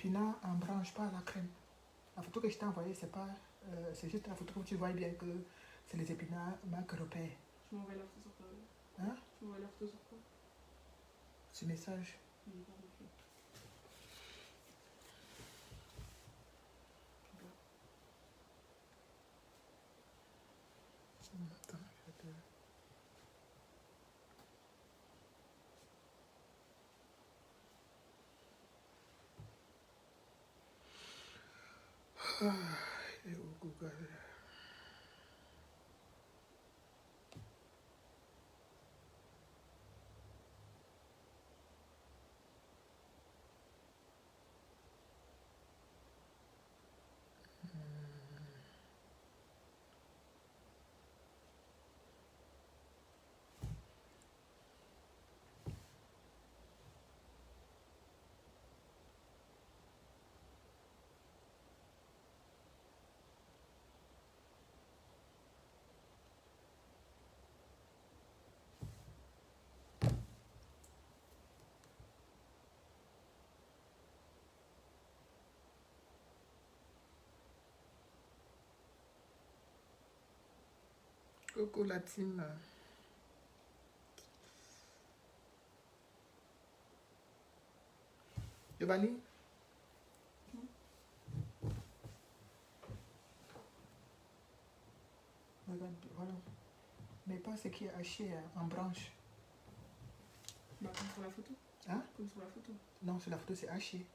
épinards en branche, pas à la crème. La photo que je t'ai envoyée, c'est pas... c'est juste la photo où tu vois bien que c'est les épinards marque repère. Tu m'envoies la photo sur quoi? Hein? Tu m'envoies la photo sur quoi? Ce message. Je n'ai pas compris. Attends, je vais te... Et au Google. Coucou la team. Giovanni? Regarde, voilà. Mais pas ce qui est haché en branche. Bah, comme sur la photo. Hein? Comme sur la photo. Non, sur la photo, c'est haché.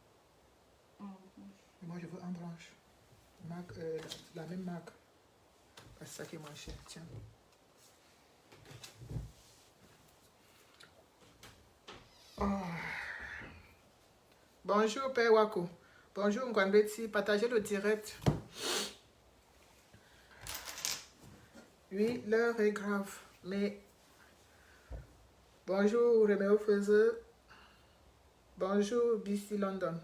Ah, ouais. Et moi, je veux en branche. Marque, la même marque. C'est ça qui est moins cher. Tiens. Oh. Bonjour, Père Wako. Bonjour, Ngwambeti. Partagez le direct. Oui, l'heure est grave. Mais bonjour, Roméo Feuzeux. Bonjour, BC London.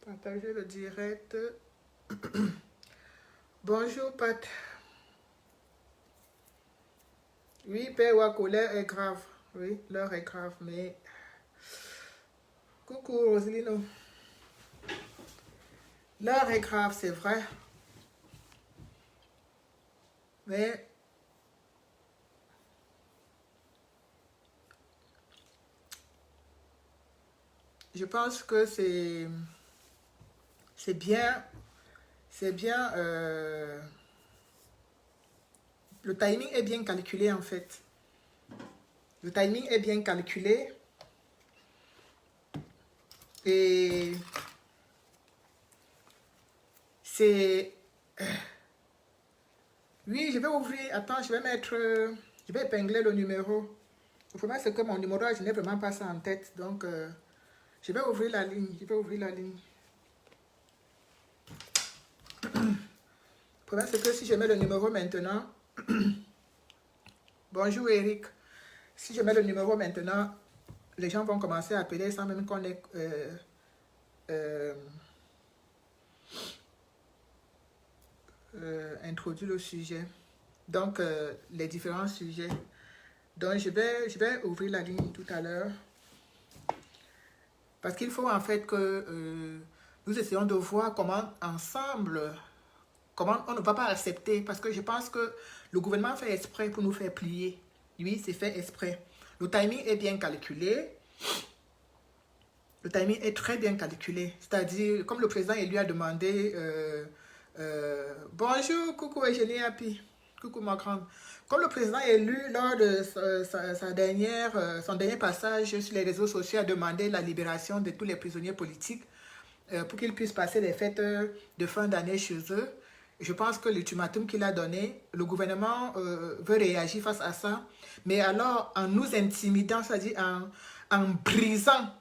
Partagez le direct. Bonjour, Pat. Oui, Père Wako, l'heure est grave. Oui, l'heure est grave, mais... Coucou, Roselino. L'heure est grave, c'est vrai. Mais... je pense que c'est bien... C'est bien... le timing est bien calculé, en fait. Le timing est bien calculé. Et c'est... oui, je vais ouvrir... Attends, je vais mettre... je vais épingler le numéro. Le problème, c'est que mon numéro, je n'ai vraiment pas ça en tête. Donc, je vais ouvrir la ligne. Je vais ouvrir la ligne. Le problème, c'est que si je mets le numéro maintenant... Bonjour, Eric. Si je mets le numéro maintenant, les gens vont commencer à appeler sans même qu'on ait... introduit le sujet. Donc, les différents sujets. Donc, je vais ouvrir la ligne tout à l'heure. Parce qu'il faut en fait que nous essayons de voir comment ensemble, comment on ne va pas accepter. Parce que je pense que le gouvernement fait exprès pour nous faire plier. Oui, c'est fait exprès. Le timing est bien calculé. Le timing est très bien calculé. C'est-à-dire, comme le président il lui a demandé... bonjour, coucou Eugénie Happy. Coucou ma grande. Comme le président élu lors de son dernier passage sur les réseaux sociaux a demandé la libération de tous les prisonniers politiques pour qu'ils puissent passer les fêtes de fin d'année chez eux. Je pense que l'ultimatum qu'il a donné, le gouvernement veut réagir face à ça, mais alors en nous intimidant, c'est-à-dire en brisant.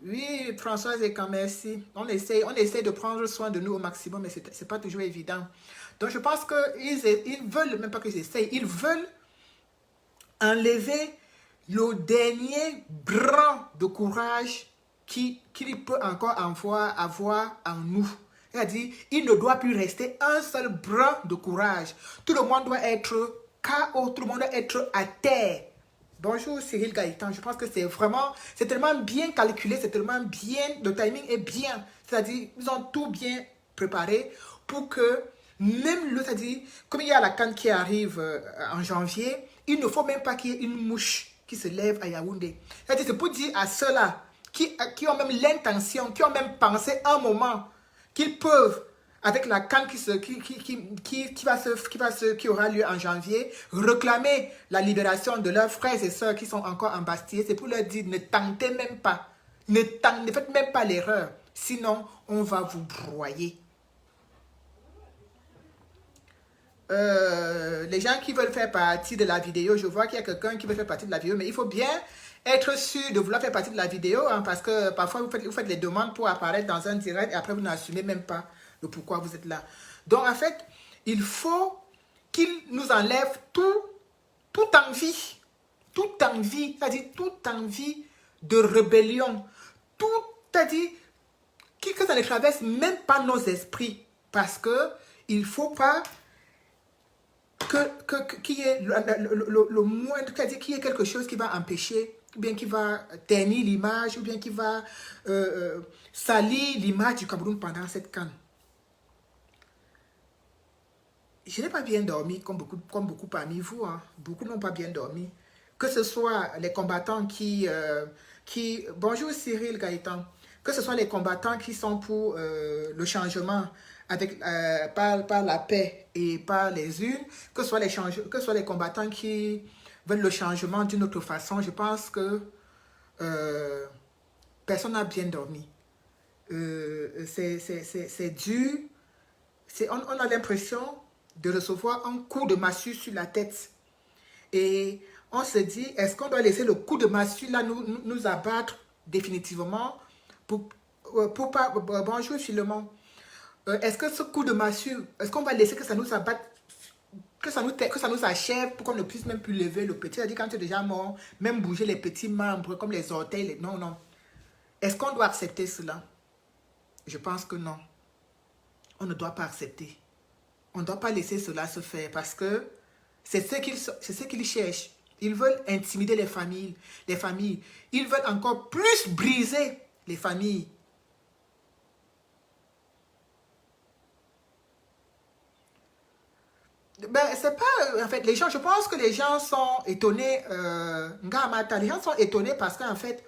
Oui, Françoise et quand merci. On essaie de prendre soin de nous au maximum, mais ce n'est pas toujours évident. Donc, je pense qu'ils veulent, même pas qu'ils essayent, ils veulent enlever le dernier brin de courage qu'il peut encore avoir en nous. C'est-à-dire, il ne doit plus rester un seul brin de courage. Tout le monde doit être KO, tout le monde doit être à terre. Bonjour Cyril Gaëtan. Je pense que c'est tellement bien calculé, c'est tellement bien, le timing est bien. C'est-à-dire, ils ont tout bien préparé pour que même le, c'est-à-dire, comme il y a la CAN qui arrive en janvier, il ne faut même pas qu'il y ait une mouche qui se lève à Yaoundé. C'est-à-dire, c'est pour dire à ceux-là qui ont même l'intention, qui ont même pensé un moment qu'ils peuvent, avec la CAN qui aura lieu en janvier, réclamer la libération de leurs frères et sœurs qui sont encore en Bastille. C'est pour leur dire, ne tentez même pas, ne faites même pas l'erreur, sinon on va vous broyer. Les gens qui veulent faire partie de la vidéo, je vois qu'il y a quelqu'un qui veut faire partie de la vidéo, mais il faut bien être sûr de vouloir faire partie de la vidéo, hein, parce que parfois vous faites les demandes pour apparaître dans un direct et après vous n'assumez même pas le pourquoi vous êtes là. Donc en fait, il faut qu'il nous enlève toute envie, c'est-à-dire toute envie de rébellion, c'est-à-dire que ça ne traverse même pas nos esprits, parce que il ne faut pas qu'il y ait le moindre, c'est-à-dire qu'il y ait quelque chose qui va empêcher, ou bien qui va ternir l'image, ou bien qui va salir l'image du Cameroun pendant cette CAN. Je n'ai pas bien dormi, comme beaucoup parmi vous, hein. Beaucoup n'ont pas bien dormi. Que ce soit les combattants bonjour Cyril Gaëtan, que ce soit les combattants qui sont pour le changement par la paix et par les urnes, que ce soit les combattants qui veulent le changement d'une autre façon, je pense que personne n'a bien dormi. C'est dur. On a l'impression de recevoir un coup de massue sur la tête. Et on se dit, est-ce qu'on doit laisser le coup de massue là nous abattre définitivement pour pas... Bonjour Philemon. Est-ce que ce coup de massue, est-ce qu'on va laisser que ça nous abatte, que ça nous achève pour qu'on ne puisse même plus lever le petit? C'est-à-dire quand tu es déjà mort, même bouger les petits membres comme les orteils, non, non. Est-ce qu'on doit accepter cela? Je pense que non. On ne doit pas accepter. On ne doit pas laisser cela se faire parce que c'est ce qu'ils cherchent. Ils veulent intimider les familles. Ils veulent encore plus briser les familles. Ben, c'est pas... En fait, les gens, je pense que les gens sont étonnés. Les gens sont étonnés parce qu'en fait,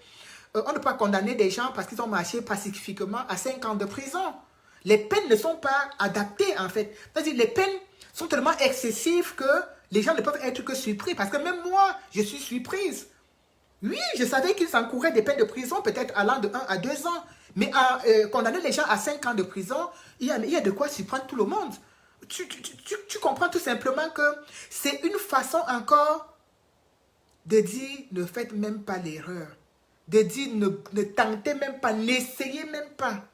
on ne peut pas condamner des gens parce qu'ils ont marché pacifiquement à 5 ans de prison. Les peines ne sont pas adaptées, en fait. C'est-à-dire, les peines sont tellement excessives que les gens ne peuvent être que surpris. Parce que même moi, je suis surprise. Oui, je savais qu'ils encouraient des peines de prison, peut-être allant de 1 à 2 ans. Mais condamner les gens à 5 ans de prison, il y a de quoi surprendre tout le monde. Tu comprends tout simplement que c'est une façon encore de dire ne faites même pas l'erreur. De dire ne tentez même pas, n'essayez même pas.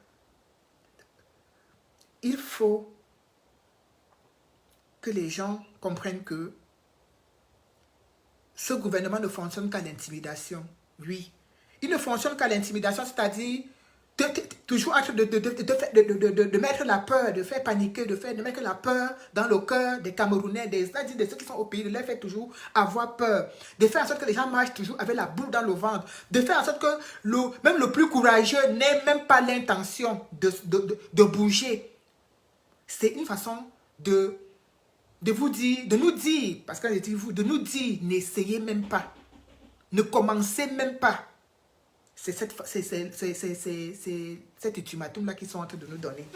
Il faut que les gens comprennent que ce gouvernement ne fonctionne qu'à l'intimidation. Oui. Il ne fonctionne qu'à l'intimidation, c'est-à-dire toujours en train de mettre la peur, de faire paniquer, de mettre la peur dans le cœur des Camerounais, c'est-à-dire de ceux qui sont au pays, de les faire toujours avoir peur, de faire en sorte que les gens marchent toujours avec la boule dans le ventre, de faire en sorte que même le plus courageux n'ait même pas l'intention de bouger. C'est une façon de vous dire, de nous dire, parce que je dis vous, de nous dire, n'essayez même pas, ne commencez même pas. C'est cet ultimatum-là qu'ils sont en train de nous donner.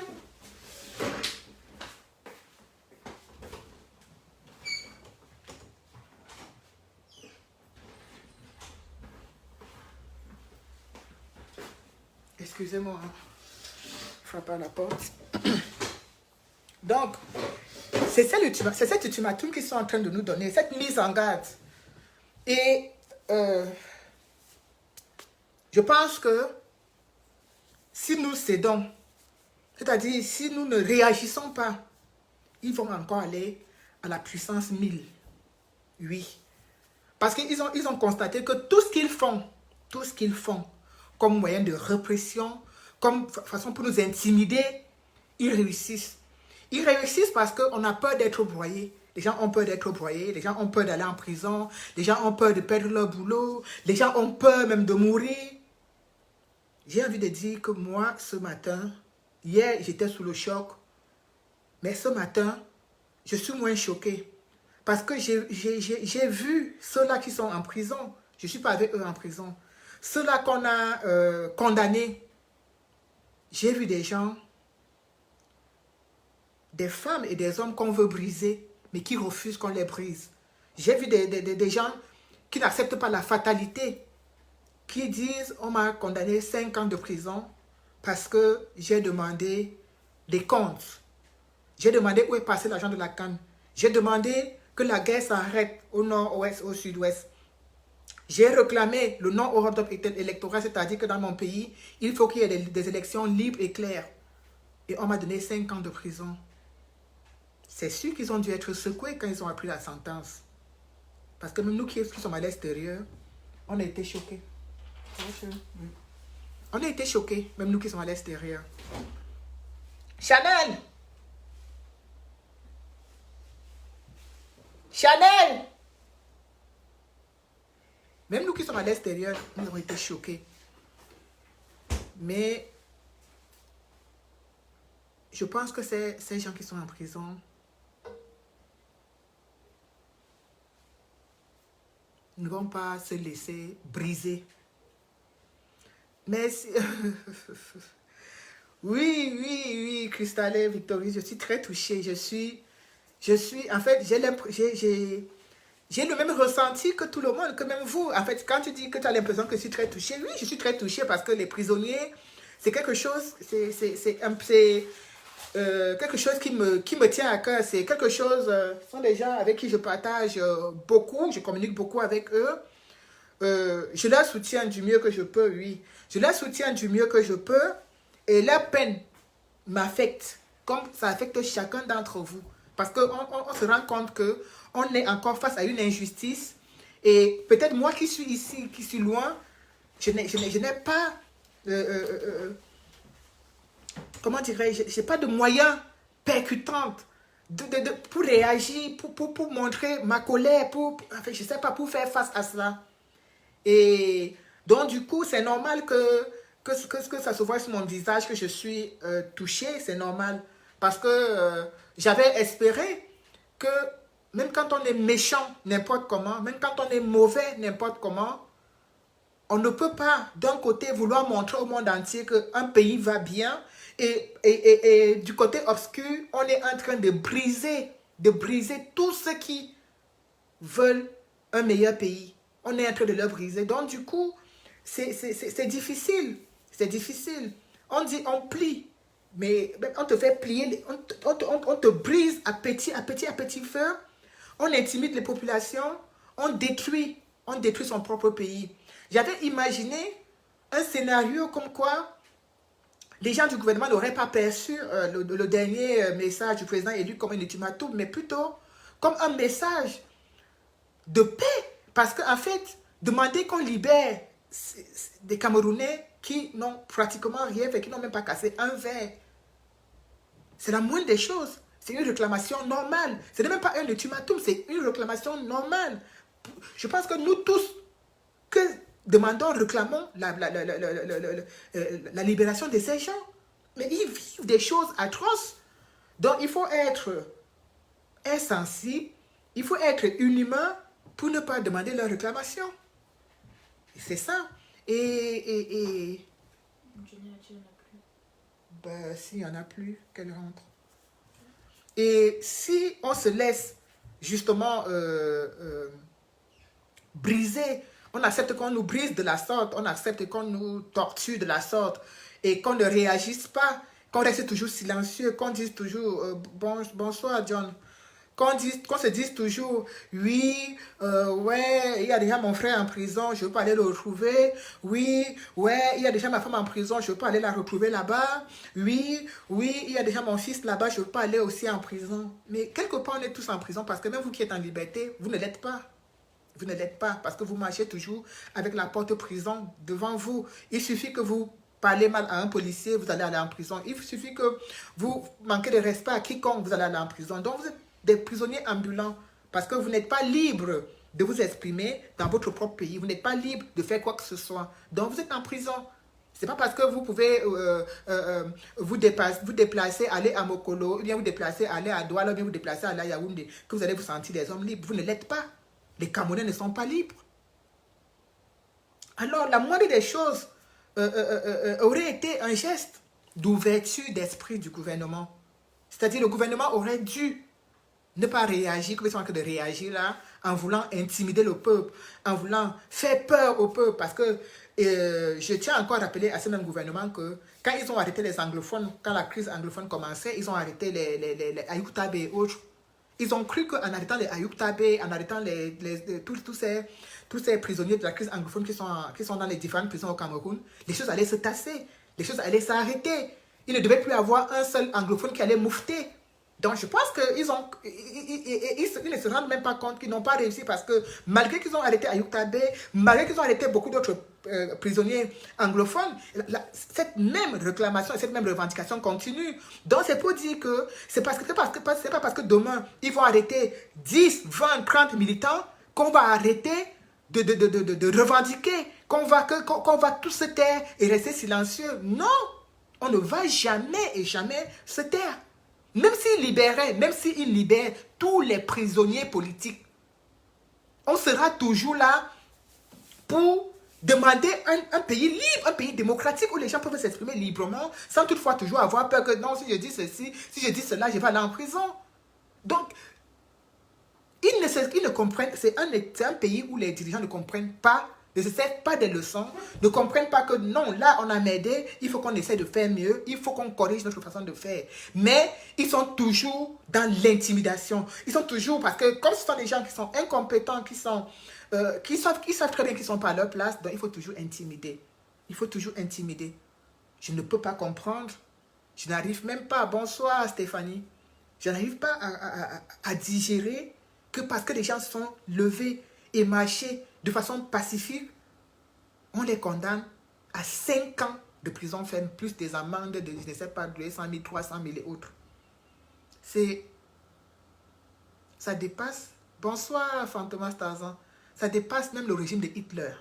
Excusez-moi, hein. Frappe à la porte. Donc, c'est cet ultimatum qu'ils sont en train de nous donner, cette mise en garde. Et je pense que si nous cédons, c'est-à-dire si nous ne réagissons pas, ils vont encore aller à la puissance 1000. Oui. Parce qu'ils ont constaté que tout ce qu'ils font comme moyen de répression, comme façon pour nous intimider, ils réussissent. Ils réussissent parce qu'on a peur d'être broyés. Les gens ont peur d'être broyés, les gens ont peur d'aller en prison, les gens ont peur de perdre leur boulot, les gens ont peur même de mourir. J'ai envie de dire que moi, ce matin, hier, j'étais sous le choc, mais ce matin, je suis moins choquée. Parce que j'ai vu ceux-là qui sont en prison. Je ne suis pas avec eux en prison. Ceux-là qu'on a condamnés. J'ai vu des gens, des femmes et des hommes qu'on veut briser, mais qui refusent qu'on les brise. J'ai vu des gens qui n'acceptent pas la fatalité, qui disent, on m'a condamné 5 ans de prison parce que j'ai demandé des comptes. J'ai demandé où est passé l'argent de la canne. J'ai demandé que la guerre s'arrête au nord-ouest, au sud-ouest. J'ai réclamé le non-ordre électoral, c'est-à-dire que dans mon pays, il faut qu'il y ait des élections libres et claires. Et on m'a donné 5 ans de prison. C'est sûr qu'ils ont dû être secoués quand ils ont appris la sentence. Parce que même nous qui sommes à l'extérieur, on a été choqués. On a été choqués, même nous qui sommes à l'extérieur. Chanel! Chanel! Même nous qui sommes à l'extérieur, nous avons été choqués. Mais je pense que ces gens qui sont en prison ne vont pas se laisser briser. Mais si... oui, Christelle, Victorie, je suis très touchée. En fait, j'ai le même ressenti que tout le monde, que même vous. En fait, quand tu dis que tu as l'impression que je suis très touchée, oui, je suis très touchée parce que les prisonniers, c'est quelque chose, quelque chose qui me tient à cœur. C'est quelque chose, ce sont des gens avec qui je partage beaucoup, je communique beaucoup avec eux. Je la soutiens du mieux que je peux, oui. Je la soutiens du mieux que je peux. Et la peine m'affecte, comme ça affecte chacun d'entre vous. Parce qu'on se rend compte qu'on est encore face à une injustice. Et peut-être moi qui suis ici, qui suis loin, je n'ai pas... comment dirais-je? Je n'ai pas de moyens percutants pour réagir, pour montrer ma colère, enfin, je ne sais pas, pour faire face à cela. Et donc, du coup, c'est normal que ça se voit sur mon visage, que je suis touchée, c'est normal. Parce que j'avais espéré que même quand on est méchant n'importe comment, même quand on est mauvais n'importe comment, on ne peut pas d'un côté vouloir montrer au monde entier qu'un pays va bien et du côté obscur, on est en train de briser tous ceux qui veulent un meilleur pays. On est en train de le briser. Donc, du coup, c'est difficile. C'est difficile. On dit on plie, mais on te fait plier, on te brise à petit feu. On intimide les populations. On détruit son propre pays. J'avais imaginé un scénario comme quoi les gens du gouvernement n'auraient pas perçu le dernier message du président élu comme un ultimatum, mais plutôt comme un message de paix. Parce qu'en fait, demander qu'on libère des Camerounais qui n'ont pratiquement rien fait, qui n'ont même pas cassé un verre, c'est la moindre des choses. C'est une réclamation normale. Ce n'est même pas un ultimatum, c'est une réclamation normale. Je pense que nous tous, que demandons, réclamons la libération de ces gens. Mais ils vivent des choses atroces. Donc il faut être insensible, il faut être inhumain pour ne pas demander leur réclamation. C'est ça. Et ben, s'il n'y en a plus, qu'elle rentre. Et si on se laisse justement briser, on accepte qu'on nous brise de la sorte, on accepte qu'on nous torture de la sorte et qu'on ne réagisse pas, qu'on reste toujours silencieux, qu'on dise toujours bonsoir John, qu'on se dise toujours oui, ouais, il y a déjà mon frère en prison, je veux pas aller le retrouver, oui, ouais, il y a déjà ma femme en prison, je veux pas aller la retrouver là-bas, oui, il y a déjà mon fils là-bas, je veux pas aller aussi en prison. Mais quelque part on est tous en prison parce que même vous qui êtes en liberté, vous ne l'êtes pas. Vous ne l'êtes pas parce que vous marchez toujours avec la porte prison devant vous. Il suffit que vous parlez mal à un policier, vous allez aller en prison. Il suffit que vous manquez de respect à quiconque, vous allez aller en prison. Donc des prisonniers ambulants. Parce que vous n'êtes pas libre de vous exprimer dans votre propre pays. Vous n'êtes pas libre de faire quoi que ce soit. Donc vous êtes en prison. C'est pas parce que vous pouvez vous déplacer, aller à Mokolo, ou bien vous déplacer, aller à Douala, ou bien vous déplacer, aller à Yaoundé, que vous allez vous sentir des hommes libres. Vous ne l'êtes pas. Les Camerounais ne sont pas libres. Alors, la moindre des choses aurait été un geste d'ouverture d'esprit du gouvernement. C'est-à-dire, le gouvernement aurait dû ne pas réagir, comme ils sont en train de réagir là, en voulant intimider le peuple, en voulant faire peur au peuple, parce que je tiens encore à rappeler à ce même gouvernement que quand ils ont arrêté les anglophones, quand la crise anglophone commençait, ils ont arrêté les Ayoub Tabe et autres. Ils ont cru qu'en arrêtant les Ayoub Tabe, en arrêtant tous ces prisonniers de la crise anglophone qui sont dans les différentes prisons au Cameroun, les choses allaient se tasser, les choses allaient s'arrêter. Il ne devait plus avoir un seul anglophone qui allait moufter. Donc je pense qu'ils ne se rendent même pas compte qu'ils n'ont pas réussi parce que malgré qu'ils ont arrêté Ayoub Tabe, malgré qu'ils ont arrêté beaucoup d'autres prisonniers anglophones, cette même réclamation et cette même revendication continue. Donc c'est pour dire que c'est pas parce que demain ils vont arrêter 10, 20, 30 militants qu'on va arrêter de revendiquer, qu'on va tous se taire et rester silencieux. Non, on ne va jamais et jamais se taire. Même s'il libère tous les prisonniers politiques, on sera toujours là pour demander un pays libre, un pays démocratique où les gens peuvent s'exprimer librement sans toutefois toujours avoir peur que non, si je dis ceci, si je dis cela, je vais aller en prison. Donc, ils ne comprennent, c'est un pays où les dirigeants ne comprennent pas, ne se servent pas des leçons, ne comprennent pas que non, là on a m'aidé, il faut qu'on essaie de faire mieux, il faut qu'on corrige notre façon de faire. Mais ils sont toujours dans l'intimidation. Ils sont toujours, parce que comme ce sont des gens qui sont incompétents, qui savent très bien qu'ils ne sont pas à leur place, donc il faut toujours intimider. Il faut toujours intimider. Je ne peux pas comprendre. Je n'arrive même pas, bonsoir Stéphanie, je n'arrive pas à digérer que parce que les gens sont levés et marchés de façon pacifique, on les condamne à 5 ans de prison ferme, plus des amendes de, je ne sais pas, 200 000, 300 000 et autres. Ça dépasse, bonsoir Fantomas Tarzan, ça dépasse même le régime de Hitler.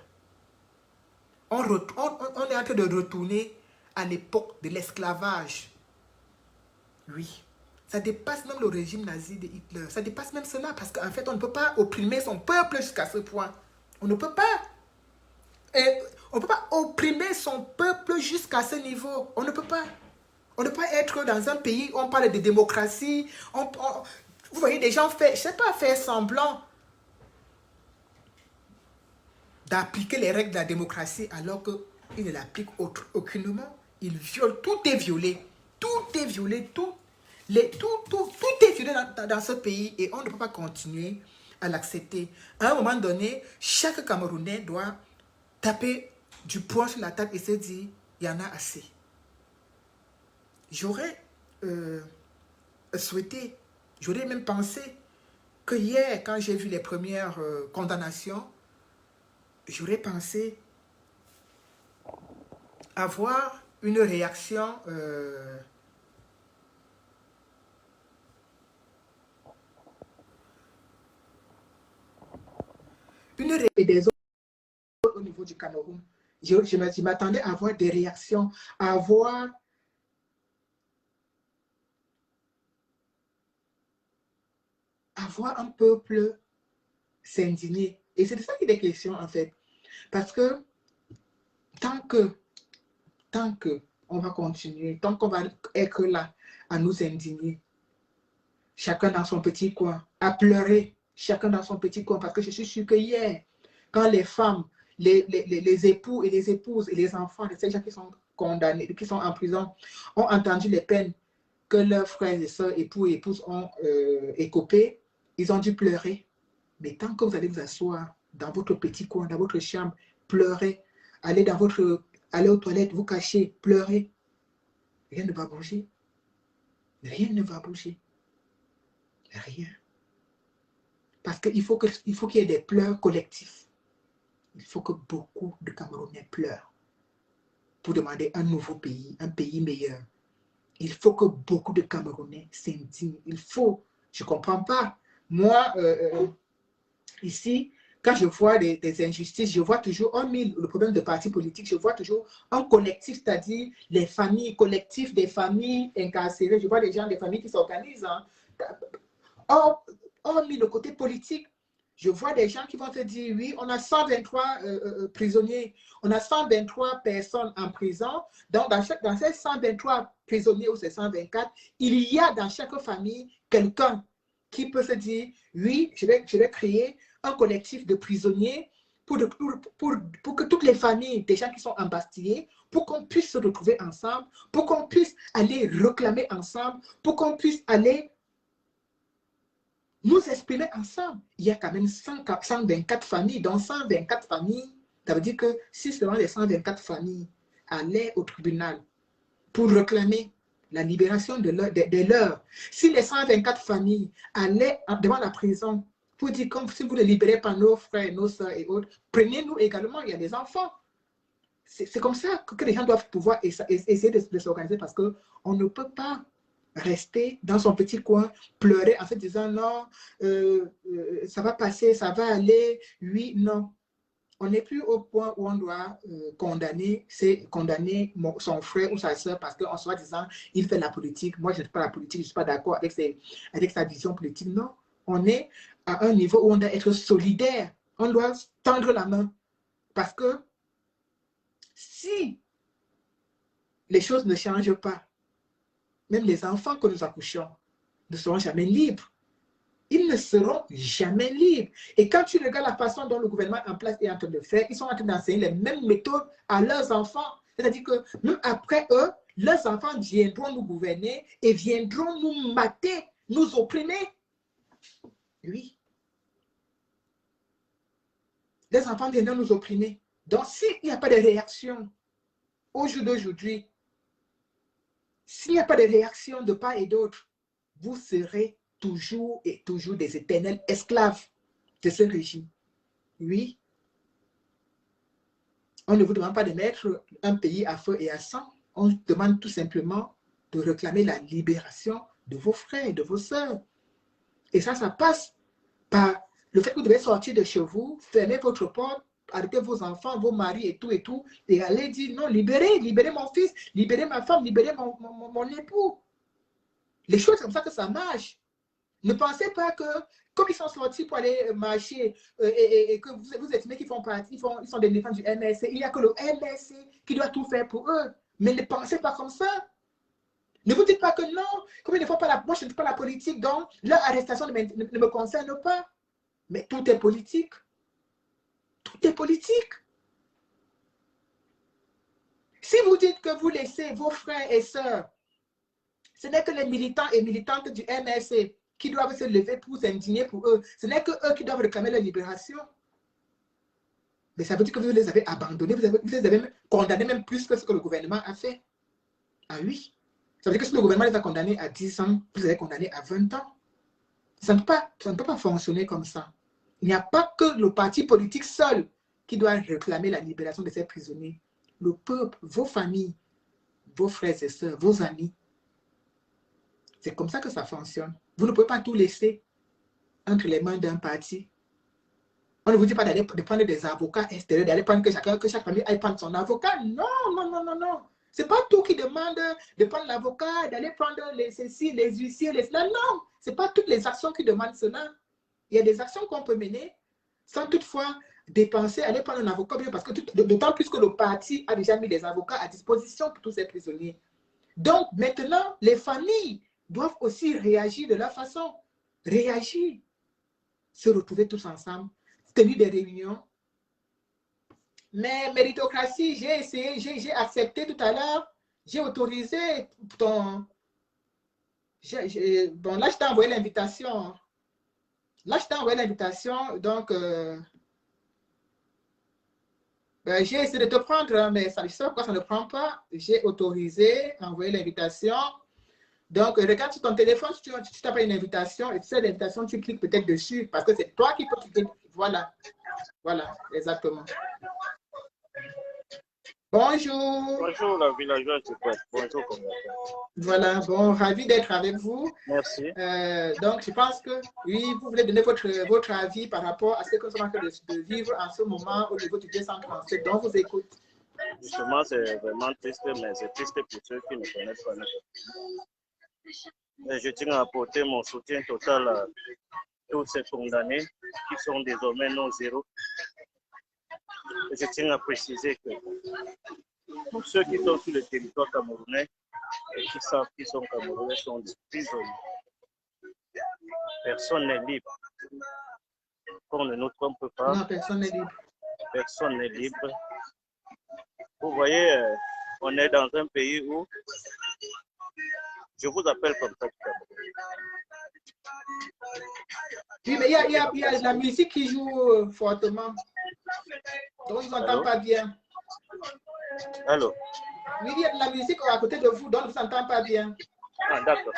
On est en train de retourner à l'époque de l'esclavage. Oui. Ça dépasse même le régime nazi de Hitler. Ça dépasse même cela parce qu'en fait, on ne peut pas opprimer son peuple jusqu'à ce point. On ne peut pas. Et on ne peut pas opprimer son peuple jusqu'à ce niveau. On ne peut pas. On ne peut pas être dans un pays où on parle de démocratie. Vous voyez, des gens je ne sais pas, faire semblant d'appliquer les règles de la démocratie alors qu'ils ne l'appliquent aucunement. Ils violent. Tout est violé. Tout est violé. Tout est violé dans ce pays et on ne peut pas continuer à l'accepter. À un moment donné, chaque Camerounais doit taper du poing sur la table et se dire, il y en a assez. J'aurais souhaité, j'aurais même pensé que hier, quand j'ai vu les premières condamnations, j'aurais pensé avoir une réaction et des autres au niveau du Cameroun. Je m'attendais à avoir des réactions, à voir un peuple s'indigner. Et c'est de ça qu'il est question en fait. Parce que tant que on va continuer, tant qu'on va être là à nous indigner, chacun dans son petit coin, à pleurer, chacun dans son petit coin, parce que je suis sûre que hier, quand les femmes, les époux et les épouses et les enfants de ces gens qui sont condamnés, qui sont en prison, ont entendu les peines que leurs frères et sœurs, époux et épouses ont écopées, ils ont dû pleurer. Mais tant que vous allez vous asseoir dans votre petit coin, dans votre chambre, pleurer, aller aux toilettes, vous cacher, pleurer, rien ne va bouger. Rien ne va bouger. Rien. Parce qu'il faut qu'il y ait des pleurs collectifs. Il faut que beaucoup de Camerounais pleurent pour demander un nouveau pays, un pays meilleur. Il faut que beaucoup de Camerounais s'indignent. Il faut Je ne comprends pas. Moi, ici, quand je vois des injustices, je vois toujours, hormis le problème de partis politiques, je vois toujours un collectif, c'est-à-dire les familles, collectifs des familles incarcérées. Je vois des gens, des familles qui s'organisent. Hein. Hormis le côté politique, je vois des gens qui vont te dire, oui, on a 123 prisonniers, on a 123 personnes en prison. Donc, dans ces 123 prisonniers ou ces 124, il y a dans chaque famille quelqu'un qui peut se dire, oui, je vais créer un collectif de prisonniers pour que toutes les familles des gens qui sont embastillés, pour qu'on puisse se retrouver ensemble, pour qu'on puisse aller réclamer ensemble, pour qu'on puisse aller nous exprimer ensemble. Il y a quand même 124 familles. Dans 124 familles, ça veut dire que si seulement les 124 familles allaient au tribunal pour réclamer la libération de leurs, si les 124 familles allaient devant la prison pour dire comme si vous ne libérez pas nos frères, nos soeurs et autres, prenez-nous également, il y a des enfants. C'est comme ça que les gens doivent pouvoir essayer de s'organiser parce qu'on ne peut pas rester dans son petit coin, pleurer en se disant non, ça va passer, ça va aller, oui, non. On n'est plus au point où on doit condamner son frère ou sa soeur parce qu'en soi disant, il fait la politique, moi je ne fais pas la politique, je ne suis pas d'accord avec sa vision politique. Non, on est à un niveau où on doit être solidaire, on doit tendre la main parce que si les choses ne changent pas, même les enfants que nous accouchons ne seront jamais libres. Ils ne seront jamais libres. Et quand tu regardes la façon dont le gouvernement en place est en train de faire, ils sont en train d'enseigner les mêmes méthodes à leurs enfants. C'est-à-dire que même après eux, leurs enfants viendront nous gouverner et viendront nous mater, nous opprimer. Oui. Les enfants viendront nous opprimer. Donc, s'il n'y a pas de réaction au jour d'aujourd'hui, s'il n'y a pas de réaction de part et d'autre, vous serez toujours et toujours des éternels esclaves de ce régime. Oui. On ne vous demande pas de mettre un pays à feu et à sang. On demande tout simplement de réclamer la libération de vos frères et de vos sœurs. Et ça passe par le fait que vous devez sortir de chez vous, fermer votre porte, arrêter vos enfants, vos maris et tout, et aller dire non, libérez mon fils, libérez ma femme, libérez mon époux. Les choses comme ça que ça marche. Ne pensez pas que, comme ils sont sortis pour aller marcher et que vous estimez qu'ils font partie, ils sont des défenseurs du MRC, il n'y a que le MRC qui doit tout faire pour eux. Mais ne pensez pas comme ça. Ne vous dites pas que non, comme ils ne font pas moi je ne fais pas la politique, donc leur arrestation ne me concerne pas. Mais tout est politique. Tout est politique. Si vous dites que vous laissez vos frères et sœurs, ce n'est que les militants et militantes du MRC qui doivent se lever pour s'indigner pour eux. Ce n'est que eux qui doivent réclamer leur libération. Mais ça veut dire que vous les avez abandonnés, vous les avez condamnés même plus que ce que le gouvernement a fait. Ah oui. Ça veut dire que si le gouvernement les a condamnés à 10 ans, vous les avez condamnés à 20 ans. Ça ne peut pas fonctionner comme ça. Il n'y a pas que le parti politique seul qui doit réclamer la libération de ces prisonniers. Le peuple, vos familles, vos frères et sœurs, vos amis. C'est comme ça que ça fonctionne. Vous ne pouvez pas tout laisser entre les mains d'un parti. On ne vous dit pas d'aller prendre des avocats extérieurs, d'aller prendre que chaque famille aille prendre son avocat. Non, non, non, non, non. Ce n'est pas tout qui demande de prendre l'avocat, d'aller prendre les huissiers, non, non. Ce n'est pas toutes les actions qui demandent cela. Il y a des actions qu'on peut mener sans toutefois dépenser, aller prendre un avocat, parce que d'autant plus que le parti a déjà mis des avocats à disposition pour tous ces prisonniers. Donc, maintenant, les familles doivent aussi réagir de leur façon. Réagir. Se retrouver tous ensemble, tenir des réunions. Mais méritocratie, j'ai essayé, j'ai accepté tout à l'heure, j'ai autorisé ton... Bon, là, je t'ai envoyé l'invitation. Là, je t'ai envoyé l'invitation, donc j'ai essayé de te prendre, mais ça, je sais pas pourquoi ça ne prend pas. J'ai autorisé, envoyé l'invitation. Donc, regarde sur ton téléphone, si tu t'as pas une invitation, et tu sais l'invitation, tu cliques peut-être dessus, parce que c'est toi qui peux cliquer. Voilà, voilà, exactement. Bonjour. Bonjour, la villageoise du peuple. Bonjour, combattant. Voilà, bon, ravi d'être avec vous. Merci. Donc, je pense que, oui, vous voulez donner votre avis par rapport à ce que nous sommes en train de vivre en ce moment au niveau du 237. Donc, vous écoute. Justement, c'est vraiment triste, mais c'est triste pour ceux qui ne connaissent pas notre pays. Et je tiens à apporter mon soutien total à tous ces condamnés qui sont désormais non zéro. Et je tiens à préciser que tous ceux qui sont sur le territoire camerounais et qui savent qu'ils sont camerounais sont des prisonniers. Personne n'est libre. Qu'on ne nous trompe pas. Non, personne n'est libre. Personne n'est libre. Vous voyez, on est dans un pays où je vous appelle comme ça. Oui, mais il y a la musique qui joue fortement. Donc, ils n'entendent pas bien. Allô? Oui, il y a de la musique à côté de vous, donc ils ne s'entendent pas bien. Ah, d'accord.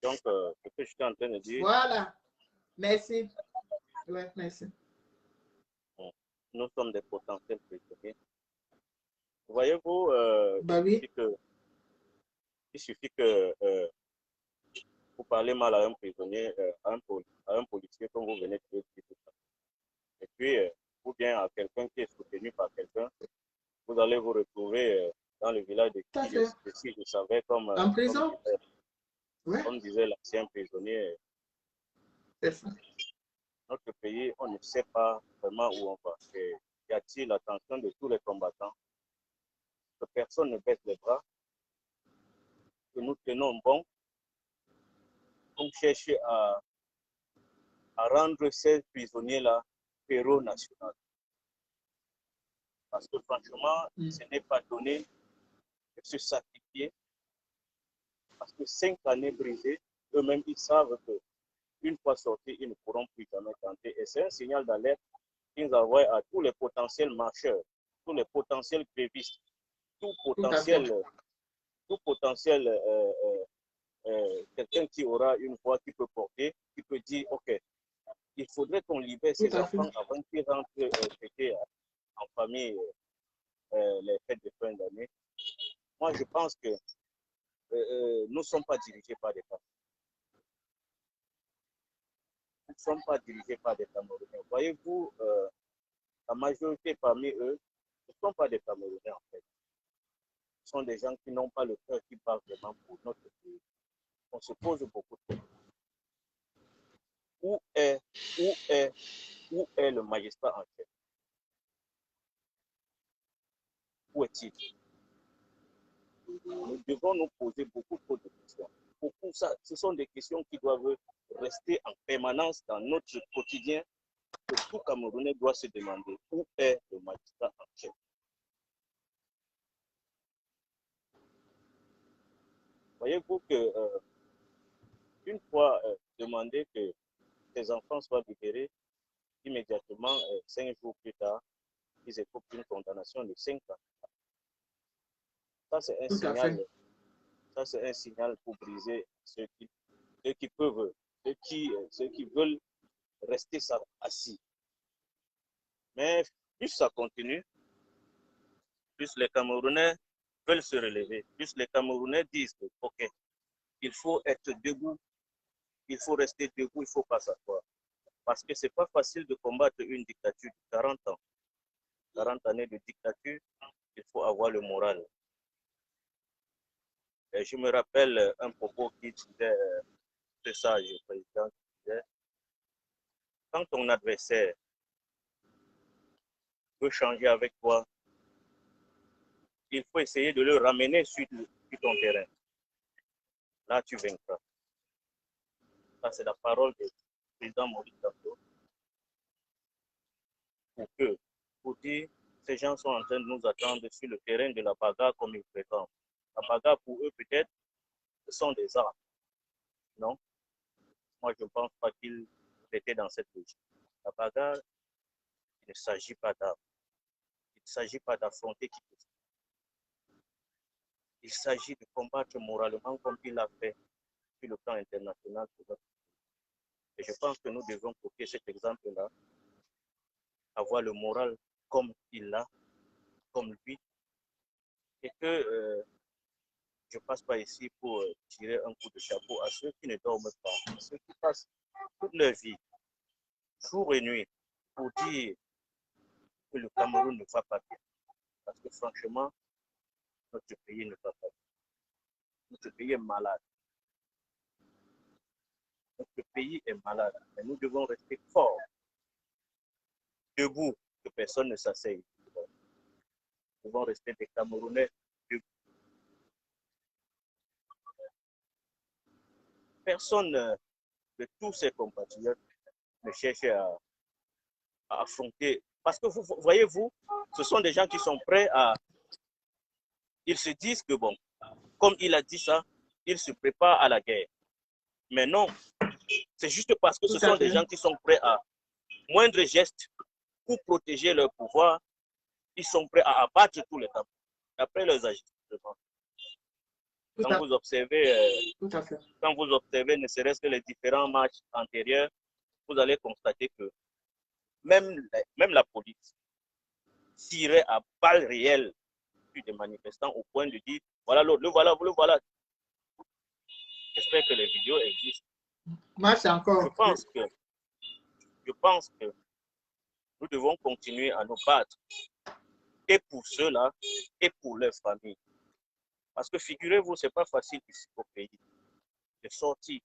Donc, ce que je suis en train de dire. Voilà. Merci. Ouais, merci. Nous sommes des potentiels prisonniers. Voyez-vous, Bah oui. il suffit que vous parlez mal à un prisonnier, à un policier, comme vous venez de dire tout ça. Et puis, ou bien à quelqu'un qui est soutenu par quelqu'un, vous allez vous retrouver dans le village de qui je savais comme en prison. Comme disait l'ancien prisonnier. C'est ça. Notre pays, on ne sait pas vraiment où on va. Et y a-t-il l'attention de tous les combattants? Que personne ne baisse les bras, que nous tenons bon, qu'on cherche à rendre ces prisonniers-là héros nationaux. Parce que franchement, ce n'est pas donné de se sacrifier. Parce que 5 années brisées, eux-mêmes, ils savent qu'une fois sortis, ils ne pourront plus jamais tenter. Et c'est un signal d'alerte qu'ils envoient à tous les potentiels marcheurs, tous les potentiels grévistes, tout potentiel quelqu'un qui aura une voix qui peut porter, qui peut dire, OK, il faudrait qu'on libère ces enfants avant qu'ils rentrent fêter en famille les fêtes de fin d'année. Moi, je pense que nous ne sommes pas dirigés par des femmes. Nous ne sommes pas dirigés par des Camerounais. Voyez-vous, la majorité parmi eux ne sont pas des Camerounais, en fait. Ce sont des gens qui n'ont pas le cœur qui parlent vraiment pour notre pays. On se pose beaucoup de questions. Où est le magistrat en chef? Où est-il? Nous devons nous poser beaucoup trop de questions. Ce sont des questions qui doivent rester en permanence dans notre quotidien, que tout Camerounais doit se demander où est le magistrat en chef. Voyez-vous que une fois demandé que ces enfants soient libérés, immédiatement, 5 jours plus tard, ils écopent une condamnation de 5 ans. Ça, c'est un signal. Ça, c'est un signal pour briser ceux qui peuvent, ceux qui veulent rester assis. Mais plus ça continue, plus les Camerounais veulent se relever, plus les Camerounais disent que, OK, il faut être debout, il faut rester debout, il ne faut pas s'asseoir. Parce que ce n'est pas facile de combattre une dictature de 40 ans. 40 années de dictature, il faut avoir le moral. Et je me rappelle un propos qui disait, ce sage président, qui disait, quand ton adversaire veut changer avec toi, il faut essayer de le ramener sur ton terrain. Là, tu vaincras. Ça, c'est la parole du président Maurice Kamto. Pour dire, ces gens sont en train de nous attendre sur le terrain de la bagarre comme ils prétendent. La bagarre, pour eux, peut-être, ce sont des armes. Non? Moi, je ne pense pas qu'ils étaient dans cette logique. La bagarre, il ne s'agit pas d'armes. Il ne s'agit pas d'affronter qui que ce soit. Il s'agit de combattre moralement comme il l'a fait sur le plan international. Et je pense que nous devons copier cet exemple-là, avoir le moral comme il l'a, comme lui, et que je ne passe pas ici pour tirer un coup de chapeau à ceux qui ne dorment pas, à ceux qui passent toute leur vie, jour et nuit, pour dire que le Cameroun ne va pas bien. Parce que franchement, notre pays ne va pas bien. Notre pays est malade. Notre pays est malade. Mais nous devons rester forts, debout, que personne ne s'asseye. Nous devons rester des Camerounais debout. Personne de tous ces compatriotes ne cherche à affronter. Parce que voyez-vous, ce sont des gens qui sont prêts à... Ils se disent que bon, comme il a dit ça, ils se préparent à la guerre. Mais non, c'est juste parce que ce sont des gens qui sont prêts à moindre geste pour protéger leur pouvoir, ils sont prêts à abattre tous les temps après leurs agissements. Quand vous observez, ne serait-ce que les différents matchs antérieurs, vous allez constater que même la police tirait à balles réelles sur des manifestants au point de dire voilà l'autre, le voilà. J'espère que les vidéos existent. Je pense que nous devons continuer à nous battre, et pour ceux-là, et pour leurs familles. Parce que figurez-vous, ce n'est pas facile ici au pays de sortir,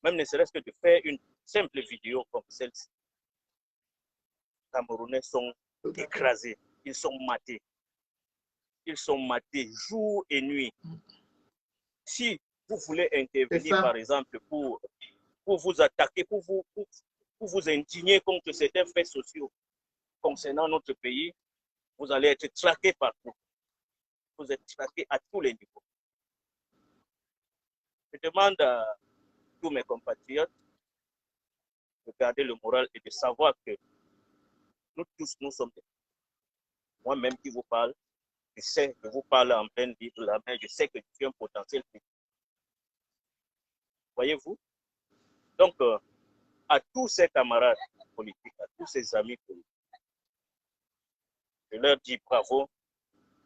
même ne serait-ce que de faire une simple vidéo comme celle-ci. Les Camerounais sont écrasés, ils sont matés. Ils sont matés jour et nuit. Si vous voulez intervenir, par exemple, pour vous attaquer, pour vous indigner contre certains faits sociaux concernant notre pays, vous allez être traqué partout. Vous êtes traqué à tous les niveaux. Je demande à tous mes compatriotes de garder le moral et de savoir que nous tous, nous sommes des... Moi-même qui vous parle, je sais que vous parlez en pleine vie de la main, je sais que je suis un potentiel. Voyez-vous? Donc, à tous ces camarades politiques, à tous ces amis politiques, je leur dis bravo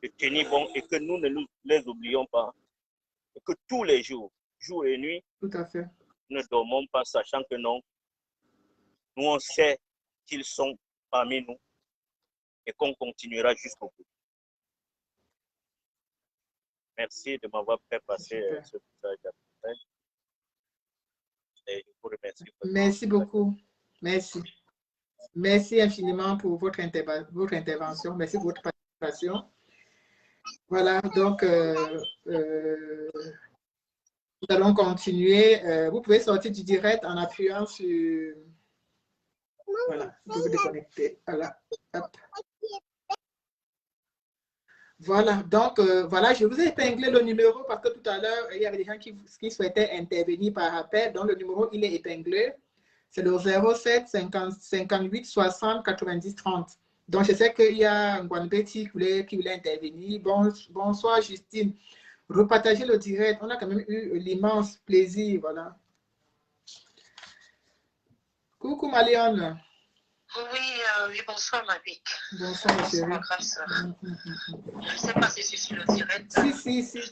de tenir bon et que nous ne les oublions pas. Et que tous les jours, jour et nuit, tout à fait, ne dormons pas, sachant que non, nous on sait qu'ils sont parmi nous et qu'on continuera jusqu'au bout. Merci de m'avoir fait passer ce message après. Et je vous remercie. Merci beaucoup. Merci. Merci infiniment pour votre intervention. Merci pour votre participation. Voilà, donc nous allons continuer. Vous pouvez sortir du direct en appuyant sur... Voilà, vous pouvez déconnecter. Voilà. Hop. Voilà, donc voilà, je vous ai épinglé le numéro parce que tout à l'heure, il y avait des gens qui souhaitaient intervenir par appel. Donc le numéro, il est épinglé. C'est le 07 58 60 90 30. Donc je sais qu'il y a Ngwanbeti qui voulait intervenir. Bonsoir Justine. Repartagez le direct. On a quand même eu l'immense plaisir. Voilà. Coucou Maliane. Oui, bonsoir ma vie. Bonsoir ma chérie. Ma grande soeur. Je ne sais pas si c'est sur le direct. Si,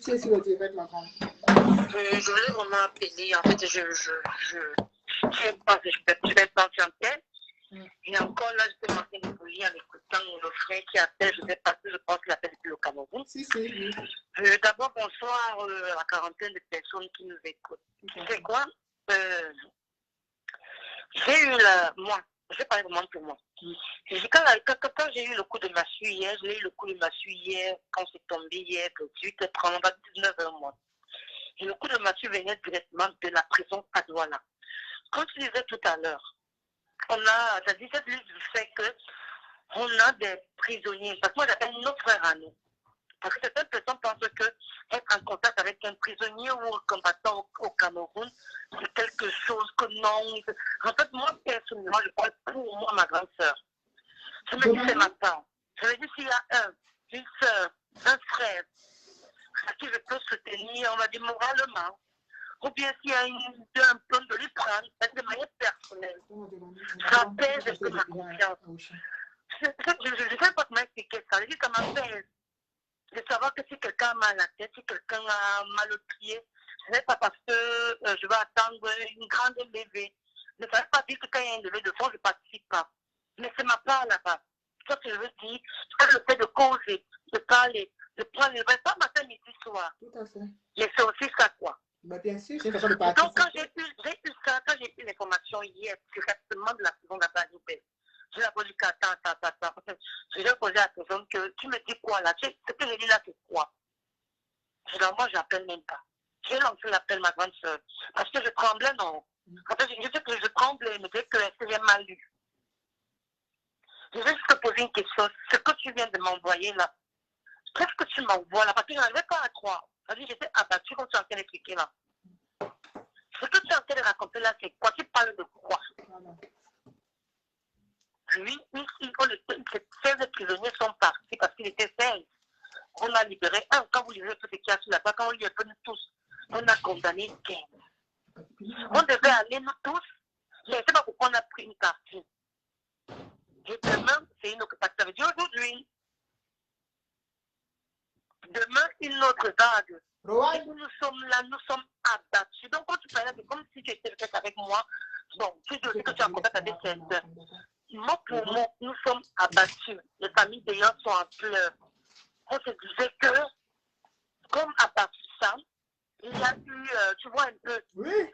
tu es sur le direct, ma grande. Je voulais vraiment appeler. En fait, je pense que je vais patienter. Et encore là, je suis en train de bouillir en écoutant le frère qui appelle. Je ne sais pas si je pense qu'il appelle depuis le Cameroun. Si. D'abord, bonsoir à la quarantaine de personnes qui nous écoutent. Tu sais quoi? J'ai eu moi, je vais parler vraiment pour moi. Quand j'ai eu le coup de massue hier, j'ai eu le coup de massue hier, quand c'est tombé hier, que 18h30, 19h moins. Et le coup de massue venait directement de la prison à Douala. Comme tu disais tout à l'heure, ça dit cette liste du fait qu'on a des prisonniers, parce que moi j'appelle nos frères à nous. Parce que certaines personnes pensent que être en contact avec un prisonnier ou un combattant au Cameroun, c'est quelque chose que non. En fait, moi, personnellement, je parle pour moi, ma grande sœur. Je me dis, c'est ma part. Je me dis, s'il y a une sœur, un frère, à qui je peux soutenir, on va dire moralement, ou bien s'il y a un plan de lui prendre, de manière personnelle. Ça pèse un peu ma confiance. Je ne sais pas comment expliquer ça. Je dis que ça m'appelle de savoir que si quelqu'un a mal à la tête, si quelqu'un a mal au pied, ce n'est pas parce que je vais attendre une grande levée. Ne ça veut pas dire que quand il y a une levée de fonds, je ne participe pas. Mais c'est ma part là-bas. C'est ce que je veux dire. C'est le fait de causer, de parler, de prendre le vrai, pas matin, midi, soir. Tout à fait. Mais c'est aussi ça, quoi. Bah, bien sûr, c'est une façon de participer. Donc, quand j'ai eu ça, quand j'ai eu l'information hier, directement de la prison de la nouvelle, je lui ai posé attends. Je lui ai posé la question que tu me dis quoi là? Ce que je dis là, c'est quoi? Généralement, je n'appelle même pas. J'ai lancé l'appel ma grande soeur. Parce que je tremblais, non. En fait, je dis que je tremble et me dis que est-ce que j'ai mal lu? Je vais juste te poser une question. Ce que tu viens de m'envoyer là, qu'est-ce que tu m'envoies là? Parce que je n'arrivais pas à croire. C'est-à-dire, j'étais abattue quand tu es en train d'expliquer là. Ce que tu es en train de raconter là, c'est quoi? Tu parles de quoi? Lui, ici, 16 prisonniers sont partis parce qu'il était 16. On a libéré un. Quand vous lisez tout ce qu'il y a sur la page, quand on lit un peu nous tous, on a condamné 15. On devait aller nous tous, mais je ne sais pas pourquoi on a pris une partie. Et demain, c'est une autre partie. Ça veut dire aujourd'hui, demain, une autre vague. Et nous sommes là, nous sommes abattus. Donc, quand tu parlais, c'est comme si tu étais peut-être avec moi. Bon, tu dis aussi que tu es en contact avec cette. Moi, pour moi, nous sommes abattus. Les familles d'ailleurs sont en pleurs. On se disait que, comme à partir de ça, il y a eu, tu vois un peu,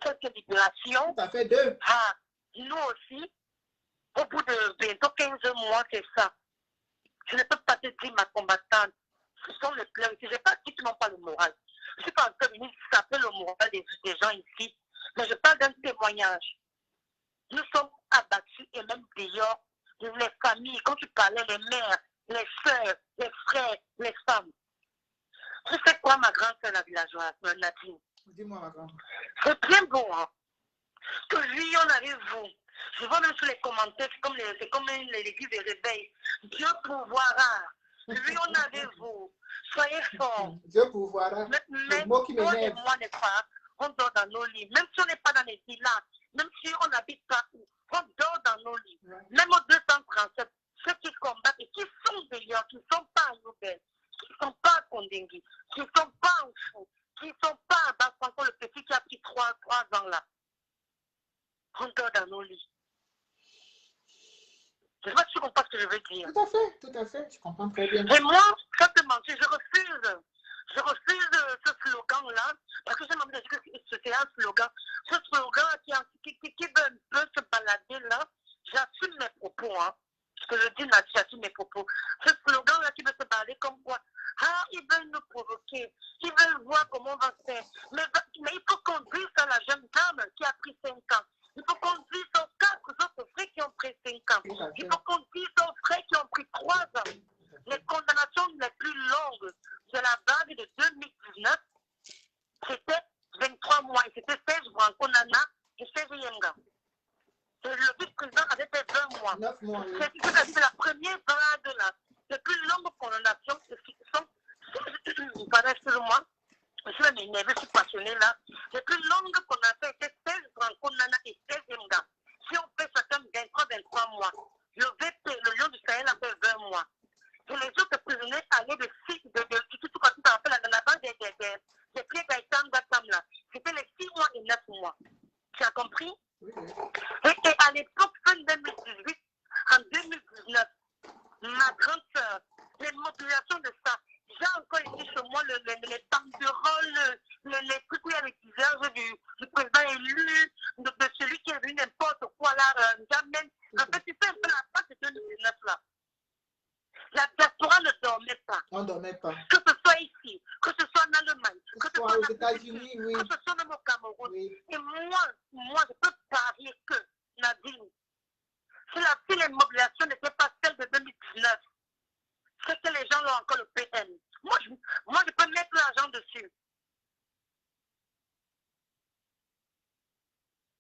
quelques libérations. Ça fait 2. Ah, nous aussi, au bout de bientôt 15 mois, c'est ça. Je ne peux pas te dire ma combattante. Ce sont les pleurs ici. Je n'ai pas dit qu'ils n'ont pas le moral. Je ne suis pas en train de saper le moral des gens ici. Mais je parle d'un témoignage. Nous sommes abattus et même d'ailleurs, les familles, quand tu parlais, les mères, les soeurs, les frères, les femmes. Tu sais quoi, ma grande soeur, la villageoise, Nadine? Dis-moi, ma grande. C'est bien beau, hein? Que lui, on arrive, vous. Je vois même sur les commentaires, c'est comme l'église des réveils. Dieu pourvoira. Lui, on arrive, vous. Soyez forts. Dieu pourvoira. Mais toi et moi, n'est pas, on dort dans nos lits. Même si on n'est pas dans les villages, même si on habite partout, on dort dans nos lits. Même aux 237, ceux qui combattent et qui sont d'ailleurs, qui ne sont pas à Nouvelle, qui ne sont pas à Kondengui, qui ne sont pas en Fou, qui ne sont pas à Bafanko, le petit qui a pris 3 ans là. On dort dans nos lits. Je ne sais pas si tu comprends ce que je veux dire. Tout à fait, je comprends très bien. Et moi, simplement, je refuse ce slogan-là, parce que j'ai envie de dire que c'est un slogan. Ce slogan qui veut un peu se balader là, j'assume mes propos, hein. Ce que je dis là, j'assume mes propos. Ce slogan-là qui veut se balader comme quoi, ah, ils veulent nous provoquer, ils veulent voir comment on va faire. Mais il faut qu'on dise à la jeune dame qui a pris 5 ans. Il faut qu'on dise aux 4 autres frères qui ont pris 5 ans. Il faut qu'on dise aux frères qui ont pris 3 ans. Les condamnations les plus longues de la vague de 2019, c'était 23 mois. Et c'était 16 Branco Nana et 16 Yenga. Le vice-président avait fait 20 mois. 9 mois. C'est la première vague là. Les plus longues condamnations sont. Pardon, excusez-moi. Je vais m'énerver, je suis passionnée là. Les plus longues qu'on a fait étaient 16 Branco Nana et 16 Yenga. Si on fait chacun 23 mois, le VP, le Lion du Sahel, a fait 20 mois. Et les autres prisonniers allaient de 6, tout quand tu t'en fais là, dans la bande des pieds d'Aïtan Gatam là. C'était les 6 mois et 9 mois. Tu as compris? Oui. Et à l'époque, fin 2018, en 2019, ma grande soeur, les mobilisations de ça, j'ai encore ici chez moi les banderoles, les trucs où il y a les visages du président élu, de celui qui est venu n'importe quoi là, jamais. En fait, tu fais un peu la page de 2019 là. La diaspora ne dormait pas. On ne dormait pas. Que ce soit ici, que ce soit en Allemagne, que ce soit aux États-Unis, oui. que ce soit même au Cameroun. Oui. Et moi, je peux parier que, Nadine, si les mobilisations n'étaient pas celles de 2019, c'est que les gens ont encore le PM. Moi, je peux mettre l'argent dessus.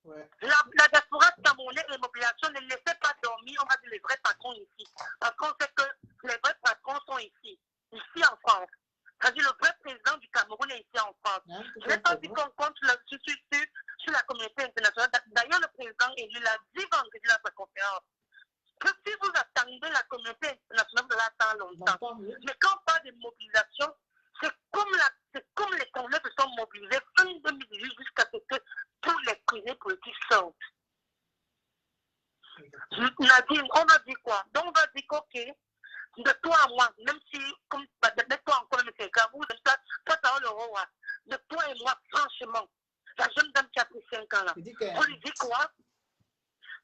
Ouais. La diaspora camerounaise et les mobilisations ne laissaient pas dormir, on va dire, les vrais patrons ici. Parce qu'on sait que les vrais patrons sont ici en France. C'est-à-dire le vrai président du Cameroun est ici en France. Je n'ai pas dit qu'on compte comprends, oui. Mais quand on parle de mobilisation, c'est comme les Congolais se sont mobilisés fin 2018 jusqu'à ce que tous les prisonniers politiques sortent. Nadine, on a dit quoi? Donc on va dire qu'ok, de toi à moi, même si, comme de toi encore, M. Gabou, toi, tu as le roi, de toi et moi, franchement, la jeune dame qui a pris 5 ans là, on lui dit quoi?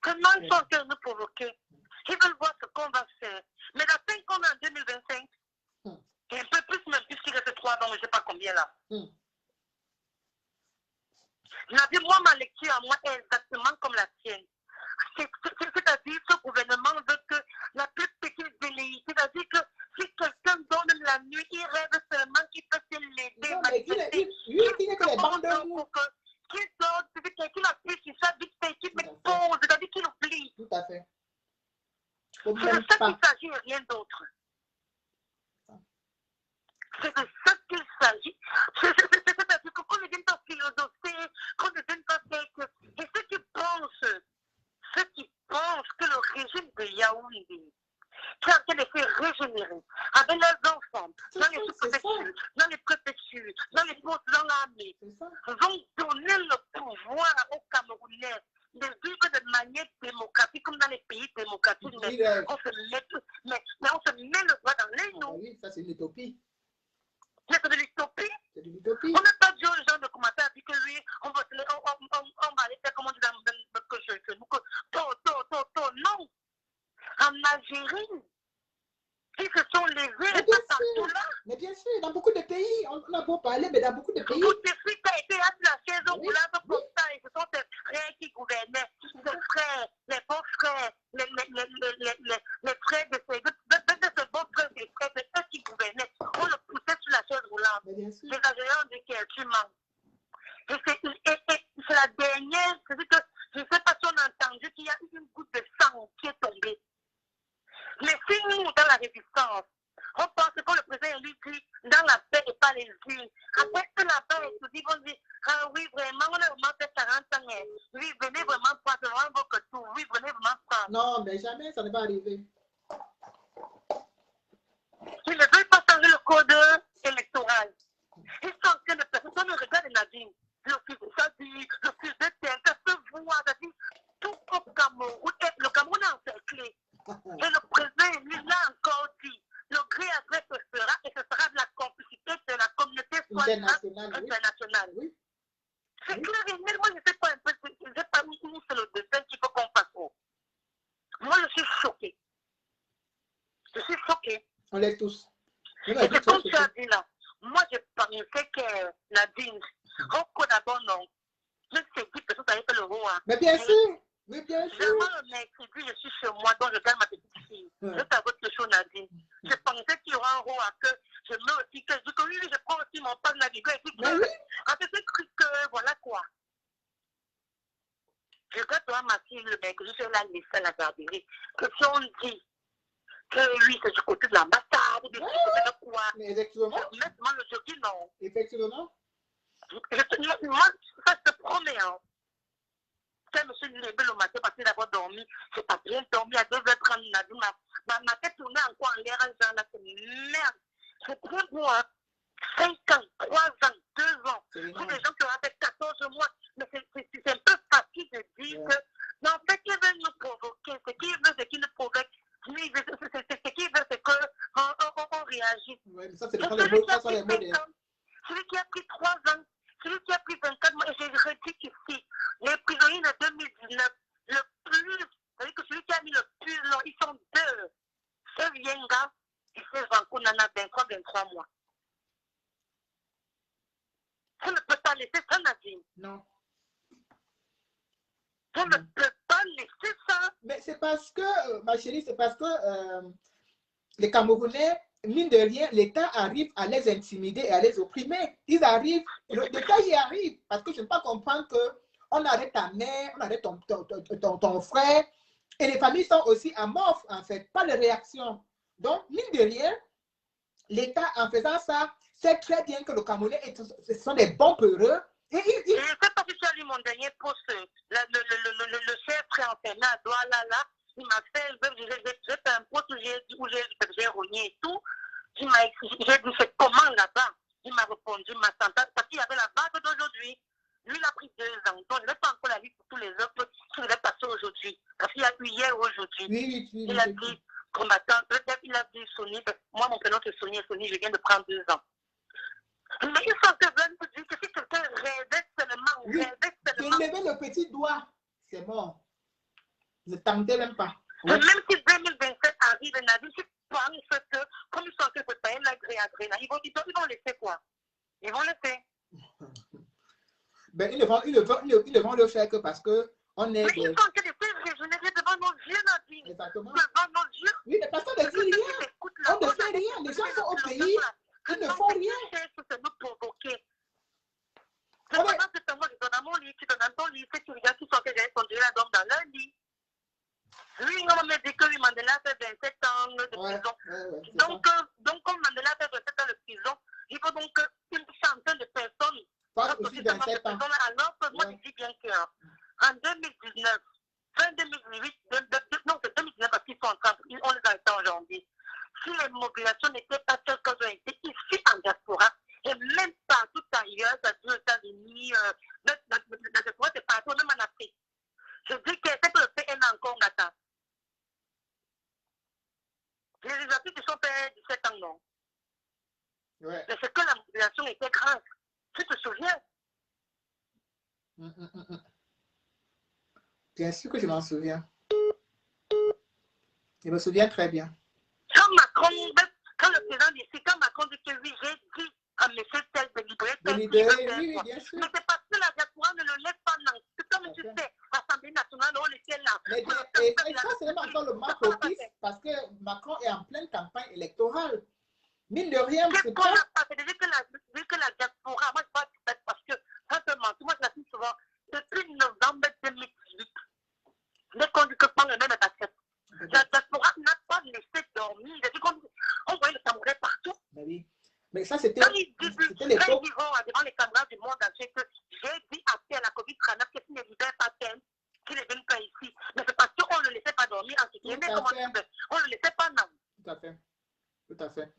Comment ils sont en train de nous provoquer? Ils veulent voir ce qu'on va faire. Mais la peine qu'on a en 2025, et un peu plus même, puisqu'il reste 3 ans, je ne sais pas combien là. Nadine, moi, ma lecture à moi est exactement comme la tienne. C'est-à-dire que ce gouvernement veut que la plus petite velléité, c'est-à-dire que si quelqu'un donne la nuit, il rêve seulement qu'il peut se l'aider. Non, mais il n'est que les bandes de nous. Qu'il donne, qu'il appuie sur ça, vite fait, qu'il met pause, c'est-à-dire qu'il oublie. Tout à fait. C'est de ça qu'il s'agit et rien d'autre. C'est de ça qu'il s'agit. C'est-à-dire qu'on ne vienne pas philosopher, qu'on ne vienne pas faire que... Et ceux qui pensent que le régime de Yaoundé, qui est en train de se régénérer, avec leurs enfants, dans les sous-préfectures, dans les préfectures, dans les postes, dans l'armée, vont donner le pouvoir aux Camerounais de vivre de manière démocratique, comme dans les pays démocratiques. Mais on se met le doigt dans les noms. Oui, ça c'est une utopie. Mais c'est de l'utopie. C'est de l'utopie. On n'a pas dit aux gens de commenter à dire que lui, on va aller faire comme on dit dans notre jeu. Non. En Algérie, ils se sont levés partout là. Mais bien sûr, dans beaucoup de pays, on a beau parler, mais dans beaucoup de pays. Bouteflika a été assis à la chaise roulante comme ça, et ce sont ses frères qui gouvernaient. Ses frères, les beaux frères, les frères de ses beaux frères, ses frères, c'est eux qui gouvernaient. On le poussait sur la chaise roulante. Les Algériens ont dit qu'il est humain. Et c'est la dernière, c'est-à-dire que je ne sais pas si on a entendu qu'il y a une goutte de sang qui est tombée. Mais si nous, dans la résistance, on pense que le président lui dit dans la paix et pas les îles. Après que la paix est dit, on dit, ah oui, vraiment, on a vraiment fait 40 ans. Oui, venez vraiment prendre, c'est vraiment que tout. Oui, venez vraiment prendre. Non, mais jamais ça ne va arriver. Ils ne veulent pas changer le code électoral. Ils sont en train de faire, on regarde Nadine, le fils de Sadi, le fils de Terre, ça se voit, c'est-à-dire, tout au Cameroun, le Cameroun est encerclé. Et le président, lui, l'a encore dit, le gré à gré se fera, et ce sera de la complicité de la communauté internationale. Oui. C'est clair et net, moi je ne sais pas un peu, je ne sais pas où c'est le dessin qu'il faut qu'on fasse. Moi je suis choquée. Je suis choquée. On l'est tous. Et c'est comme tu as dit là. Moi je pensais que Nadine, on d'abord non. Je sais qui personne n'avait fait le roi. Mais bien sûr. Mais bien sûr. Vraiment, le mercredi, je suis chez moi, donc je garde ma petite fille. Je t'avoue que chose, Nadine. Je pensais qu'il y aura un roi que je mets aussi, que je dis que oui, je prends aussi mon pain Navigo et puis que, en fait, c'est cru que, voilà quoi. Je regarde toi, ma fille, le mercredi, je vais la laisser à la garderie. Que si on dit que lui, c'est du côté de l'ambassade, du côté de quoi. Mais effectivement. Maintenant, le jeudi, non. Effectivement. Moi, ça se promet, hein. Quand je me suis levé le matin parce qu'il a d'abord dormi, je n'ai pas bien dormi à 2h30. Ma tête tournait encore en l'air, genre là, c'est merde. C'est très beau, hein. 5 ans, 3 ans, 2 ans. Pour des gens qui ont fait 14 mois, mais c'est un peu facile de dire que, mais en fait, ils veulent nous provoquer. Ce qu'ils veulent, c'est qu'ils nous provoquent. Ce qu'ils veulent, c'est qu'on réagisse. Oui, mais ça, c'est les mots. Celui qui a pris 3 ans, celui qui a pris 24 mois, et je redis ici, les prisonniers de 2019, le plus, c'est-à-dire que celui qui a mis le plus long, ils sont 2. C'est Vienga et c'est Vanko Nana, 23 mois. On ne peut pas laisser ça, Nadine. Non. On ne peut pas laisser ça. Mais c'est parce que, ma chérie, c'est parce que les Camerounais, mine de rien, l'État arrive à les intimider et à les opprimer. Ils arrivent, l'État y arrive, parce que je ne peux pas comprendre qu'on arrête ta mère, on arrête ton frère, et les familles sont aussi amorphes, en fait, pas de réaction. Donc, mine de rien, l'État, en faisant ça, sait très bien que le Camerounais, ce sont des bons peureux. Je ne sais pas si tu as lu mon dernier post, le chef enfermé à Douala, là, il m'a fait, j'ai fait un post où j'ai rogné et tout. Il a dit combattant, il a dit Sony, moi mon prénom c'est Sony et Sony, je viens de prendre 2 ans. Mais ils sont venus me dire que si quelqu'un rêvait seulement, Oui, tu levais le petit doigt, c'est bon. Ne tentez même pas. Oui. Même si 2027 arrive, Nadine, si tu penses que, comme ils sont en train de préparer la gré à gré, ils vont laisser quoi? Ils vont laisser. Ben, ils ne vont le faire que parce que on est. Mais ils sont en train de faire régénérer devant nos yeux, Nadine. Exactement. Devant nos yeux. Oui, mais personne ne dit rien. On ne fait rien. Les gens sont au pays. Ils ne font rien. C'est nous provoquer. C'est pendant ce temps, moi, je donne à mon lit, tu donnes à ton lit, tu regardes tout ce que j'ai conduit la dame dans leur lit. Lui, on m'a dit que lui, Mandela fait 27 ans de prison. Donc, comme Mandela fait 27 ans de prison, il faut donc une centaine de personnes aussi 27 ans. Alors que moi, je dis bien qu'en 2019, fin 2018, non, c'est 2019 parce qu'ils sont en train, on les a été en janvier. Si les mobilisations n'étaient pas telles qu'elles ont été ici en diaspora, et même partout ailleurs, c'est-à-dire aux États-Unis, la diaspora, c'est partout, même en Afrique. Je dis que c'est que le PN encore attend. Les Africains qui sont payés 17 ans, non. Ouais. Mais c'est que la mobilisation était grande. Tu te souviens? Bien sûr que je m'en souviens. Je me souviens très bien. Quand le président d'ici, quand Macron dit que oui, j'ai dit à M. Tel de libérer, oui, bien sûr. Mais c'est parce que la diaspora ne le laisse pas, non. C'est comme tu sais, l'Assemblée nationale, on était là. Mais ça, c'est même encore le mal propice parce que Macron est en pleine campagne électorale. Mine de rien, c'est qu'on a fait. Vu que la diaspora, moi, je pense que c'est parce que, simplement, moi, je l'assume souvent, depuis novembre 2018, dès qu'on dit que prendre le même basket, la diaspora n'a pas laissé dormir. On voyait le Camerounais partout. Mais oui. Mais ça, c'était l'époque. Ils vont devant les caméras du monde entier que j'ai dit à la COVID-19 que s'il ne libère pas Tel, qu'il ne vienne pas ici. Mais c'est parce qu'on ne le laissait pas dormir en ce qui est. Mais comment on ne le laissait pas, non. Tout à fait. Tout à fait.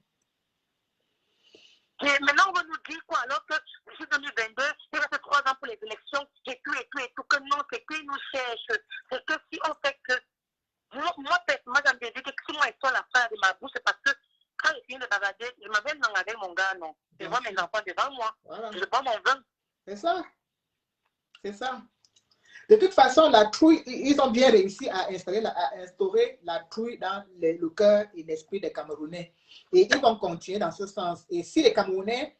Et maintenant, on va nous dire quoi? Alors que d'ici 2022, il reste 3 ans pour les élections, et tout, que non, c'est qu'ils nous cherchent. C'est que si on fait que. Moi, personnellement, j'aime bien dire que si moi, je sors la fin de ma bouche, c'est parce que quand je finis de bavarder, je m'avais dans avec mon gars, non. Je vois mes enfants devant moi. Voilà. Je bois mon vin. C'est ça. C'est ça. De toute façon, la trouille, ils ont bien réussi à instaurer la trouille dans le cœur et l'esprit des Camerounais. Et ils vont continuer dans ce sens. Et si les Camerounais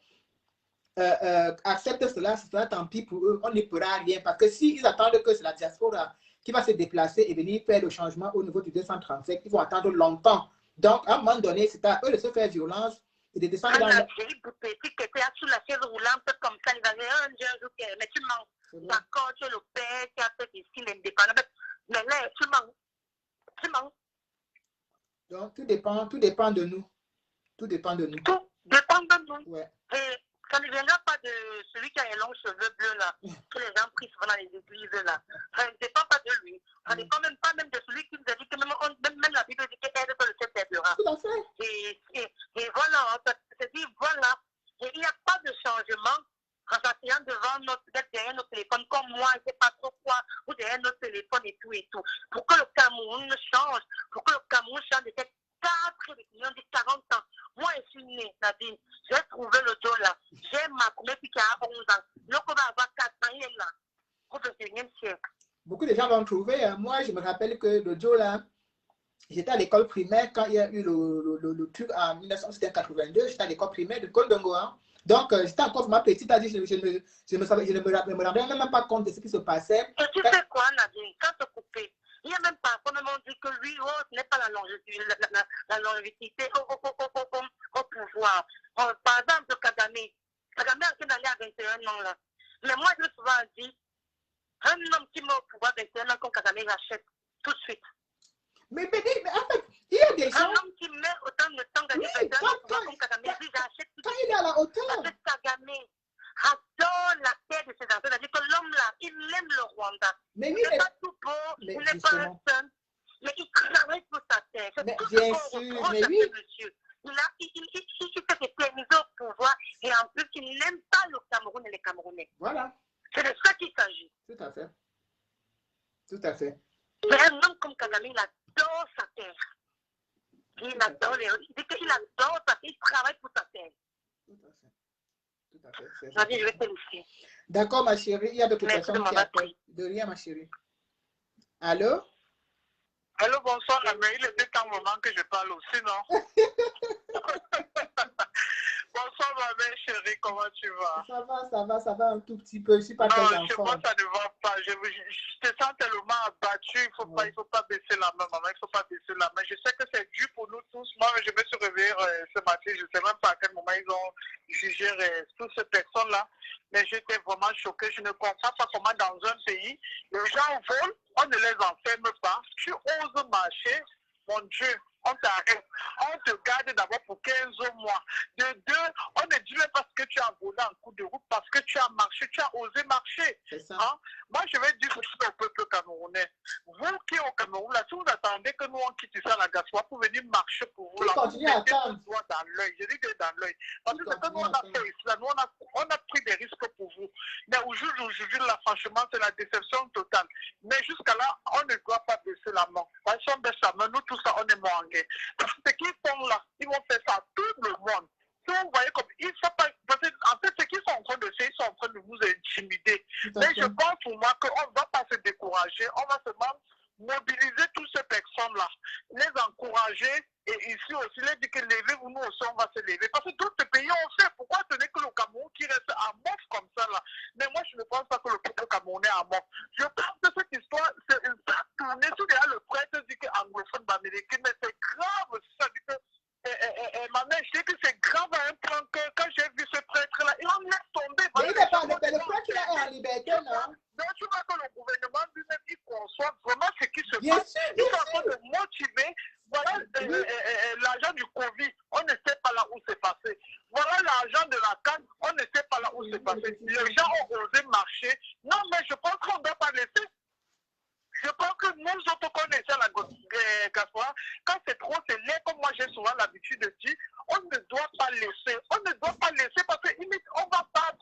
acceptent cela, ce sera tant pis pour eux, on n'y pourra rien. Parce que s'ils attendent que c'est la diaspora qui va se déplacer et venir faire le changement au niveau du 235, ils vont attendre longtemps. Donc, à un moment donné, c'est à eux de se faire violence et de descendre dans le... Petit qui était sous la chaise roulante comme ça, il avait un jour, mais tu mens. D'accord, tu es le père qui a fait ici l'indépendance. Mais là, tu mens. Tu mens. Donc, tout dépend de nous. Tout dépend de nous. Tout dépend de nous. Ouais. Et ça ne viendra pas de celui qui a les longs cheveux bleus là, que les gens prient souvent dans les églises là. Ça ne dépend pas de lui. Ça ne dépend même pas même de celui qui nous a dit que même la Bible dit qu'elle est le chef des bras. Tout à fait. Et voilà, c'est-à-dire voilà. Et il n'y a pas de changement en s'asseyant derrière nos téléphones, comme moi, je ne sais pas trop quoi, ou derrière nos téléphones et tout et tout. Pour que le Cameroun change, pour que le Cameroun change de cette 4 millions de 40 ans. Moi, je suis née, Nadine. J'ai trouvé le Joe là. J'ai ma commune qui a 11 ans. L'autre va avoir 4 ans, il est là. Au 21e siècle. Beaucoup de gens l'ont trouvé. Moi, je me rappelle que le Joe là, j'étais à l'école primaire quand il y a eu le truc en 1982. J'étais à l'école primaire de Kondongo. Donc, j'étais encore ma petite, je ne me rendais même pas compte de ce qui se passait. Et tu sais quoi, Nadine, quand tu coupé, il y a même parfois, même on dit que lui, ce n'est pas la longévité au pouvoir. Par exemple, Kagame a été allé à 21 ans là. Mais moi, je me souvent dit, un homme qui met au pouvoir 21 ans comme Kagame, il achète tout de suite. Mais en fait, il y a des gens... Un homme qui met autant de temps à 21 ans comme Kagame, il achète tout de suite. Quand il est à la hauteur. Parce que Kagame adore la terre de ses enfants. C'est-à-dire que l'homme là, il aime le Rwanda. Mais il oui, n'est pas tout beau, il n'est pas un seul, mais il travaille pour sa terre. C'est tout bien ce qu'on sûr, reproche mais à oui. ce monsieur. Il s'est éternisé au pouvoir et en plus, il n'aime pas le Cameroun et les Camerounais. Voilà. C'est de ça qu'il s'agit. Tout à fait. Tout à fait. Mais un homme comme Kagame, il a adore sa terre. Il adore il dit qu'il adore sa terre, il travaille pour sa terre. Tout à fait. Vas-y, je vais te laisser. D'accord, ma chérie. Il y a d'autres Merci personnes de qui m'avoir appellent. pris. De rien, ma chérie. Allô? Allô, bonsoir, mais il était un moment que je parle aussi, non? Bonsoir, ma belle chérie, comment tu vas? Ça va un tout petit peu. Je ne suis pas très Non, en chez forme. moi, ça ne va pas. Je te sens tellement abattu. Il faut pas baisser la main, maman. Il ne faut pas baisser la main. Je sais que c'est dur pour nous tous. Moi, je me suis réveillée ce matin. Je ne sais même pas à quel moment ils ont jugé toutes ces personnes-là. Mais j'étais vraiment choquée. Je ne comprends pas comment dans un pays, les gens volent, on ne les enferme pas. Tu oses marcher, mon Dieu. On t'arrête. On te garde d'abord pour 15 mois. De deux, on ne dit même pas ce que tu as volé en coup de route parce que tu as marché, tu as osé marcher. C'est ça. Hein? Moi, je vais dire ceci au peuple camerounais. Vous qui êtes au Cameroun, là, si vous attendez que nous, on quitte ça à la Gassois pour venir marcher pour vous, là, vous Continuez à mettez attendre. le doigt dans l'œil. Je dis que dans l'œil. Parce que c'est que nous, on a Continuez à fait ici, là, nous, on a pris des risques pour vous. Mais aujourd'hui, là, franchement, c'est la déception totale. Mais jusqu'à là, on ne doit pas baisser la main. Parce qu'on baisse la main, nous, tout ça, on est mort en guerre. Parce que ce qu'ils font là, ils vont faire ça à tout le monde. Si vous voyez comme, il faut pas, parce que, en fait, ce qu'ils sont en train de faire, ils sont en train de vous intimider. Mais je pense pour moi qu'on ne va pas se décourager, on va seulement mobiliser toutes ces personnes-là, les encourager, et ici aussi, les dire que levez-vous, nous aussi, on va se lever. Parce que d'autres pays ont fait. Pourquoi ce n'est que le Cameroun qui reste à mort comme ça là? Mais moi, je ne pense pas que le peuple camerounais est à mort. Je pense que cette histoire, c'est une tournée sur derrière le prêtre dit que anglophone, américain, mais c'est grave. Ça dit que ma mère, je sais que c'est grave à un point que quand j'ai vu ce prêtre-là, il en laisse tomber. Mais il n'est pas le prêtre là est en liberté, non? Donc, tu vois que le gouvernement lui-même, il conçoit vraiment ce qui se Bien passe. sûr, Il bien est en sûr. train de motiver. Voilà l'argent du Covid, on ne sait pas là où c'est passé. Voilà l'argent de la canne, on ne sait pas là où c'est passé. Les gens ont osé marcher. Non, mais je pense qu'on ne doit pas laisser. Je pense que nous autres connaissons la Gassois, quand c'est trop, c'est laid, comme moi j'ai souvent l'habitude de dire, on ne doit pas laisser. On ne doit pas laisser parce qu'on va pas,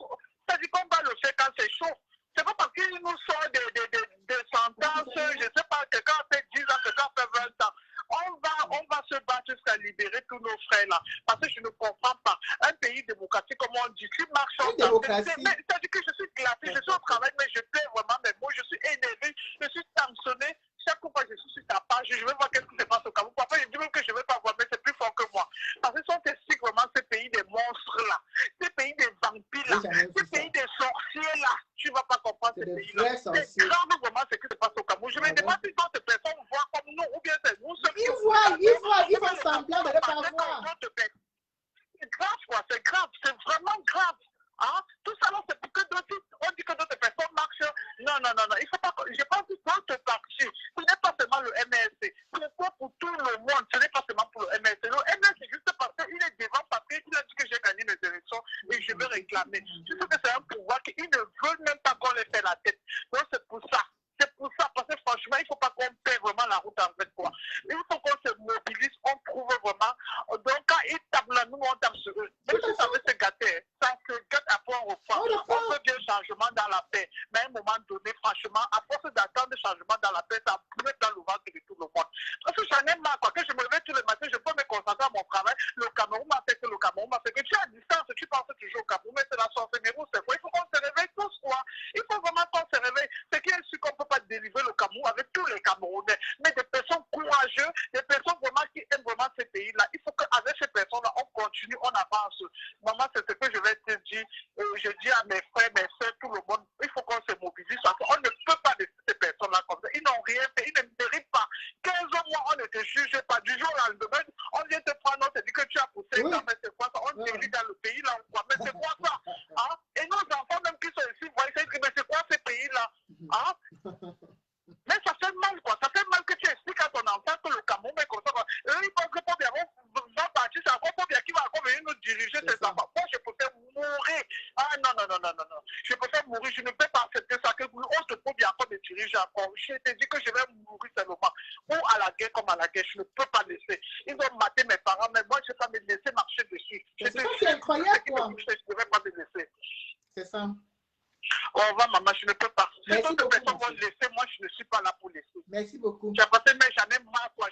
c'est-à-dire qu'on va le faire quand c'est chaud. C'est pas parce qu'il nous sort des sentences, je ne sais pas, quelqu'un a fait 10 ans, quelqu'un a fait 20 ans. On va se battre jusqu'à libérer tous nos frères là. Parce que je ne comprends pas. Un pays démocratique, comme on dit, qui marche en démocratie. C'est-à-dire que je suis glacé, je suis au travail, mais je plais vraiment mes mots, je suis énervé, je suis sanctionné. Chaque fois que je suis sur ta page, je veux voir qu'est-ce qui se passe au Cameroun. Parfois, je dis même que je ne veux pas voir, mais c'est plus fort que moi. Parce que si on t'explique vraiment ces pays des monstres là, ces pays des vampires là, ces pays des sorciers là, tu ne vas pas comprendre ces pays-là. C'est grave vraiment ce qui se passe au Cameroun. Je me demande si d'autres personnes voient comme nous, ou bien c'est nous seuls qui ils font semblant de ne pas voir. C'est grave, quoi, c'est grave, c'est vraiment grave. Hein? Tout ça, là, c'est pour que d'autres, on dit que d'autres personnes marchent. Non, il faut pas, je pense que d'autres partis, ce n'est pas seulement le MSC, c'est quoi pour tout le monde, ce n'est pas seulement pour le MSC. Le MSC, c'est juste parce qu'il est devant, parce qu'il a dit que j'ai gagné mes élections et je vais réclamer. Je sais que c'est un pouvoir qu'ils ne veulent même pas qu'on les fait la tête. Donc, c'est pour ça. C'est pour ça, parce que franchement, il ne faut pas qu'on perde vraiment la route en fait, quoi. Il faut qu'on se mobilise, on trouve vraiment. Donc, quand ils tapent là, nous, on tape sur eux. Même si ça veut se gâter, ça se gâte après on reprend. On veut bien changement dans la paix. Mais à un moment donné, franchement, à force d'attendre changement dans la paix, ça peut mettre dans le ventre de tout le monde. Parce que j'en ai marre, quoi. Quand je me réveille tous les matins, je peux me concentrer à mon travail. Le Cameroun m'a fait que le Cameroun m'a fait que tu es à distance, tu penses toujours au Cameroun, mais c'est la sorcellerie, c'est quoi. Il faut qu'on se réveille tous, quoi. Il faut vraiment qu'on se réveille. C'est qu'il y a su qu'on ne peut pas délivrer le Cameroun avec tous les Camerounais, mais des personnes courageuses, des personnes vraiment qui aiment vraiment ce pays-là. Il faut qu'avec ces personnes-là, on continue, on avance. Maman, c'est ce que je vais te dire. Je dis à mes frères, mes soeurs, tout le monde, il faut qu'on se mobilise parce qu'on ne peut pas laisser ces personnes-là comme ça. Ils n'ont rien fait, ils ne méritent pas. 15 mois, on ne te juge pas. Du jour au lendemain, on vient te prendre, on te dit que tu as poussé ça, mais c'est quoi ça? On te dit dans le pays là, on croit. Mais c'est quoi ça? Hein? Et nos enfants, même qui sont ici, vous voyez, mais c'est quoi ces pays-là? Hein? Mais ça fait mal, quoi. Ça fait mal que tu expliques à ton enfant que le Cameroun est comme ça. Quoi. Eux, ils pensent que Paul va partir, c'est encore Paul qui va encore venir nous diriger ses enfants. Moi, je préfère mourir. Ah non. Je préfère mourir. Je ne peux pas accepter ça. Que autre Paul encore me dirige encore. Je te dis que je vais mourir seulement. Ou à la guerre comme à la guerre. Je ne peux pas laisser. Ils ont maté mes parents, mais moi, je ne vais pas me laisser marcher dessus. C'est incroyable, quoi. Je ne vais pas me laisser. C'est ça. Au revoir, maman, je ne peux pas. Si Merci d'autres beaucoup, personnes vont laisser, moi, je ne suis pas là pour laisser. Merci beaucoup. J'ai passé, mais j'en ai marre, quoi.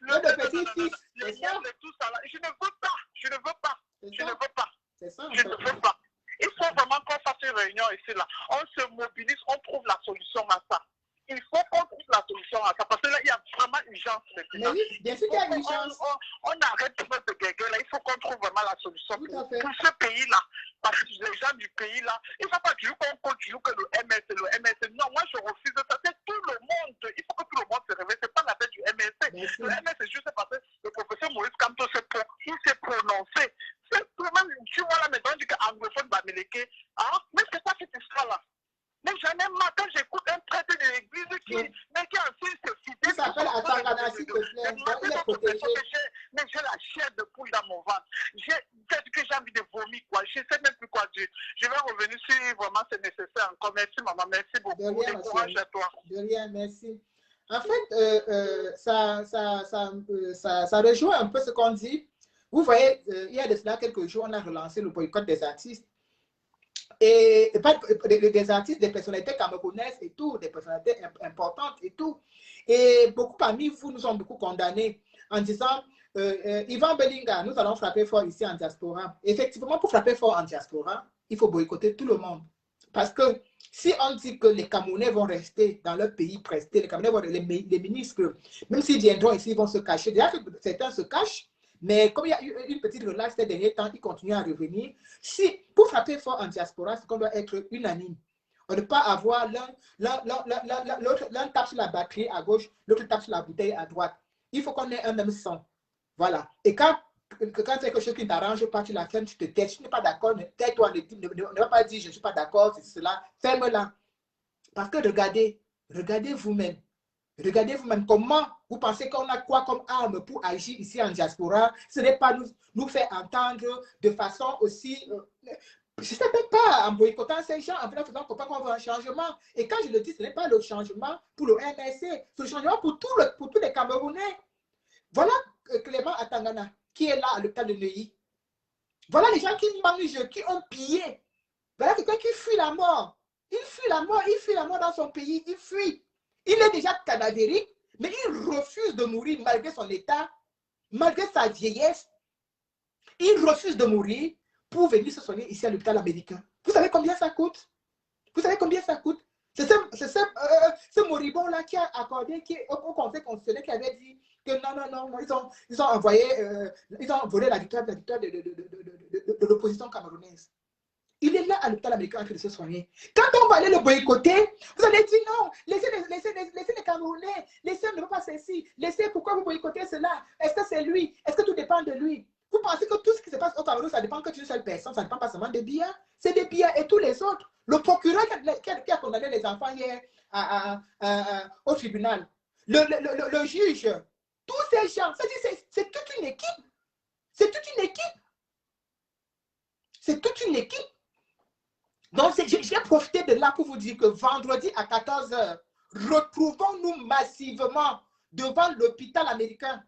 Il y a des petits-fils, le c'est ça. miel et tout ça là. Je ne veux pas. Je ne veux pas. C'est Je ne ça. veux pas. C'est ça, en Je fait. ne veux pas. Il faut vraiment qu'on fasse une réunion ici là. On se mobilise, on trouve la solution à ça. Il faut qu'on trouve la solution à ça parce que là, il y a vraiment urgence Mais maintenant. oui, bien sûr qu'il y a une chance. On arrête de mettre de guéguer là. Il faut qu'on trouve vraiment la solution Tout à fait. pour ce pays-là. Parce que les gens du pays-là, il ne faut pas toujours qu'on continue que le MSC, le MSC. Non, moi je refuse ça. C'est tout le monde. Il faut que tout le monde se réveille. Ce n'est pas la peine du MSC. Merci. Le MSC, c'est juste parce que le professeur Maurice Kamto s'est prononcé. C'est tout même, tu vois là maintenant, on dit qu'anglophone va me léguer. Ah, mais c'est quoi cette histoire-là? Mais j'en ai marre quand j'écoute un prêtre de l'église qui a aussi se citer. Il s'appelle Atangana, s'il te plaît. Il est protégé. Mais j'ai la chair de poule dans mon ventre. Peut-être que j'ai envie de vomir, quoi. Je ne sais même plus quoi dire. Je vais revenir si vraiment c'est nécessaire encore. Merci, maman. Merci beaucoup. De rien, courage à toi. De rien, merci. En fait, ça rejoint un peu ce qu'on dit. Vous voyez, il y a de cela quelques jours, on a relancé le boycott des artistes. Et pas des artistes, des personnalités camerounaises et tout, des personnalités importantes et tout. Et beaucoup parmi vous nous ont beaucoup condamnés en disant Yvan Belinga, nous allons frapper fort ici en diaspora. Effectivement, pour frapper fort en diaspora, il faut boycotter tout le monde. Parce que si on dit que les Camerounais vont rester dans leur pays presté, les Camerounais vont, les ministres, même s'ils viendront ici, ils vont se cacher. Déjà que certains se cachent, mais comme il y a eu une petite relâche ces derniers temps, ils continuent à revenir. Si, pour frapper fort en diaspora, c'est qu'on doit être unanime. On ne peut pas avoir l'un tape sur la batterie à gauche, l'autre tape sur la bouteille à droite. Il faut qu'on ait un même son. Voilà. Et quand c'est quelque chose qui ne t'arrange pas, tu la fermes, tu te tais. Si tu n'es pas d'accord, tais-toi, ne va pas dire je ne suis pas d'accord, c'est cela. Ferme-la. Parce que regardez vous-même. Regardez vous-même comment vous pensez qu'on a quoi comme arme pour agir ici en diaspora. Ce n'est pas nous faire entendre de façon aussi... je ne sais même pas en boycottant ces gens, en faisant comprendre qu'on veut un changement. Et quand je le dis, ce n'est pas le changement pour le MSC, c'est le changement pour tous les Camerounais. Voilà Clément Atangana, qui est là à l'hôpital de Neuilly. Voilà les gens qui mangent, qui ont pillé. Voilà quelqu'un qui fuit la mort. Il fuit la mort dans son pays, il fuit. Il est déjà cadavérique, mais il refuse de mourir malgré son état, malgré sa vieillesse. Il refuse de mourir pour venir se soigner ici à l'hôpital américain. Vous savez combien ça coûte? Vous savez combien ça coûte? C'est ce moribond-là qui a accordé au Conseil constitutionnel qui avait dit que non, ils ont volé la victoire de l'opposition camerounaise. Il est là à l'hôpital américain en train de se soigner. Quand on va aller le boycotter, vous allez dire non, laissez les Camerounais, laissez ne pas ceci, laissez pourquoi vous boycottez cela? Est-ce que c'est lui? Est-ce que tout dépend de lui? Vous pensez que tout ce qui se passe au Cameroun, ça dépend que d'une seule personne, ça ne dépend pas seulement de Biya, c'est de Biya et tous les autres. Le procureur qui a condamné les enfants hier au tribunal, le juge, tous ces gens, c'est toute une équipe. C'est toute une équipe. C'est toute une équipe. Donc, j'ai profité de là pour vous dire que vendredi à 14 h, retrouvons-nous massivement devant l'hôpital américain,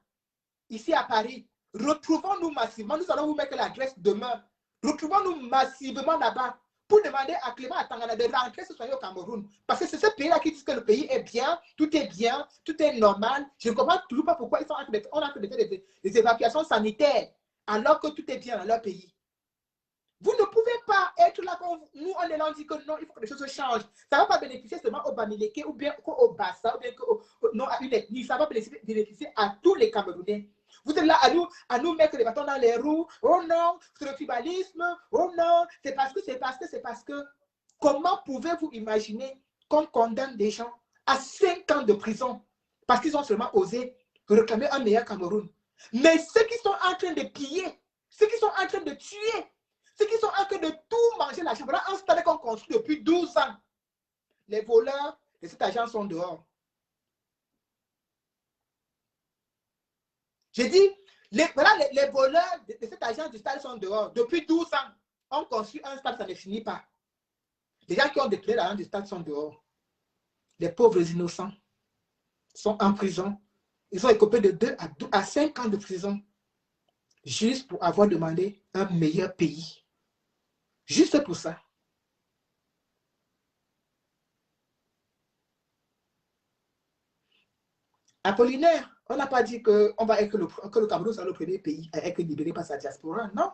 ici à Paris. Retrouvons-nous massivement. Nous allons vous mettre l'adresse demain. Retrouvons-nous massivement là-bas pour demander à Clément Atangana de rentrer se soigner au Cameroun. Parce que c'est ce pays-là qui dit que le pays est bien, tout est normal. Je ne comprends toujours pas pourquoi on a fait des évacuations sanitaires alors que tout est bien dans leur pays. Vous ne pouvez pas être là quand nous, on est là, on dit que non, il faut que les choses changent. Ça ne va pas bénéficier seulement aux Bamileke ou bien au Bassa ou bien non, à une ethnie. Ça va bénéficier à tous les Camerounais. Vous êtes là à nous mettre les bâtons dans les roues. Oh non, c'est le tribalisme. Oh non, c'est parce que. Comment pouvez-vous imaginer qu'on condamne des gens à 5 ans de prison parce qu'ils ont seulement osé réclamer un meilleur Cameroun? Mais ceux qui sont en train de piller, ceux qui sont en train de tuer, ceux qui sont en train de tout manger l'argent, voilà un stade qu'on construit depuis 12 ans. Les voleurs de cet agent sont dehors. J'ai dit, les voleurs de cet agent du stade sont dehors. Depuis 12 ans, on construit un stade, ça ne finit pas. Les gens qui ont détruit l'argent du stade sont dehors. Les pauvres innocents sont en prison. Ils sont écopés de 2 à 5 ans de prison. Juste pour avoir demandé un meilleur pays. Juste pour ça. Apollinaire, On n'a pas dit que le Cameroun sera le premier pays à être libéré par sa diaspora. Non.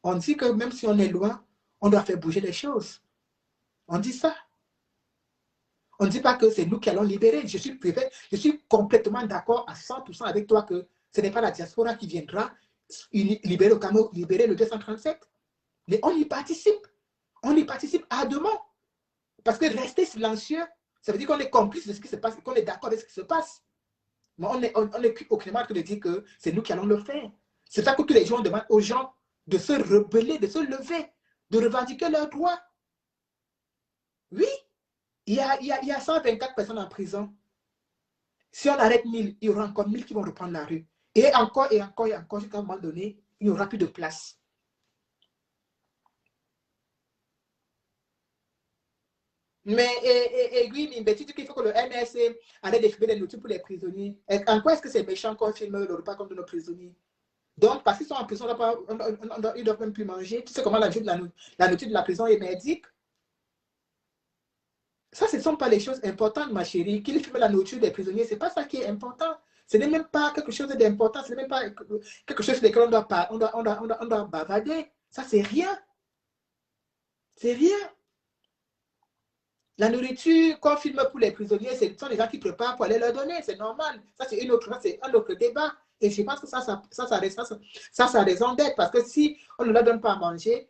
On dit que même si on est loin, on doit faire bouger les choses. On dit ça. On ne dit pas que c'est nous qui allons libérer. Je suis complètement d'accord à 100% avec toi que ce n'est pas la diaspora qui viendra libérer le Cameroun, libérer le 237. Mais on y participe. On y participe ardemment. Parce que rester silencieux, ça veut dire qu'on est complice de ce qui se passe, qu'on est d'accord avec ce qui se passe. Mais on est aucunement que de dire que c'est nous qui allons le faire. C'est ça que tous les jours on demande aux gens de se rebeller, de se lever, de revendiquer leurs droits. Oui, il y a 124 personnes en prison. Si on arrête 1000, il y aura encore 1000 qui vont reprendre la rue. Et encore, et encore, et encore, jusqu'à un moment donné, il n'y aura plus de place. Mais, oui, mais tu dis qu'il faut que le MSC arrête de filmer des nourritures pour les prisonniers. En quoi est-ce que c'est méchant qu'on filme le repas comme de nos prisonniers? Donc, parce qu'ils sont en prison, ils ne doivent même plus manger. Tu sais comment la nourriture de la prison est merdique? Ça, ce ne sont pas les choses importantes, ma chérie. Qu'ils filment la nourriture des prisonniers, ce n'est pas ça qui est important. Ce n'est même pas quelque chose d'important. Ce n'est même pas quelque chose sur lequel on doit bavader. Ça, c'est rien. C'est rien. La nourriture qu'on filme pour les prisonniers, ce sont les gens qui préparent pour aller leur donner. C'est normal. Ça, c'est un autre débat. Et je pense que ça raison d'être. Parce que si on ne leur donne pas à manger,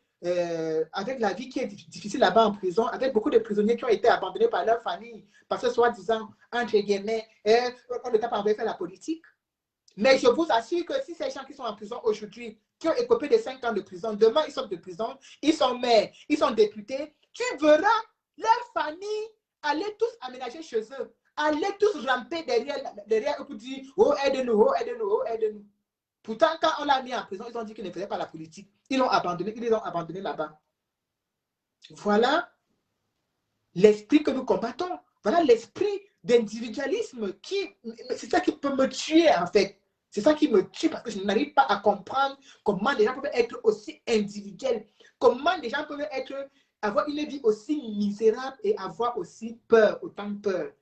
avec la vie qui est difficile là-bas en prison, avec beaucoup de prisonniers qui ont été abandonnés par leur famille, parce que soi-disant, entre guillemets, on ne t'a pas envoyé faire la politique. Mais je vous assure que si ces gens qui sont en prison aujourd'hui, qui ont écopé de 5 ans de prison, demain ils sortent de prison, ils sont maires, ils sont députés, tu verras leur famille aller tous aménager chez eux, aller tous ramper derrière eux pour dire « Oh, aide-nous, oh, aide-nous, oh, aide-nous ». Pourtant, quand on l'a mis en prison, ils ont dit qu'ils ne faisaient pas la politique. Ils l'ont abandonné, ils les ont abandonnés là-bas. Voilà l'esprit que nous combattons. Voilà l'esprit d'individualisme c'est ça qui peut me tuer en fait. C'est ça qui me tue parce que je n'arrive pas à comprendre comment les gens peuvent être aussi individuels, comment les gens peuvent avoir une vie aussi misérable et avoir aussi peur, autant de peur.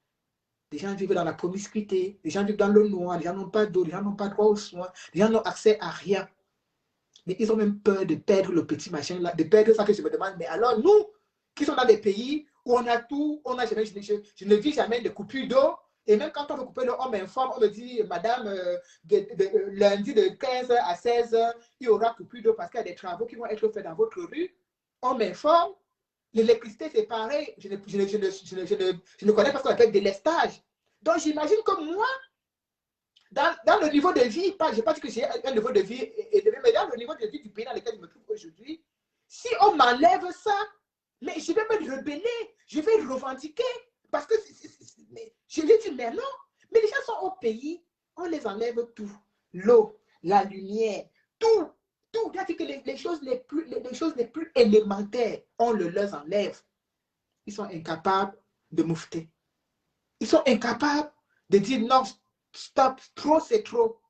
Les gens vivent dans la promiscuité, les gens vivent dans le noir, les gens n'ont pas d'eau, les gens n'ont pas droit aux soins, les gens n'ont accès à rien. Mais ils ont même peur de perdre le petit machin là, de perdre ça que je me demande. Mais alors nous, qui sommes dans des pays où on a tout, je ne vis jamais de coupure d'eau. Et même quand on veut couper l'eau, on m'informe, on me dit, madame, lundi de 15h à 16h, il y aura coupure d'eau parce qu'il y a des travaux qui vont être faits dans votre rue. On m'informe. L'électricité, c'est pareil. Je ne connais pas ce qu'on appelle délestage. Donc, j'imagine que moi, dans le niveau de vie, je ne sais pas que j'ai un niveau de vie élevé, mais dans le niveau de vie du pays dans lequel je me trouve aujourd'hui, si on m'enlève ça, mais je vais me rebeller, je vais revendiquer. Parce que je lui dis, mais non, mais les gens sont au pays, on les enlève tout. L'eau, la lumière, tout. C'est-à-dire que les choses les plus élémentaires, on leur enlève. Ils sont incapables de moufter. Ils sont incapables de dire non, stop, trop c'est trop.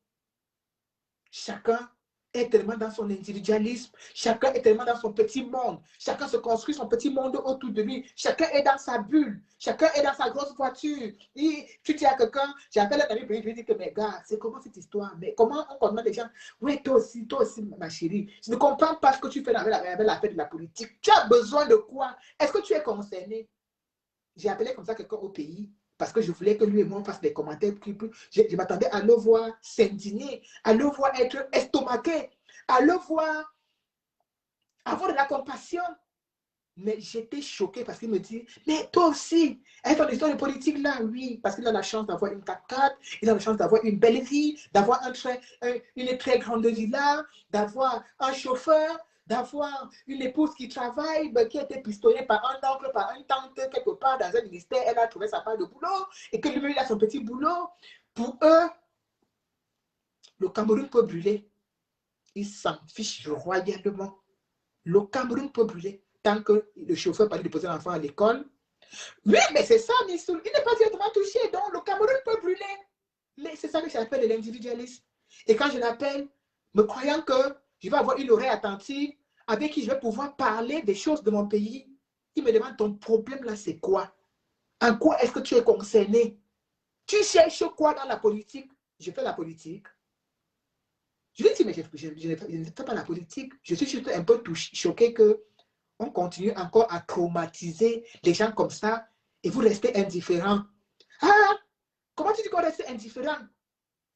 Chacun est tellement dans son individualisme, chacun est tellement dans son petit monde, chacun se construit son petit monde autour de lui, chacun est dans sa bulle, chacun est dans sa grosse voiture. Et tu dis à quelqu'un, j'appelle un ami, je lui dis que mes gars, c'est comment cette histoire? Mais comment on demande les gens, oui, toi aussi, ma chérie, je ne comprends pas ce que tu fais avec la fête de la politique. Tu as besoin de quoi? Est-ce que tu es concerné? J'ai appelé comme ça quelqu'un au pays. Parce que je voulais que lui et moi on fasse des commentaires. Je m'attendais à le voir s'indigner, à le voir être estomaqué, à le voir avoir de la compassion. Mais j'étais choquée parce qu'il me dit, mais toi aussi, avec ton histoire de politique là, oui, parce qu'il a la chance d'avoir une 4x4, il a la chance d'avoir une belle vie, d'avoir une très grande villa, d'avoir un chauffeur, d'avoir une épouse qui travaille, qui a été pistonnée par un oncle, par une tante, quelque part dans un ministère, elle a trouvé sa part de boulot, et que lui, il a son petit boulot. Pour eux, le Cameroun peut brûler. Ils s'en fichent royalement. Le Cameroun peut brûler tant que le chauffeur peut aller déposer l'enfant à l'école. Oui, mais c'est ça, Missoul. Il n'est pas directement touché, donc le Cameroun peut brûler. Mais c'est ça que j'appelle l'individualisme. Et quand je l'appelle, me croyant que je vais avoir une oreille attentive avec qui je vais pouvoir parler des choses de mon pays. Il me demande, ton problème là, c'est quoi? En quoi est-ce que tu es concerné? Tu cherches quoi dans la politique? je fais la politique. Je lui ai dit, mais je ne fais pas la politique. Je suis juste un peu choquée qu'on continue encore à traumatiser les gens comme ça et vous restez indifférents. Ah, comment tu dis qu'on reste indifférent?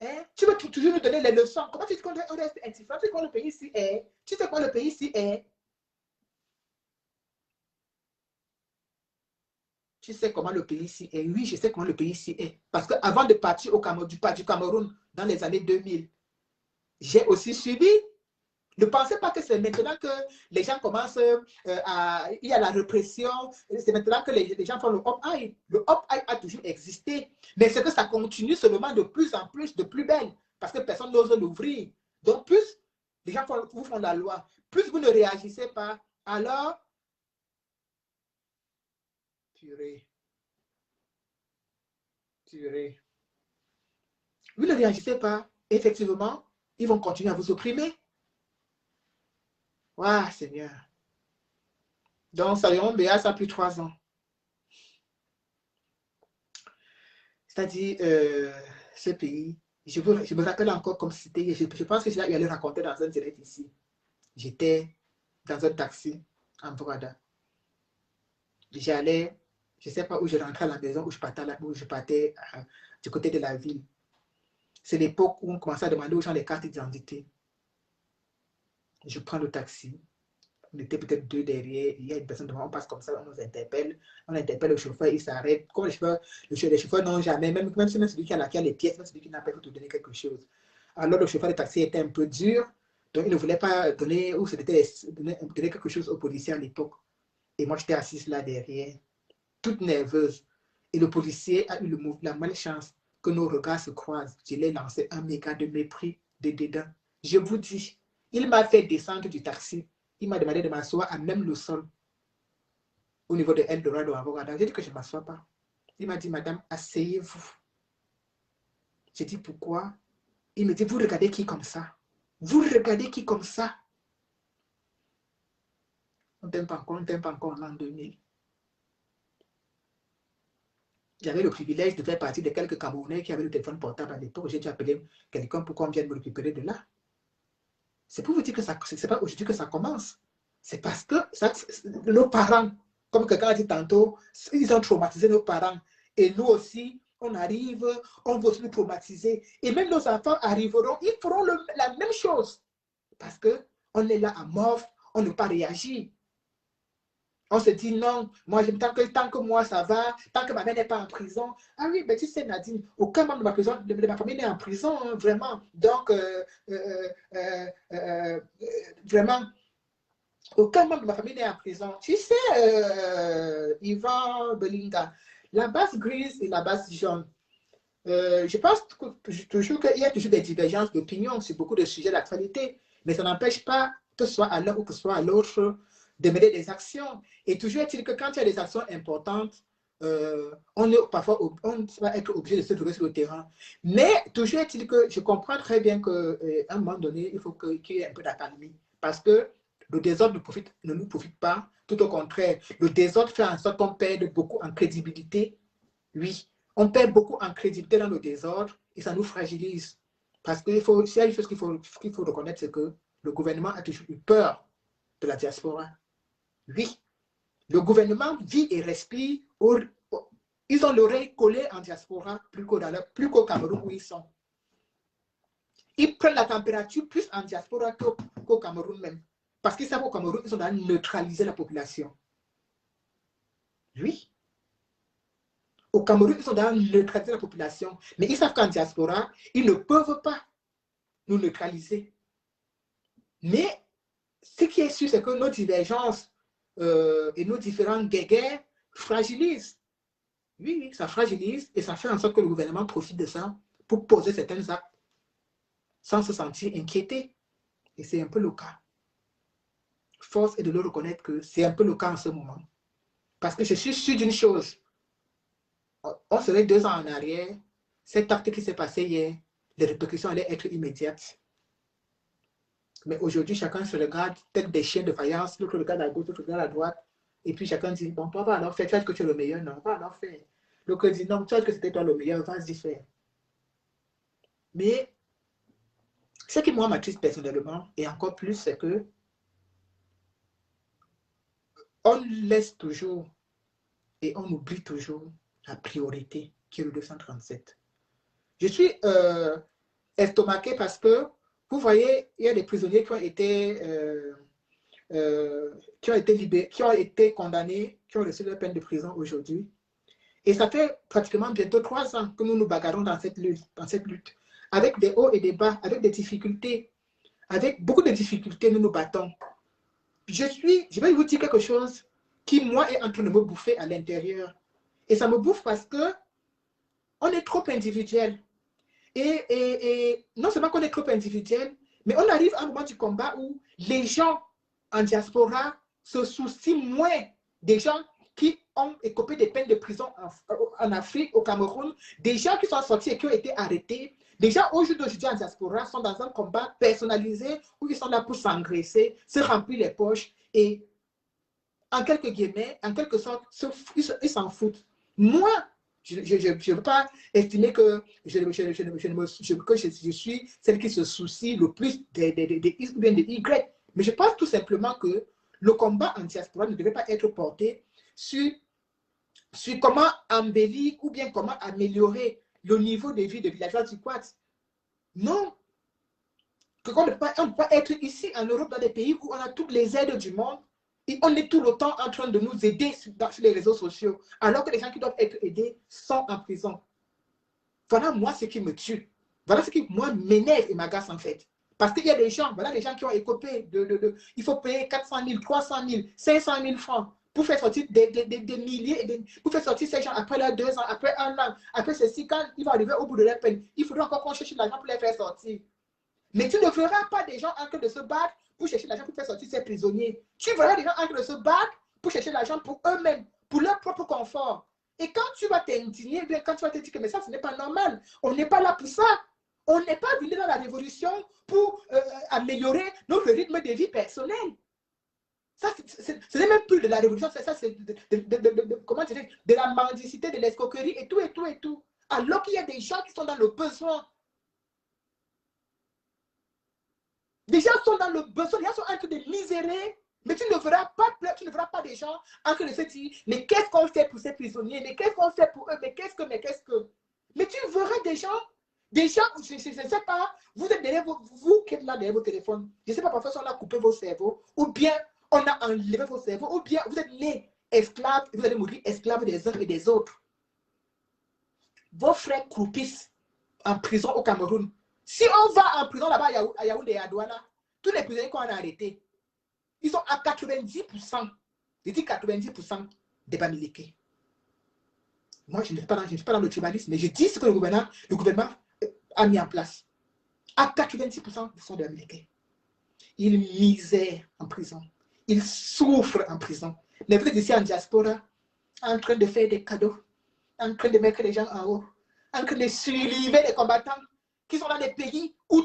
Hein? Tu veux toujours nous donner les leçons. Comment tu dis qu'on reste indifférent? Tu sais quoi le pays ici est? Tu sais quoi le pays ici est? Tu sais comment le pays ici est? Oui, je sais comment le pays ici est. Parce qu'avant de partir du Cameroun dans les années 2000, j'ai aussi suivi. Ne pensez pas que c'est maintenant que les gens commencent à... Il y a la répression. C'est maintenant que les gens font le hop-aïe. Le hop-aïe a toujours existé. Mais c'est que ça continue seulement de plus en plus, de plus belle. Parce que personne n'ose l'ouvrir. Donc, plus les gens vous font la loi, plus vous ne réagissez pas, alors... Purée. Vous ne réagissez pas. Effectivement, ils vont continuer à vous opprimer. Waouh, Seigneur. Donc, Salion Béa, ça a plus 3 ans. C'est-à-dire, ce pays, je me rappelle encore comme c'était, je pense que je vais le raconter dans un direct ici. J'étais dans un taxi en Brada. J'allais, je ne sais pas où je rentrais à la maison, où je partais du côté de la ville. C'est l'époque où on commençait à demander aux gens les cartes d'identité. Je prends le taxi. On était peut-être 2 derrière, il y a une personne devant, on passe comme ça, on nous interpelle, on interpelle le chauffeur, il s'arrête. Comme les chauffeurs n'ont jamais, même celui qui a les pièces, même celui qui n'a pas pu te donner quelque chose. Alors le chauffeur de taxi était un peu dur, donc il ne voulait pas donner, ou donner quelque chose aux policiers à l'époque. Et moi j'étais assise là derrière, toute nerveuse. Et le policier a eu la malchance que nos regards se croisent. Je l'ai lancé un méga de mépris, de dédain. Je vous dis, il m'a fait descendre du taxi. Il m'a demandé de m'asseoir à même le sol, au niveau de Eldorado à Bogota. J'ai dit que je ne m'assois pas. Il m'a dit, madame, asseyez-vous. J'ai dit, pourquoi? Il me dit, vous regardez qui comme ça? Vous regardez qui comme ça? On ne t'aime pas encore en l'an 2000. J'avais le privilège de faire partie de quelques Camerounais qui avaient le téléphone portable à l'époque. J'ai dû appeler quelqu'un pour qu'on vienne me récupérer de là. C'est pour vous dire que ce n'est pas aujourd'hui que ça commence. C'est parce que nos parents, comme quelqu'un a dit tantôt, ils ont traumatisé nos parents. Et nous aussi, on arrive, on veut aussi nous traumatiser. Et même nos enfants arriveront, ils feront la même chose. Parce qu'on est là à mort, on ne peut pas réagir. On se dit non, moi, tant que moi ça va, tant que ma mère n'est pas en prison. Ah oui, mais tu sais, Nadine, aucun membre de ma famille n'est en prison, hein, vraiment. Donc, vraiment, aucun membre de ma famille n'est en prison. Tu sais, Yvan Belinga, la base grise et la base jaune. Je pense toujours qu'il y a toujours des divergences d'opinion sur beaucoup de sujets d'actualité, mais ça n'empêche pas que ce soit à l'un ou que ce soit à l'autre de mener des actions. Et toujours est-il que quand il y a des actions importantes, on va être obligé de se trouver sur le terrain. Mais toujours est-il que je comprends très bien qu'à un moment donné, il faut qu'il y ait un peu d'accalmie. Parce que le désordre ne nous profite pas. Tout au contraire, le désordre fait en sorte qu'on perde beaucoup en crédibilité. Oui, on perd beaucoup en crédibilité dans le désordre et ça nous fragilise. Parce qu'il faut, s'il y a une chose qu'il faut reconnaître, c'est que le gouvernement a toujours eu peur de la diaspora. Oui, le gouvernement vit et respire. Ils ont l'oreille collée en diaspora plus qu'au Cameroun où ils sont. Ils prennent la température plus en diaspora qu'au Cameroun même. Parce qu'ils savent qu'au Cameroun, ils sont dans neutraliser la population. Oui. Au Cameroun, ils sont dans neutraliser la population. Mais ils savent qu'en diaspora, ils ne peuvent pas nous neutraliser. Mais ce qui est sûr, c'est que nos divergences et nos différentes guerres fragilisent. Oui, ça fragilise et ça fait en sorte que le gouvernement profite de ça pour poser certains actes sans se sentir inquiété. Et c'est un peu le cas. Force est de le reconnaître que c'est un peu le cas en ce moment. Parce que je suis sûr d'une chose. On serait 2 ans en arrière, cet acte qui s'est passé hier, les répercussions allaient être immédiates. Mais aujourd'hui, chacun se regarde, tel des chiens de faïence, l'autre regarde à gauche, l'autre regarde à droite, et puis chacun dit, bon, toi, va alors faire, tu vois que tu es le meilleur, non, va alors faire. L'autre dit, non, tu vois que c'était toi le meilleur, vas-y faire. Mais ce qui, moi, m'attriste personnellement, et encore plus, c'est que on laisse toujours et on oublie toujours la priorité qui est le 237. Je suis estomaqué parce que, vous voyez, il y a des prisonniers qui ont été libérés, qui ont été condamnés, qui ont reçu leur peine de prison aujourd'hui. Et ça fait pratiquement bientôt 3 ans que nous nous bagarrons dans cette lutte, avec des hauts et des bas, avec des difficultés, avec beaucoup de difficultés, nous nous battons. Je vais vous dire quelque chose qui, moi, est en train de me bouffer à l'intérieur. Et ça me bouffe parce que on est trop individuel. Et non seulement qu'on est trop individuel, mais on arrive à un moment du combat où les gens en diaspora se soucient moins des gens qui ont écopé des peines de prison en Afrique, au Cameroun, des gens qui sont sortis et qui ont été arrêtés. Les gens aujourd'hui en diaspora sont dans un combat personnalisé où ils sont là pour s'engraisser, se remplir les poches et, en quelques guillemets, en quelque sorte, ils s'en foutent. Moi, je ne veux pas estimer que je suis celle qui se soucie le plus des X ou bien des Y. Mais je pense tout simplement que le combat en diaspora ne devait pas être porté sur comment embellir ou bien comment améliorer le niveau de vie des villageois du Quad. Non. On ne peut pas être ici en Europe, dans des pays où on a toutes les aides du monde et on est tout le temps en train de nous aider sur les réseaux sociaux, alors que les gens qui doivent être aidés sont en prison. Voilà moi ce qui me tue. Voilà ce qui, moi, m'énerve et m'agace en fait. Parce qu'il y a des gens, voilà les gens qui ont écopé il faut payer 400 000, 300 000, 500 000 francs pour faire sortir des milliers, pour faire sortir ces gens après leurs 2 ans, après 1 an, après ceci, quand ils vont arriver au bout de leur peine, il faudra encore qu'on cherche l'argent pour les faire sortir. Mais tu ne verras pas des gens en train de se battre pour chercher l'argent pour faire sortir ces prisonniers. Tu verras des gens en train de se battre pour chercher l'argent pour eux-mêmes, pour leur propre confort. Et quand tu vas t'indigner, quand tu vas te dire que mais ça, ce n'est pas normal, on n'est pas là pour ça. On n'est pas venu dans la révolution pour améliorer notre rythme de vie personnel. Ça, ce n'est même plus de la révolution, ça c'est comment dire, de la mendicité, de l'escroquerie et tout, et tout, et tout. Alors qu'il y a des gens qui sont dans le besoin. Des gens sont dans le besoin, les gens sont en train de misérer, mais tu ne verras pas des gens en train de se dire, mais qu'est-ce qu'on fait pour ces prisonniers, mais qu'est-ce qu'on fait pour eux, mais qu'est-ce que. Mais tu verras des gens, je ne sais pas, vous êtes derrière vous qui êtes là derrière vos téléphones, je ne sais pas, parfois on a coupé vos cerveaux, ou bien on a enlevé vos cerveaux, ou bien vous êtes nés esclaves, et vous allez mourir esclaves des uns et des autres. Vos frères croupissent en prison au Cameroun. Si on va en prison là-bas à Yaoundé et à Douala, tous les prisonniers qu'on a arrêtés, ils sont à 90%, je dis 90% des Bamileke. Moi, je ne suis pas dans le tribalisme, mais je dis ce que le gouvernement a mis en place. À 90%, ils sont des Bamileke. Ils misèrent en prison. Ils souffrent en prison. Mais vous êtes ici en diaspora, en train de faire des cadeaux, en train de mettre les gens en haut, en train de suivre les combattants qui sont dans des pays où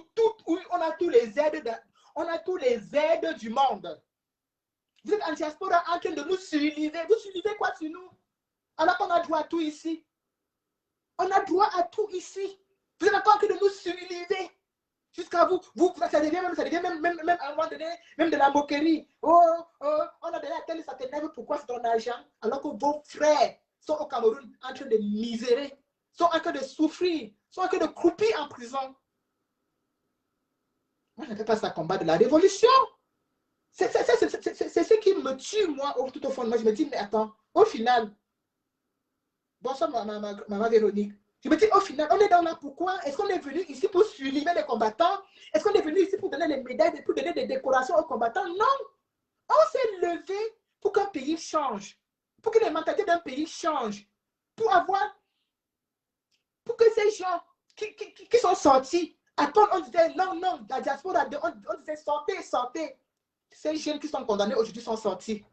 on a tous les aides du monde. Vous êtes en diaspora en train de nous suivre. Vous suivez quoi sur nous? Alors qu'on a droit à tout ici. On a droit à tout ici. Vous êtes encore en train de nous suivre. Jusqu'à vous, ça devient même à un moment donné, même de la moquerie. Oh, on a donné à tel, ça t'énerve, pourquoi c'est ton argent? Alors que vos frères sont au Cameroun en train de misérer, sont en train de souffrir, sont en train de croupir en prison. Moi, je ne fais pas ça combat de la révolution. C'est ce qui me tue, moi, tout au fond de moi. Je me dis, mais attends, au final, bonsoir, maman Véronique. Je me dis, au final, on est dans là pourquoi? Est-ce qu'on est venu ici pour suivre les combattants? Est-ce qu'on est venu ici pour donner les médailles, pour donner des décorations aux combattants? Non! On s'est levé pour qu'un pays change, pour que les mentalités d'un pays changent, pour que ces gens qui sont sortis, attends, on disait non, la diaspora, on disait sortez. Ces jeunes qui sont condamnés aujourd'hui sont sortis.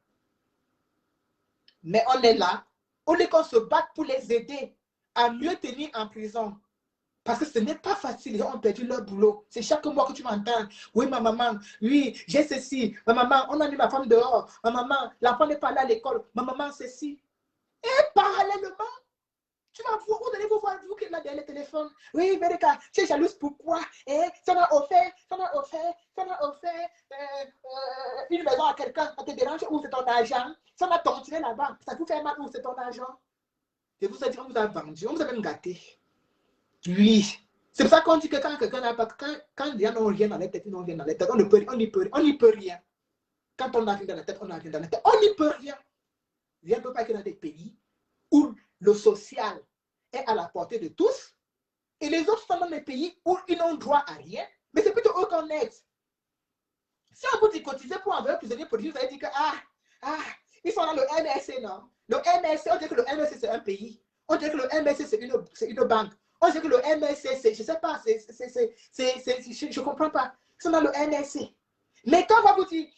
Mais on est là, on est qu'on se batte pour les aider à mieux tenir en prison. Parce que ce n'est pas facile, ils ont perdu leur boulot. C'est chaque mois que tu m'entends. Oui, ma maman, oui, j'ai ceci. Ma maman, on a mis ma femme dehors. Ma maman, l'enfant n'est pas là à l'école. Ma maman, ceci. Et parallèlement, Tu vas voir, vous allez vous voir, vous qui êtes là derrière le téléphone. Oui, Vérika, tu es jalouse, pourquoi? Ça m'a offert une maison à quelqu'un, ça te dérange, où c'est ton argent? Ça m'a tontiné là-bas, ça vous fait mal, où c'est ton argent? Je vous ai dit, on vous a vendu, on vous a même gâté. Oui. C'est pour ça qu'on dit que quand quelqu'un n'a pas, quand les gens n'ont rien dans la tête, ils n'ont rien dans la tête, on n'y peut rien. Quand on n'a rien dans la tête, on n'a rien dans la tête. On n'y peut rien. Rien ne peut pas être dans des pays où le social est à la portée de tous et les autres sont dans des pays où ils n'ont droit à rien, mais c'est plutôt eux qu'on aide. Si on vous dit cotiser pour envoyer prisonniers politiques, vous allez dire que ils sont dans le MSC, non? Le MSC, on dirait que le MSC c'est un pays. On dirait que le MSC c'est une banque. On dirait que le MSC, je ne sais pas, je ne comprends pas. Ils sont dans le MSC. Mais quand on va vous dire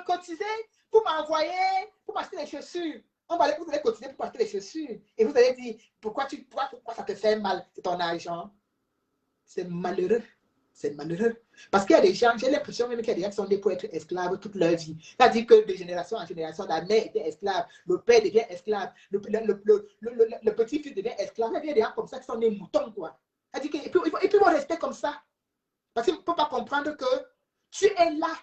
cotiser pour m'envoyer, pour m'acheter les chaussures, vous allez cotiser pour acheter les chaussures. Et vous allez dire, pourquoi ça te fait mal? C'est ton argent. C'est malheureux. C'est malheureux. Parce qu'il y a des gens, j'ai l'impression même qu'il y a des gens qui sont nés pour être esclaves toute leur vie. C'est-à-dire que de génération en génération, la mère était esclave, le père devient esclave, le petit-fils devient esclave. Il y a des gens comme ça qui sont nés moutons, quoi. Et puis ils vont rester comme ça. Parce qu'ils ne peuvent pas comprendre que tu es là.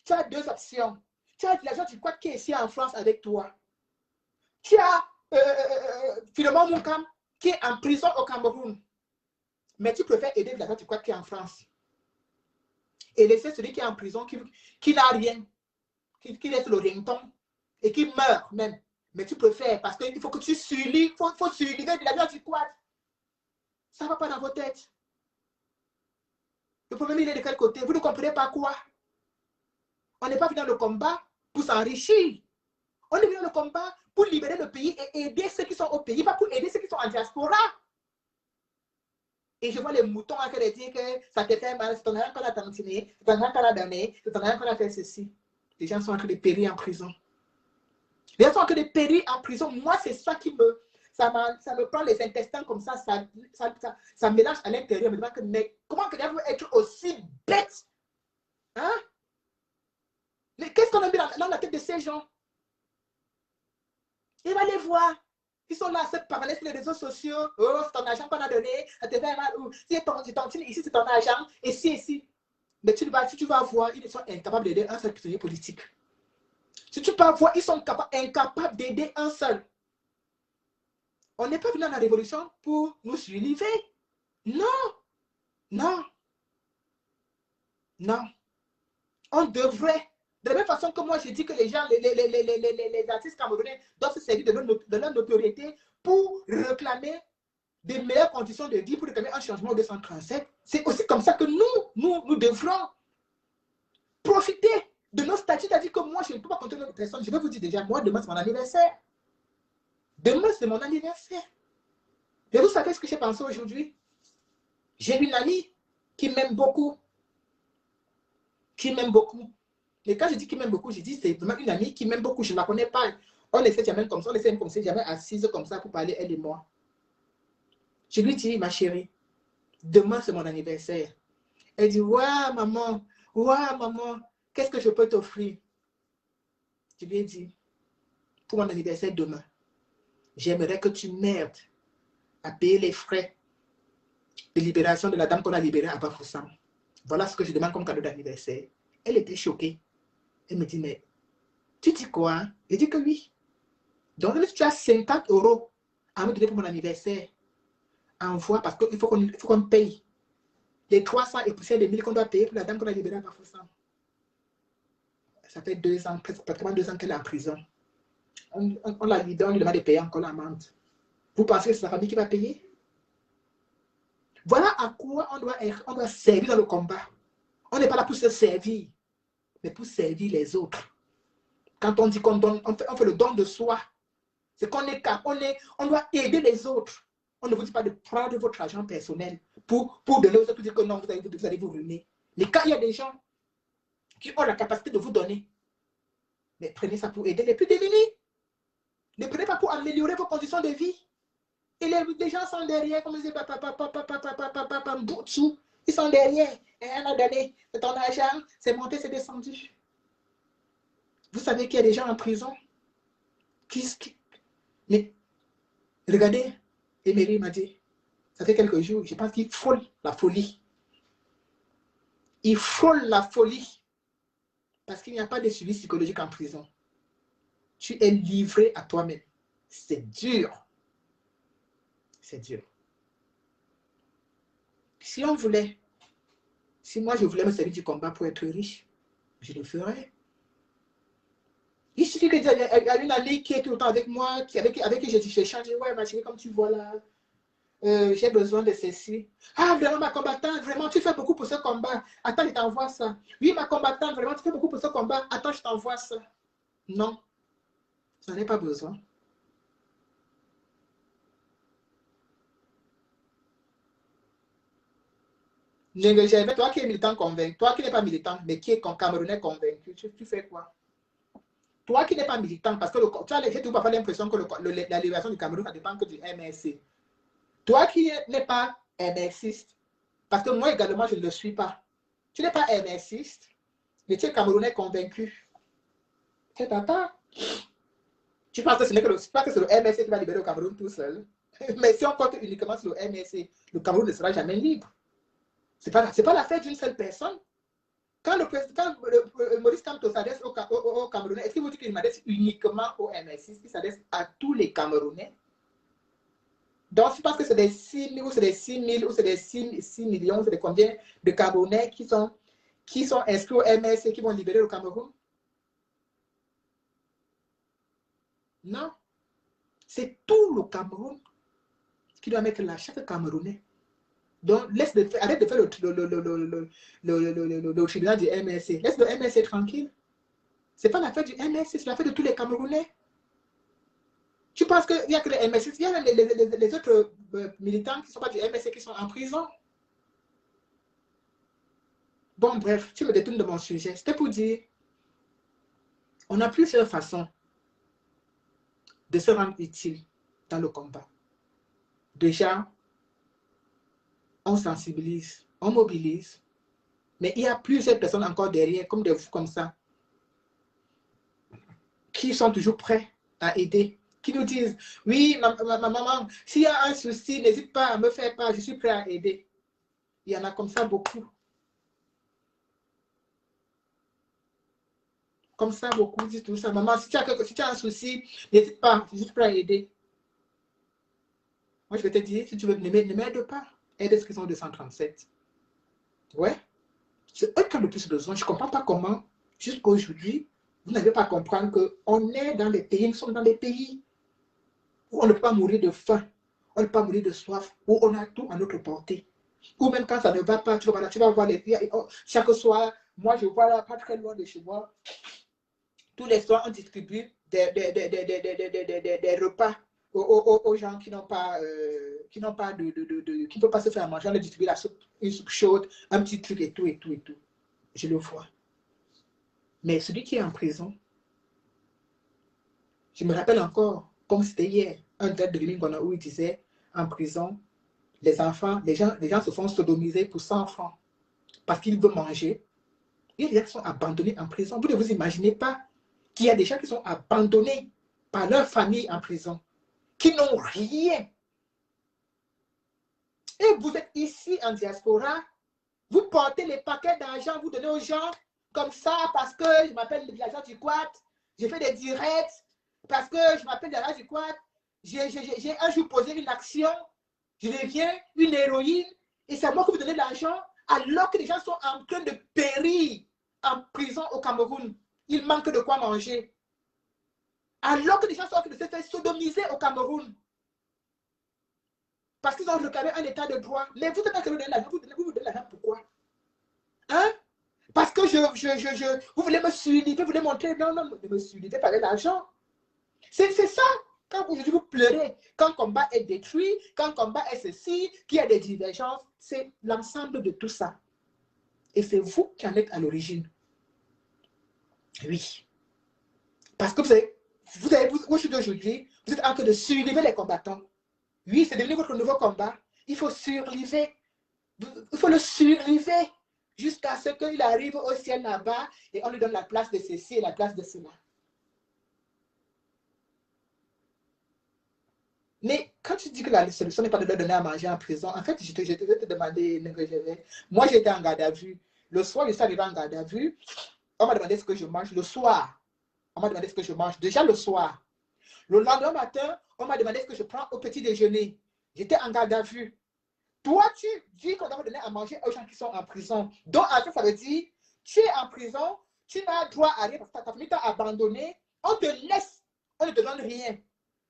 Tu as deux options. Tu as l'agent du Quad qui est ici en France avec toi. Tu as Philemon Moukam qui est en prison au Cameroun. Mais tu préfères aider l'agent du Quad qui est en France. Et laisser celui qui est en prison, qui n'a rien, qui laisse le rington et qui meurt même. Mais tu préfères parce qu'il faut que tu surlives, il faut surliver de l'agent du Quad. Ça ne va pas dans vos têtes. Le problème, il est de quel côté? Vous ne comprenez pas quoi? On n'est pas venu dans le combat pour s'enrichir. On est venu dans le combat pour libérer le pays et aider ceux qui sont au pays, pas pour aider ceux qui sont en diaspora. Et je vois les moutons en train de dire que ça te fait mal, c'est ton argent qu'on a tantiné, c'est ton argent qu'on a donné, c'est ton argent qu'on a fait ceci. Les gens sont en train de périr en prison. Les gens sont en train de périr en prison. Moi, c'est ça qui ça me prend les intestins comme ça, ça mélange à l'intérieur. Mais comment quelqu'un peut être aussi bête? Hein? Mais qu'est-ce qu'on a mis dans la tête de ces gens? Il va les voir. Ils sont là à se parler sur les réseaux sociaux. Oh, c'est ton argent qu'on a donné. Ça te fait mal. Si tu t'entends ici, c'est ton argent. Ici. Mais si tu vas voir, ils sont incapables d'aider un seul prisonnier politique. Si tu vas voir, ils sont incapables d'aider un seul. On n'est pas venu dans la révolution pour nous surliver. Non. On devrait. De la même façon que moi, je dis que les gens, les artistes camerounais doivent se servir de leur notoriété pour réclamer des meilleures conditions de vie, pour réclamer un changement de 237. C'est aussi comme ça que nous devrons profiter de nos statuts. C'est-à-dire que moi, je ne peux pas compter notre personne. Je vais vous dire déjà, moi, demain, c'est mon anniversaire. Demain, c'est mon anniversaire. Et vous savez ce que j'ai pensé aujourd'hui? J'ai une amie qui m'aime beaucoup. Et quand je dis qu'il m'aime beaucoup, je dis c'est vraiment une amie qui m'aime beaucoup. Je ne la connais pas. On essaie jamais comme ça, jamais assise comme ça pour parler, elle et moi. Je lui dis, ma chérie, demain c'est mon anniversaire. Elle dit, waouh maman, qu'est-ce que je peux t'offrir? Je lui ai dit, pour mon anniversaire demain, j'aimerais que tu m'aides à payer les frais de libération de la dame qu'on a libérée à Bafoussam. Voilà ce que je demande comme cadeau d'anniversaire. Elle était choquée. Elle me dit, mais tu dis quoi? Je dis que oui. Donc, si tu as 50 € à me donner pour mon anniversaire, envoie parce qu'il faut qu'on paye les 300 et poussières de 1000 qu'on doit payer pour la dame qu'on a libérée à Bafoussam. Ça fait 2 ans, pratiquement 2 ans qu'elle est en prison. On la libère, on lui demande de payer encore l'amende. Vous pensez que c'est sa famille qui va payer? Voilà à quoi on doit servir dans le combat. On n'est pas là pour se servir, mais pour servir les autres. Quand on dit qu'on donne, on fait le don de soi. C'est qu'on est capable, on doit aider les autres. On ne vous dit pas de prendre votre argent personnel pour donner aux autres, pour dire que non, vous allez vous ruiner. Mais quand il y a des gens qui ont la capacité de vous donner, mais prenez ça pour aider les plus démunis. Ne prenez pas pour améliorer vos conditions de vie. Et les gens sont derrière, comme ils disent, ils sont derrière. Et on a donné, c'est ton argent, c'est monté, c'est descendu. Vous savez qu'il y a des gens en prison mais regardez, Emery m'a dit, ça fait quelques jours, je pense qu'il frôle la folie. Il frôle la folie. Parce qu'il n'y a pas de suivi psychologique en prison. Tu es livré à toi-même. C'est dur. C'est dur. Si on voulait, si moi je voulais me servir du combat pour être riche, je le ferais. Il suffit qu'il y a une amie qui est tout le temps avec moi, avec qui j'ai changé. Ouais, ma chérie, comme tu vois là, j'ai besoin de ceci. Ah, vraiment, ma combattante, vraiment, tu fais beaucoup pour ce combat. Attends, je t'envoie ça. Oui, ma combattante, vraiment, tu fais beaucoup pour ce combat. Attends, je t'envoie ça. Non, j'en ai pas besoin. Toi qui es militant convaincu, toi qui n'es pas militant, mais qui est Camerounais convaincu, tu fais quoi? Toi qui n'es pas militant, parce que j'ai tout parfois l'impression que la libération du Cameroun, ça dépend que du MRC. Toi qui n'es pas MRCiste, parce que moi également, je ne le suis pas. Tu n'es pas MRCiste, mais tu es Camerounais convaincu. C'est papa. Tu penses que ce n'est que le MRC qui va libérer le Cameroun tout seul. Mais si on compte uniquement sur le MRC, le Cameroun ne sera jamais libre. Ce n'est pas l'affaire d'une seule personne. Quand Maurice Kamto s'adresse aux Camerounais, est-ce qu'il vous dit qu'il m'adresse uniquement au MRC, il s'adresse à tous les Camerounais? Donc, je pense que c'est des 6 000 ou c'est des 6 000 ou c'est des 6 millions, c'est de combien de Camerounais qui sont inscrits au MRC qui vont libérer le Cameroun? Non. C'est tout le Cameroun qui doit mettre là, chaque Camerounais. Donc, arrête de faire le tribunal du MRC. Laisse le MRC tranquille. Ce n'est pas l'affaire du MRC, c'est l'affaire de tous les Camerounais. Tu penses qu'il n'y a que les MRC, il y a les autres militants qui ne sont pas du MRC qui sont en prison? Bon, bref, tu me détournes de mon sujet. C'était pour dire, on a plusieurs façons de se rendre utile dans le combat. Déjà, on sensibilise, on mobilise, mais il y a plusieurs personnes encore derrière, comme des fous comme ça, qui sont toujours prêts à aider, qui nous disent, oui, ma maman, s'il y a un souci, n'hésite pas à me faire part, je suis prêt à aider. Il y en a comme ça beaucoup. Comme ça, beaucoup disent tout ça. Maman, si tu as un souci, n'hésite pas, je suis prêt à aider. Moi, je vais te dire, si tu veux, ne m'aide pas. Aide ce qu'ils ont 237. Ouais. C'est eux qui ont le plus besoin. Je ne comprends pas comment, jusqu'à aujourd'hui, vous n'avez pas à comprendre qu'on est dans les pays, nous sommes dans des pays où on ne peut pas mourir de faim, on ne peut pas mourir de soif, où on a tout à notre portée. Ou même quand ça ne va pas, tu vas voir les filles. Chaque soir, moi, je vois là, pas très loin de chez moi, tous les soirs, on distribue des repas aux gens qui n'ont pas, qui ne peuvent pas se faire manger. On leur distribue une soupe chaude, un petit truc et tout, et tout, et tout. Je le vois. Mais celui qui est en prison, je me rappelle encore, comme c'était hier, un direct de Lingona où il disait, en prison, les enfants, les gens se font sodomiser pour 100 francs parce qu'ils veulent manger. Il y a des gens qui sont abandonnés en prison. Vous ne vous imaginez pas qu'il y a des gens qui sont abandonnés par leur famille en prison, qui n'ont rien. Et vous êtes ici en diaspora, vous portez les paquets d'argent, vous donnez aux gens comme ça parce que je m'appelle l'agent du Quad, j'ai fait des directs, parce que je m'appelle l'agent du Quad, j'ai un jour posé une action, je deviens une héroïne, et c'est moi qui vous donnez l'argent, alors que les gens sont en train de périr en prison au Cameroun. Il manque de quoi manger. Alors que les gens sont en train de se faire sodomiser au Cameroun. Parce qu'ils ont réclamé un état de droit. Mais vous êtes en train de donner l'argent. Vous donnez l'argent pourquoi? Hein? Parce que vous voulez me suivre, vous voulez montrer. Non, ne me suivez pas l'argent. C'est ça. Quand aujourd'hui vous pleurez, quand le combat est détruit, quand le combat est ceci, qu'il y a des divergences, c'est l'ensemble de tout ça. Et c'est vous qui en êtes à l'origine. Oui. Parce que aujourd'hui, vous êtes en train de survivre les combattants. Oui, c'est devenu votre nouveau combat. Il faut survivre. Il faut le survivre jusqu'à ce qu'il arrive au ciel là-bas et on lui donne la place de ceci et la place de cela. Mais quand tu dis que la solution n'est pas de leur donner à manger en prison, en fait, je vais te demander, moi j'étais en garde à vue. Le soir, je suis arrivé en garde à vue. On m'a demandé ce que je mange le soir. On m'a demandé ce que je mange déjà le soir. Le lendemain matin, on m'a demandé ce que je prends au petit déjeuner. J'étais en garde à vue. Toi, tu dis qu'on doit donner à manger aux gens qui sont en prison. Donc, en fait, ça veut dire, tu es en prison, tu n'as droit à rien parce que ta famille t'a abandonné. On te laisse, on ne te donne rien.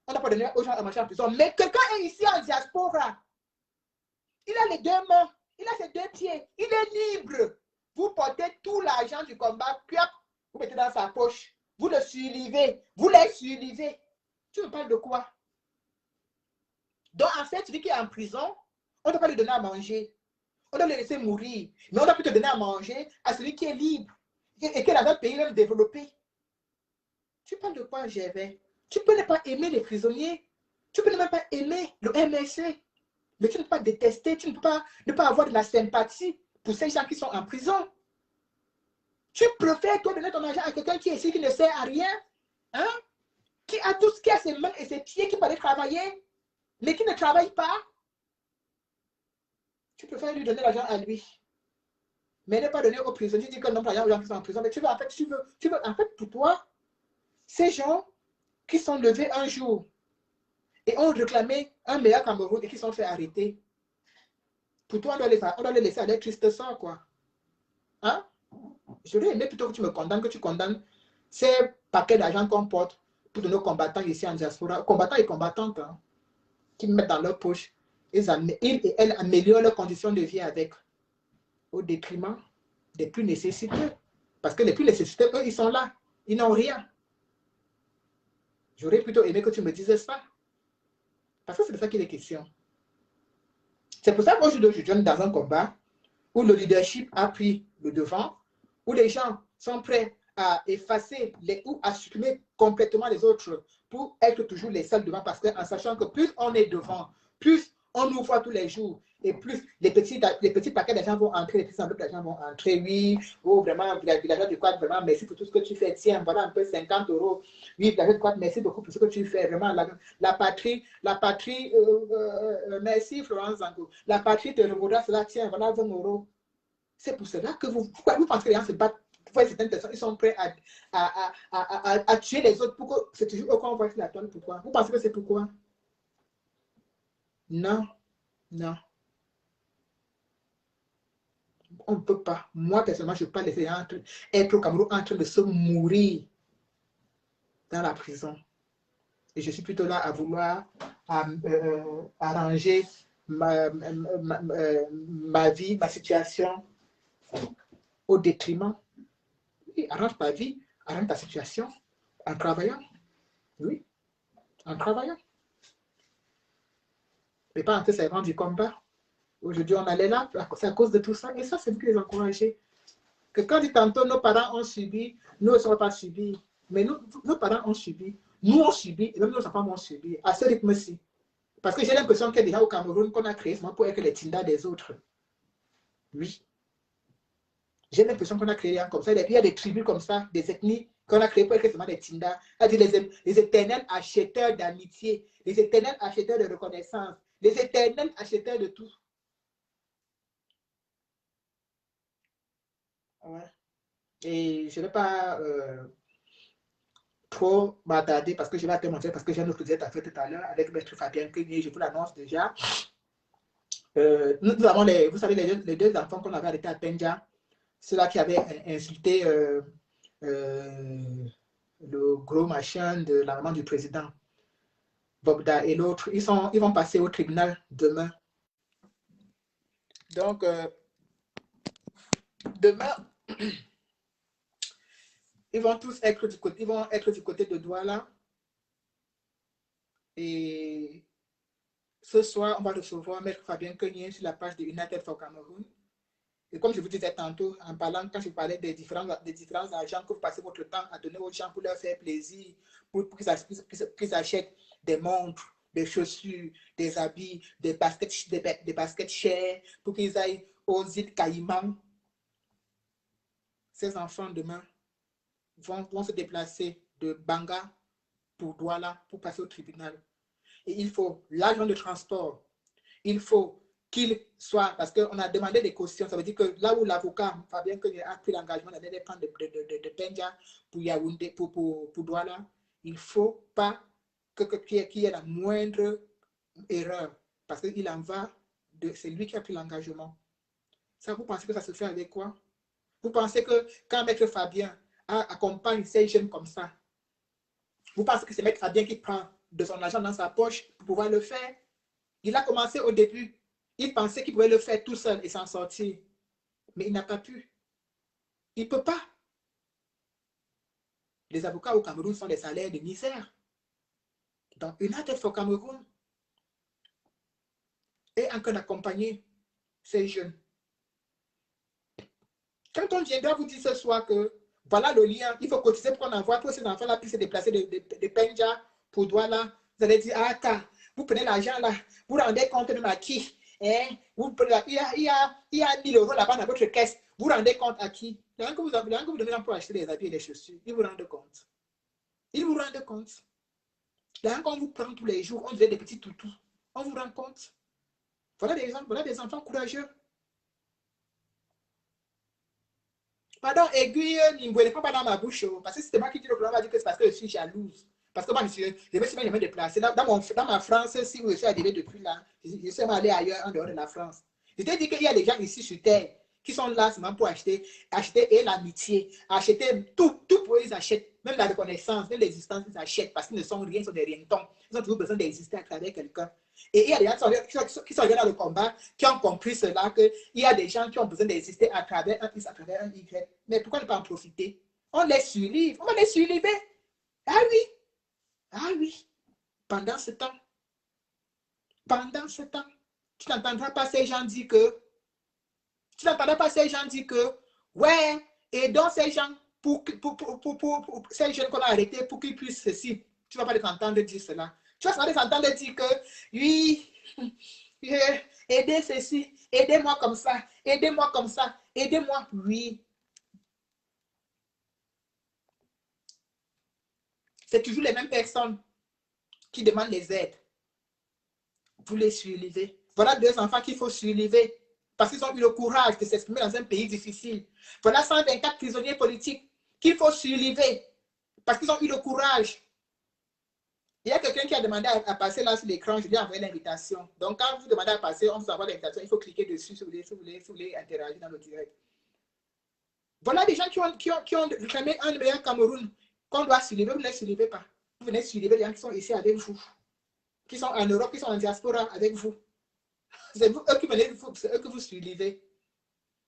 On n'a pas donné aux gens à manger en prison. Mais quelqu'un est ici en diaspora. Il a les deux mains, il a ses deux pieds, il est libre. Vous portez tout l'argent du combat, puis vous mettez dans sa poche. Vous le survivez, vous les survivez. Tu me parles de quoi? Donc, en fait, celui qui est en prison, on ne doit pas lui donner à manger. On doit le laisser mourir. Mais on doit plutôt donner à manger à celui qui est libre et qui est dans un pays même développé. Tu parles de quoi, Gervais? Tu peux ne pas aimer les prisonniers. Tu peux ne même pas aimer le MSC. Mais tu ne peux pas détester. Tu ne peux pas ne pas avoir de la sympathie pour ces gens qui sont en prison. Tu préfères toi donner ton argent à quelqu'un qui est ici, qui ne sert à rien, hein? Qui a tout ce qui a ses mains et ses pieds, qui peut aller travailler, mais qui ne travaille pas. Tu préfères lui donner l'argent à lui. Mais ne pas donner aux prisonniers. Tu dis que non, pas aux gens qui sont en prison. Mais tu veux, en fait, en fait, pour toi, ces gens qui sont levés un jour et ont réclamé un meilleur Cameroun et qui sont fait arrêter, pour toi, on doit les laisser à leur triste sort, quoi. Hein? J'aurais aimé plutôt que tu me condamnes, que tu condamnes ces paquets d'argent qu'on porte pour de nos combattants ici en diaspora, combattants et combattantes, hein, qui mettent dans leur poche. Ils et elles améliorent leurs conditions de vie avec, au détriment des plus nécessiteux. Parce que les plus nécessiteux, eux, ils sont là. Ils n'ont rien. J'aurais plutôt aimé que tu me dises ça. Parce que c'est de ça qu'il est question. C'est pour ça qu'aujourd'hui, je joue dans un combat où le leadership a pris le devant, où les gens sont prêts à effacer ou à supprimer complètement les autres pour être toujours les seuls devant, parce qu'en sachant que plus on est devant, plus on nous voit tous les jours, et plus les petits paquets d'argent vont entrer, les petits enveloppes d'argent vont entrer, oui, oh vraiment, villageois du quad, vraiment, merci pour tout ce que tu fais, tiens, voilà un peu 50 €, oui, villageois du quad, merci beaucoup pour ce que tu fais, vraiment, la patrie, merci Florence Zango, la patrie te revaudra cela, tiens, voilà 20 €. C'est pour cela que vous pensez que les gens se battent. Pour certaines personnes, ils sont prêts à tuer les autres pour que c'est toujours eux qu'on voit sur la toile. Pourquoi? Vous pensez que c'est pourquoi? Non, non. On ne peut pas. Moi, personnellement, je ne peux pas laisser être au Cameroun en train de se mourir dans la prison. Et je suis plutôt là à vouloir arranger ma vie, ma situation au détriment. Oui, arrange ta vie, arrange ta situation en travaillant. Oui, en travaillant. Mais pas en te servant du combat. Aujourd'hui, on allait là, c'est à cause de tout ça. Et ça, c'est vous qui les encouragez. Que quand dit tantôt, nos parents ont subi, nous ne sommes pas subis. Mais nos parents ont subi, nous on subit, et même nos enfants vont subir. À ce rythme-ci. Parce que j'ai l'impression qu'il y a déjà au Cameroun qu'on a créé seulement pour être les tindas des autres. Oui. J'ai l'impression qu'on a créé comme ça. Il y a des tribus comme ça, des ethnies qu'on a créées pour être seulement des tindas. C'est-à-dire les éternels acheteurs d'amitié, les éternels acheteurs de reconnaissance, les éternels acheteurs de tout. Ouais. Et je ne vais pas trop m'attarder parce que je vais te montrer, parce que j'ai un autre sujet à faire tout à l'heure avec Maître Fabien Cugnier, je vous l'annonce déjà. Nous avons, vous savez, les deux enfants qu'on avait arrêtés à Tenja, ceux-là qui avaient insulté le gros machin de la maman du président, Bogda, et l'autre, ils vont passer au tribunal demain. Donc, demain, ils vont tous être du côté de Douala. Et ce soir, on va recevoir Maître Fabien Cugnier sur la page de United for Cameroun. Et comme je vous disais tantôt, en parlant, quand je parlais des différents agents que vous passez votre temps à donner aux gens pour leur faire plaisir, pour qu'ils achètent des montres, des chaussures, des habits, des baskets chères, pour qu'ils aillent aux îles Caïmans. Ces enfants, demain, vont se déplacer de Banga pour Douala pour passer au tribunal. Et il faut l'argent de transport. Il faut qu'il soit, parce qu'on a demandé des cautions, ça veut dire que là où l'avocat, Fabien Kegne a pris l'engagement d'aller prendre de Penja pour Yaoundé, pour Douala, il ne faut pas qu'il y ait la moindre erreur, parce qu'il en va de, c'est lui qui a pris l'engagement. Ça, vous pensez que ça se fait avec quoi? Vous pensez que quand Maître Fabien accompagne ces jeunes comme ça, vous pensez que c'est Maître Fabien qui prend de son argent dans sa poche pour pouvoir le faire? Il a commencé au début. Il pensait qu'il pouvait le faire tout seul et s'en sortir. Mais il n'a pas pu. Il ne peut pas. Les avocats au Cameroun sont des salaires de misère. Donc, United for Cameroun est en train d'accompagner ces jeunes. Quand on viendra vous dire ce soir que voilà le lien, il faut cotiser pour qu'on envoie pour ces enfants-là puissent se déplacer de Penja pour Douala, vous allez dire, ah, vous prenez l'argent là, vous rendez compte de qui? Hein? Vous prenez, il y a 1000 € là-bas dans votre caisse, vous rendez compte à qui? L'argent que vous donnez pour acheter des habits et des chaussures, ils vous rendent compte. Ils vous rendent compte. L'argent qu'on vous prend tous les jours, on dirait des petits toutous. On vous rend compte. Voilà des enfants courageux. Pardon, aiguille, ne me pas dans ma bouche, parce que c'est moi qui dis le problème, va dire que c'est parce que je suis jalouse. Parce que moi, je me suis jamais déplacé. Dans ma France, si je suis arrivé depuis là, je suis allé ailleurs en dehors de la France. Je t'ai dit qu'il y a des gens ici sur Terre qui sont là seulement pour acheter et l'amitié, acheter tout pour eux, ils achètent. Même la reconnaissance, même l'existence, ils achètent parce qu'ils ne sont rien, ils sont des rien-tons. Ils ont toujours besoin d'exister à travers quelqu'un. Et il y a des gens qui sont dans le combat, qui ont compris cela, qu'il y a des gens qui ont besoin d'exister à travers un X, à travers un Y. Mais pourquoi ne pas en profiter? On les survivre, on va les survivre. Ah oui, ah oui. Pendant ce temps, tu n'entendras pas ces gens dire que, ouais, et donc ces gens, pour ces jeunes qu'on a arrêtés, pour qu'ils puissent ceci, tu ne vas pas les entendre dire cela. Tu vas les entendre dire que, oui, aidez ceci, aidez-moi comme ça, aidez-moi, oui. C'est toujours les mêmes personnes qui demandent les aides. Vous les survivez. Voilà deux enfants qu'il faut survivre parce qu'ils ont eu le courage de s'exprimer dans un pays difficile. Voilà 124 prisonniers politiques qu'il faut survivre parce qu'ils ont eu le courage. Il y a quelqu'un qui a demandé à passer là sur l'écran, je lui ai envoyé l'invitation. Donc, quand vous demandez à passer, on vous envoie l'invitation, il faut cliquer dessus si vous voulez interagir dans le direct. Voilà des gens qui ont réclamé un meilleur Cameroun qu'on doit survivre. Vous ne les survivez pas. Vous venez survivre les gens qui sont ici avec vous, qui sont en Europe, qui sont en diaspora avec vous. C'est eux que vous survivez.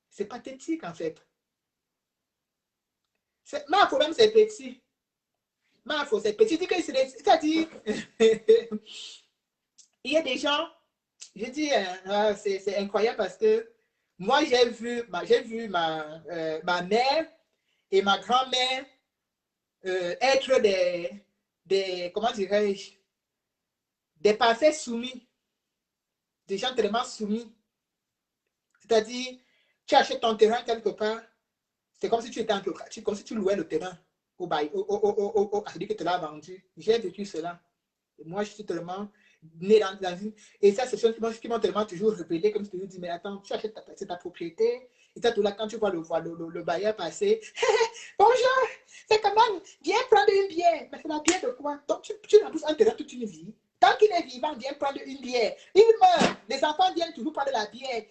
C'est pathétique en fait. Ma problème, c'est petit. C'est petit. C'est-à-dire, il y a des gens, je dis, c'est incroyable parce que moi, j'ai vu ma mère et ma grand-mère être comment dirais-je, des parfaits soumis, des gens tellement soumis. C'est-à-dire, tu achètes ton terrain quelque part, c'est comme si tu étais en comme si tu louais le terrain au bail, à celui qui te l'a vendu. J'ai vécu cela. Et moi, je suis tellement né dans une... Et ça, c'est ce qui m'ont tellement toujours répété, comme si tu me dis, mais attends, tu achètes ta propriété, et tout là, quand tu vois le bailleur passer, bonjour, c'est comment, viens prendre une bière. Mais c'est la bière de quoi? Donc, tu n'as plus un terrain toute une vie. Tant qu'il est vivant, viens prendre une bière. Il meurt. Les enfants viennent toujours prendre la bière.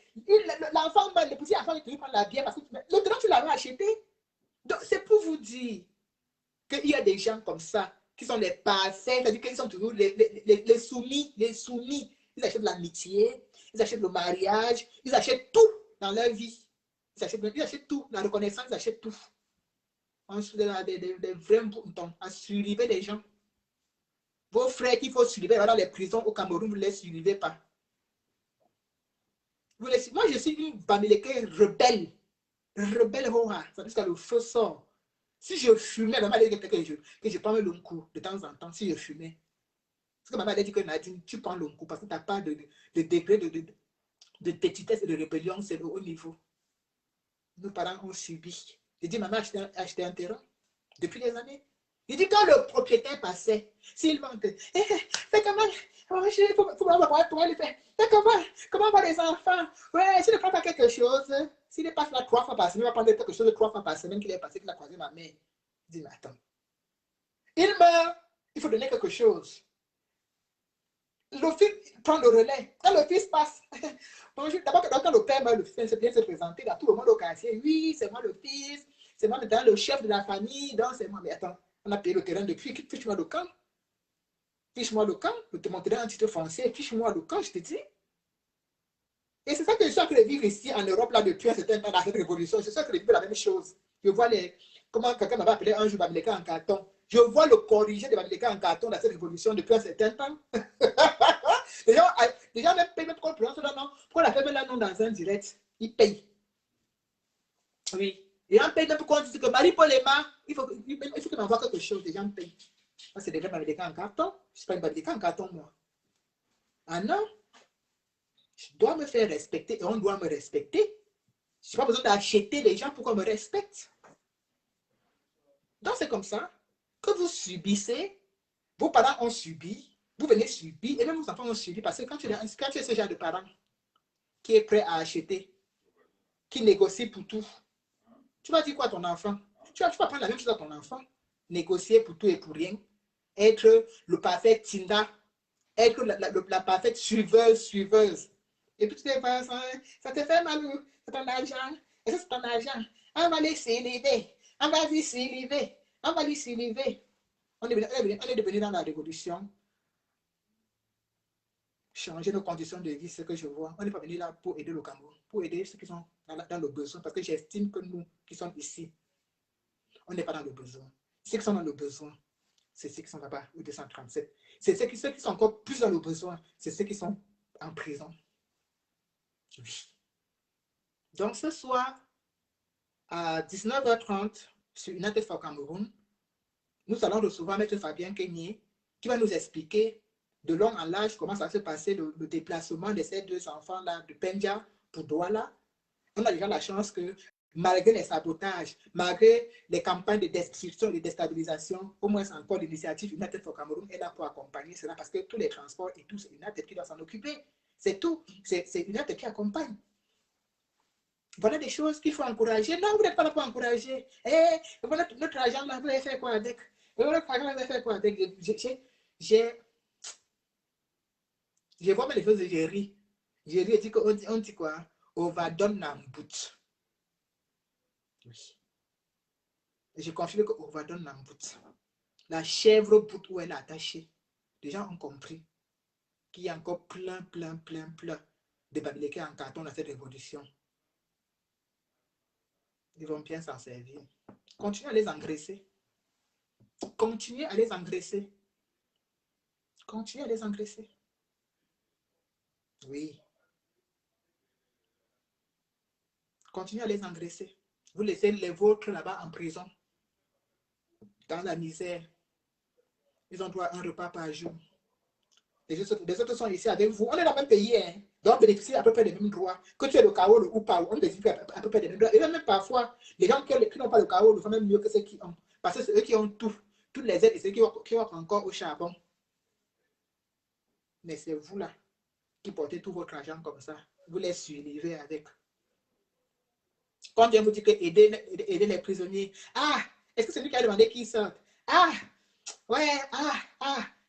L'enfant meurt, le petit enfant vient toujours prendre la bière parce que le terrain, tu l'avais acheté. Donc, c'est pour vous dire qu'il y a des gens comme ça qui sont les parfaits, c'est-à-dire qu'ils sont toujours les soumis. Ils achètent l'amitié, ils achètent le mariage, ils achètent tout dans leur vie. Ils achètent tout, la reconnaissance, ils achètent tout. On se donne des vrais boutons à survivre des gens. Vos frères qu'il faut survivre dans les prisons au Cameroun, vous ne les survivez pas. Moi, je suis une Bamileke rebelle. Rebelle, ça veut dire que le feu sort. Si je fumais, maman a dit que je prends le long coup de temps en temps, si je fumais. Parce que maman a dit que Nadine, tu prends le long coup parce que tu n'as pas de degré de petitesse et de rébellion, c'est le haut niveau. Nos parents ont subi. J'ai dit, maman, acheté un terrain depuis des années. Il dit quand le propriétaire passait, s'il monte, fais comment? Il faut voir le faire. Fais comment va les enfants? Ouais, s'il ne prend pas quelque chose, s'il passe là 3 fois par semaine, il va prendre quelque chose de 3 fois par semaine qu'il est passé, qu'il a croisé ma mère. Il dit, mais attends. Il meurt, il faut donner quelque chose. Le fils prend le relais. Quand le fils passe, d'abord quand le père meurt, le fils vient se présenter dans tout le monde au quartier. Oui, c'est moi le fils, c'est moi maintenant le chef de la famille, donc c'est moi. Mais attends, on a payé le terrain depuis, fiche-moi le camp. Fiche-moi le camp, je te montrerai un titre foncier, fiche-moi le camp, je te dis. Et c'est ça que je suis en train de vivre ici en Europe, là, depuis un certain temps, dans cette révolution. C'est ça que je vis la même chose. Je vois comment quelqu'un m'avait appelé un jour Bamileka en carton. Je vois le corrigé de Bamileka en carton dans cette révolution depuis un certain temps. les gens même payent, même pour le prononce là, non. Pour la faire là, non, dans un direct. Ils payent. Oui. Les gens payent même pour qu'on dise que Marie-Paul Emma, il faut qu'il m'envoie quelque chose. Les gens payent. Moi, c'est déjà Bamileka en carton. Je ne suis pas une Bamileka en carton, moi. Ah non. Je dois me faire respecter et on doit me respecter. Je n'ai pas besoin d'acheter les gens pour qu'on me respecte. Donc, c'est comme ça que vous subissez, vos parents ont subi, vous venez subir, et même vos enfants ont subi, parce que quand tu es ce genre de parent qui est prêt à acheter, qui négocie pour tout, tu vas dire quoi à ton enfant? Tu vas prendre la même chose à ton enfant, négocier pour tout et pour rien, être le parfait Tinda, être la parfaite suiveuse. Et puis tu te dis, ça te fait mal, c'est ton argent, et ça c'est ton argent, on va laisser l'élever, on va lui s'élever, on va lui s'élever. On est devenu dans la révolution, changer nos conditions de vie, c'est ce que je vois. On n'est pas venu là pour aider le Cameroun, pour aider ceux qui sont dans le besoin, parce que j'estime que nous qui sommes ici, on n'est pas dans le besoin. Ceux qui sont dans le besoin, c'est ceux qui sont là-bas, au 237. C'est ceux qui sont encore plus dans le besoin, c'est ceux qui sont en prison. Oui. Donc ce soir, à 19h30, sur United for Cameroun, nous allons recevoir M. Fabien Kenyé, qui va nous expliquer de long en large comment ça s'est passé le déplacement de ces 2 enfants-là de Pendja pour Douala. On a déjà la chance que, malgré les sabotages, malgré les campagnes de destruction et de déstabilisation, au moins encore l'initiative United for Cameroun est là pour accompagner cela, parce que tous les transports et tout, c'est United qui doit s'en occuper. C'est tout. C'est United qui accompagne. Voilà des choses qu'il faut encourager. Non, vous n'êtes pas là pour encourager. Voilà notre argent, là, vous allez faire quoi avec? Votre argent, vous allez faire quoi avec? Je vois les choses et j'ai ri. J'ai ri et dit on dit quoi? On va donner un bout. Oui. Et je confirme qu'on va donner un bout. La chèvre bout où elle est attachée. Les gens ont compris qu'il y a encore plein de Bamileke en carton dans cette révolution. Ils vont bien s'en servir. Continuez à les engraisser. Continuez à les engraisser. Continuez à les engraisser. Oui. Continuez à les engraisser. Vous laissez les vôtres là-bas en prison. Dans la misère. Ils ont droit à un repas par jour. Les autres sont ici avec vous. On est dans le même pays. Hein. Donc, on bénéficie à peu près des mêmes droits. Que tu aies le Kaolo ou pas, on bénéficie à peu près des mêmes droits. Et même parfois, les gens qui n'ont pas le Kaolo font même mieux que ceux qui ont. Parce que c'est eux qui ont tout. Toutes les aides et ceux qui ont encore au charbon. Mais c'est vous là qui portez tout votre argent comme ça. Vous les suivez avec. Quand Dieu vous dit que aider les prisonniers, est-ce que c'est lui qui a demandé qu'ils sortent?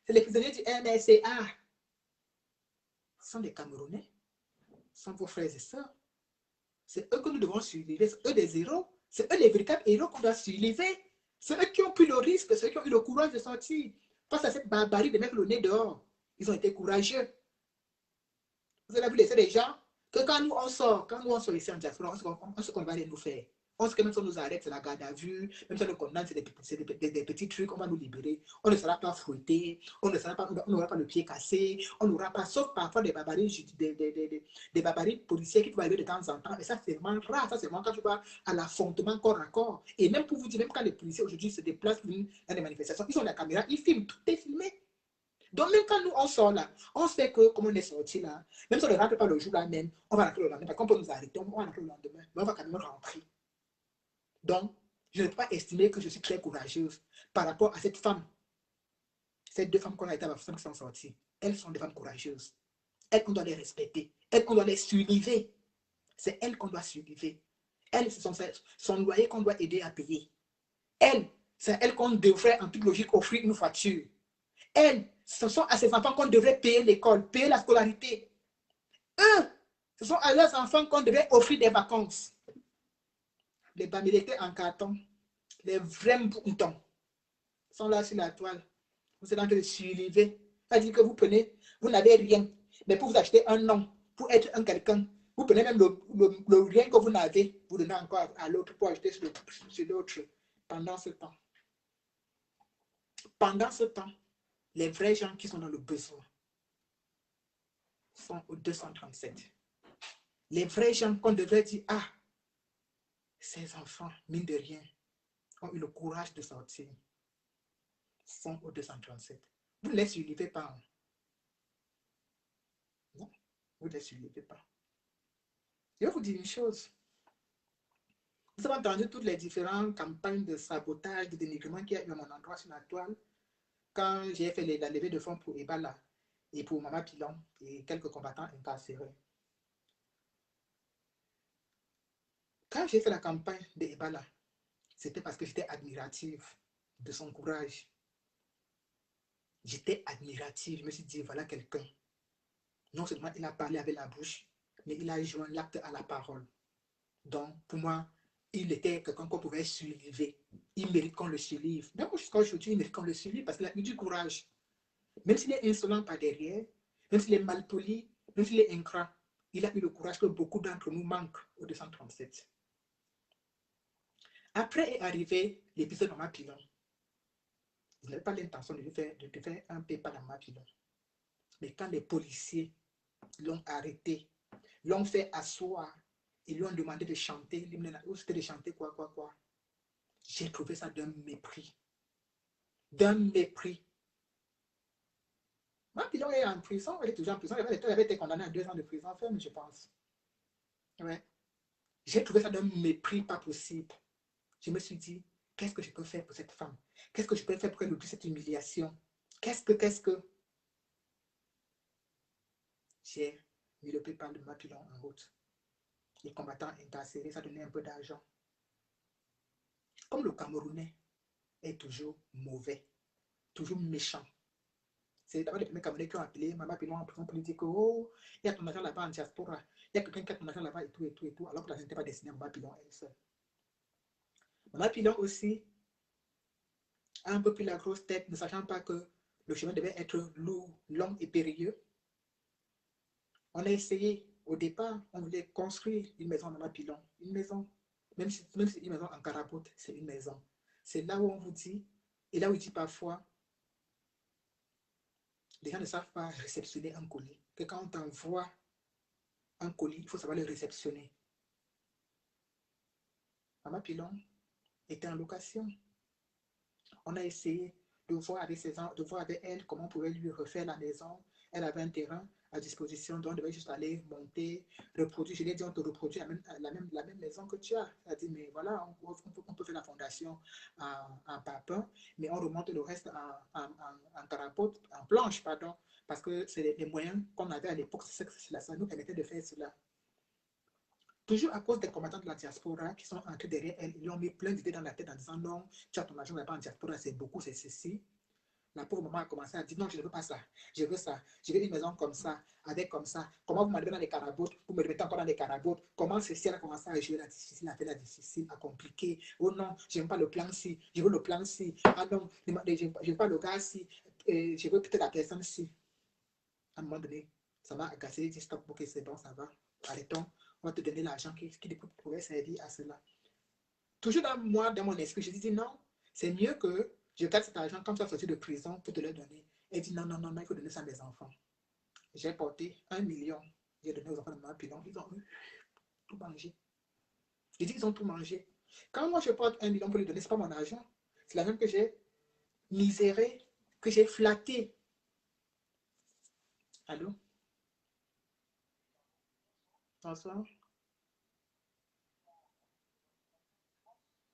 C'est les prisonniers du MRCA. Ce sont des Camerounais. Ce sont vos frères et sœurs. C'est eux que nous devons suivre. C'est eux des héros. C'est eux les véritables héros qu'on doit suivre. C'est eux qui ont pris le risque, ceux qui ont eu le courage de sortir. Face à cette barbarie de mettre le nez dehors, ils ont été courageux. Vous avez vu laisser des gens que quand nous on sort ici en diaspora, on sait qu'on va aller nous faire. On sait que même si on nous arrête, c'est la garde à vue, même si on nous condamne, c'est des petits trucs, on va nous libérer. On ne sera pas fouetté, on n'aura pas le pied cassé, on n'aura pas, sauf parfois des barbaries policiers qui peuvent arriver de temps en temps. Et ça, c'est vraiment rare. Ça, c'est vraiment quand tu vas à l'affrontement corps à corps. Et même pour vous dire, même quand les policiers aujourd'hui se déplacent dans des manifestations, ils ont la caméra, ils filment, tout est filmé. Donc, même quand nous, on sort là, on sait que, comme on est sorti là, même si on ne rentre pas le jour là même, on va rentrer le lendemain. Parce qu'on peut nous arrêter, on va rentrer le lendemain, mais on va quand même rentrer. Donc, Je ne peux pas estimer que je suis très courageuse par rapport à cette femme. Ces deux femmes qu'on a été à la femme qui sont sorties. Elles sont des femmes courageuses. Elles, on doit les respecter. Elles, on doit les suivre. C'est elles qu'on doit suivre. Elles, ce sont son loyer qu'on doit aider à payer. Elles, c'est elles qu'on devrait, en toute logique, offrir une voiture. Elles, ce sont à ces enfants qu'on devrait payer l'école, payer la scolarité. Eux, ce sont à leurs enfants qu'on devrait offrir des vacances. Les bamilés en carton, les vrais moutons, sont là sur la toile. Vous êtes en train de suivre. C'est-à-dire que vous prenez, vous n'avez rien, mais pour vous acheter un nom, pour être un quelqu'un, vous prenez même le rien que vous n'avez, vous donnez encore à l'autre pour acheter sur l'autre pendant ce temps. Pendant ce temps, les vrais gens qui sont dans le besoin sont au 237. Les vrais gens qu'on devrait dire, ah, ces enfants, mine de rien, ont eu le courage de sortir, sont au 237. Vous ne les suivez pas. Non, vous ne les suivez pas. Je vais vous dire une chose. Vous avez entendu toutes les différentes campagnes de sabotage, de dénigrement qu'il y a eu à mon endroit sur la toile quand j'ai fait la levée de fonds pour Ebola et pour Mama Pilon et quelques combattants incarcérés. Quand j'ai fait la campagne de Ebola, c'était parce que j'étais admirative de son courage. J'étais admirative. Je me suis dit, voilà quelqu'un. Non seulement il a parlé avec la bouche, mais il a joint l'acte à la parole. Donc, pour moi, il était quelqu'un qu'on pouvait suivre. Il mérite qu'on le suive. Même jusqu'à aujourd'hui, il mérite qu'on le suive parce qu'il a eu du courage. Même s'il est insolent par derrière, même s'il est malpoli, même s'il est ingrat, il a eu le courage que beaucoup d'entre nous manquent au 237. Après est arrivé l'épisode de Mama Pilon. Je n'avais pas l'intention de faire un PayPal à Mama Pilon. Mais quand les policiers l'ont arrêté, l'ont fait asseoir, ils lui ont demandé de chanter, c'était de chanter quoi. J'ai trouvé ça d'un mépris. D'un mépris. Mama Pilon est en prison, elle est toujours en prison, elle avait été condamnée à 2 ans de prison ferme, je pense. Ouais. J'ai trouvé ça d'un mépris pas possible. Je me suis dit, qu'est-ce que je peux faire pour cette femme? Qu'est-ce que je peux faire pour qu'elle oublie cette humiliation? Qu'est-ce que... J'ai mis le PayPal de Mama Pilon en route. Les combattants incarcérés, ça donnait un peu d'argent. Comme le Camerounais est toujours mauvais, toujours méchant. C'est d'abord les premiers Camerounais qui ont appelé Mama Pilon en prison politique. Oh, il y a ton argent là-bas en diaspora. Il y a quelqu'un qui a ton argent là-bas et tout. Alors que l'argent n'était pas destiné à Mama Pilon elle seule. Mama Pilon aussi a un peu pris la grosse tête, ne sachant pas que le chemin devait être lourd, long et périlleux. On a essayé, au départ, on voulait construire une maison à Mama Pilon. Une maison, même si une maison en caraboute, c'est une maison. C'est là où on vous dit, et là où il dit parfois, les gens ne savent pas réceptionner un colis. Que quand on t'envoie un colis, il faut savoir le réceptionner. Mama Pilon était en location. On a essayé de voir avec elle comment on pouvait lui refaire la maison. Elle avait un terrain à disposition, donc on devait juste aller monter, reproduire. Je lui ai dit, on te reproduit la même maison que tu as. Elle a dit, mais voilà, on peut faire la fondation en papin, mais on remonte le reste en carapote, en planche, pardon, parce que c'est les moyens qu'on avait à l'époque, ça nous permettait de faire cela. Toujours à cause des combattants de la diaspora qui sont entrés derrière elle, ils lui ont mis plein d'idées dans la tête en disant non, tu as ton argent là-bas en diaspora, c'est beaucoup, c'est ceci. La pauvre maman a commencé à dire non, je ne veux pas ça, je veux ça, je veux une maison comme ça, avec comme ça. Comment vous m'avez dans les caraboutes, vous me remettez encore dans les caraboutes. Comment ceci, elle a commencé à jouer la difficile, à faire la difficile, à compliquer. Oh non, je n'aime pas le plan-ci, je veux le plan-ci. Ah non, je n'aime pas le gars-ci, je veux peut-être la personne-ci. À un moment donné, ça m'a agacé, j'ai dit stop, ok, c'est bon, ça va, arrêtons. On va te donner l'argent qui pourrait servir à cela. Toujours dans mon esprit, je dis non, c'est mieux que je garde cet argent quand tu as sorti de prison pour te le donner. Elle dit non, il faut donner ça à mes enfants. J'ai porté 1 million, j'ai donné aux enfants de Mama Pilon, ils ont tout mangé. Je dis ils ont tout mangé. Quand moi je porte 1 million pour lui donner, ce n'est pas mon argent, c'est l'argent que j'ai miséré, que j'ai flatté. Allô? Bonsoir.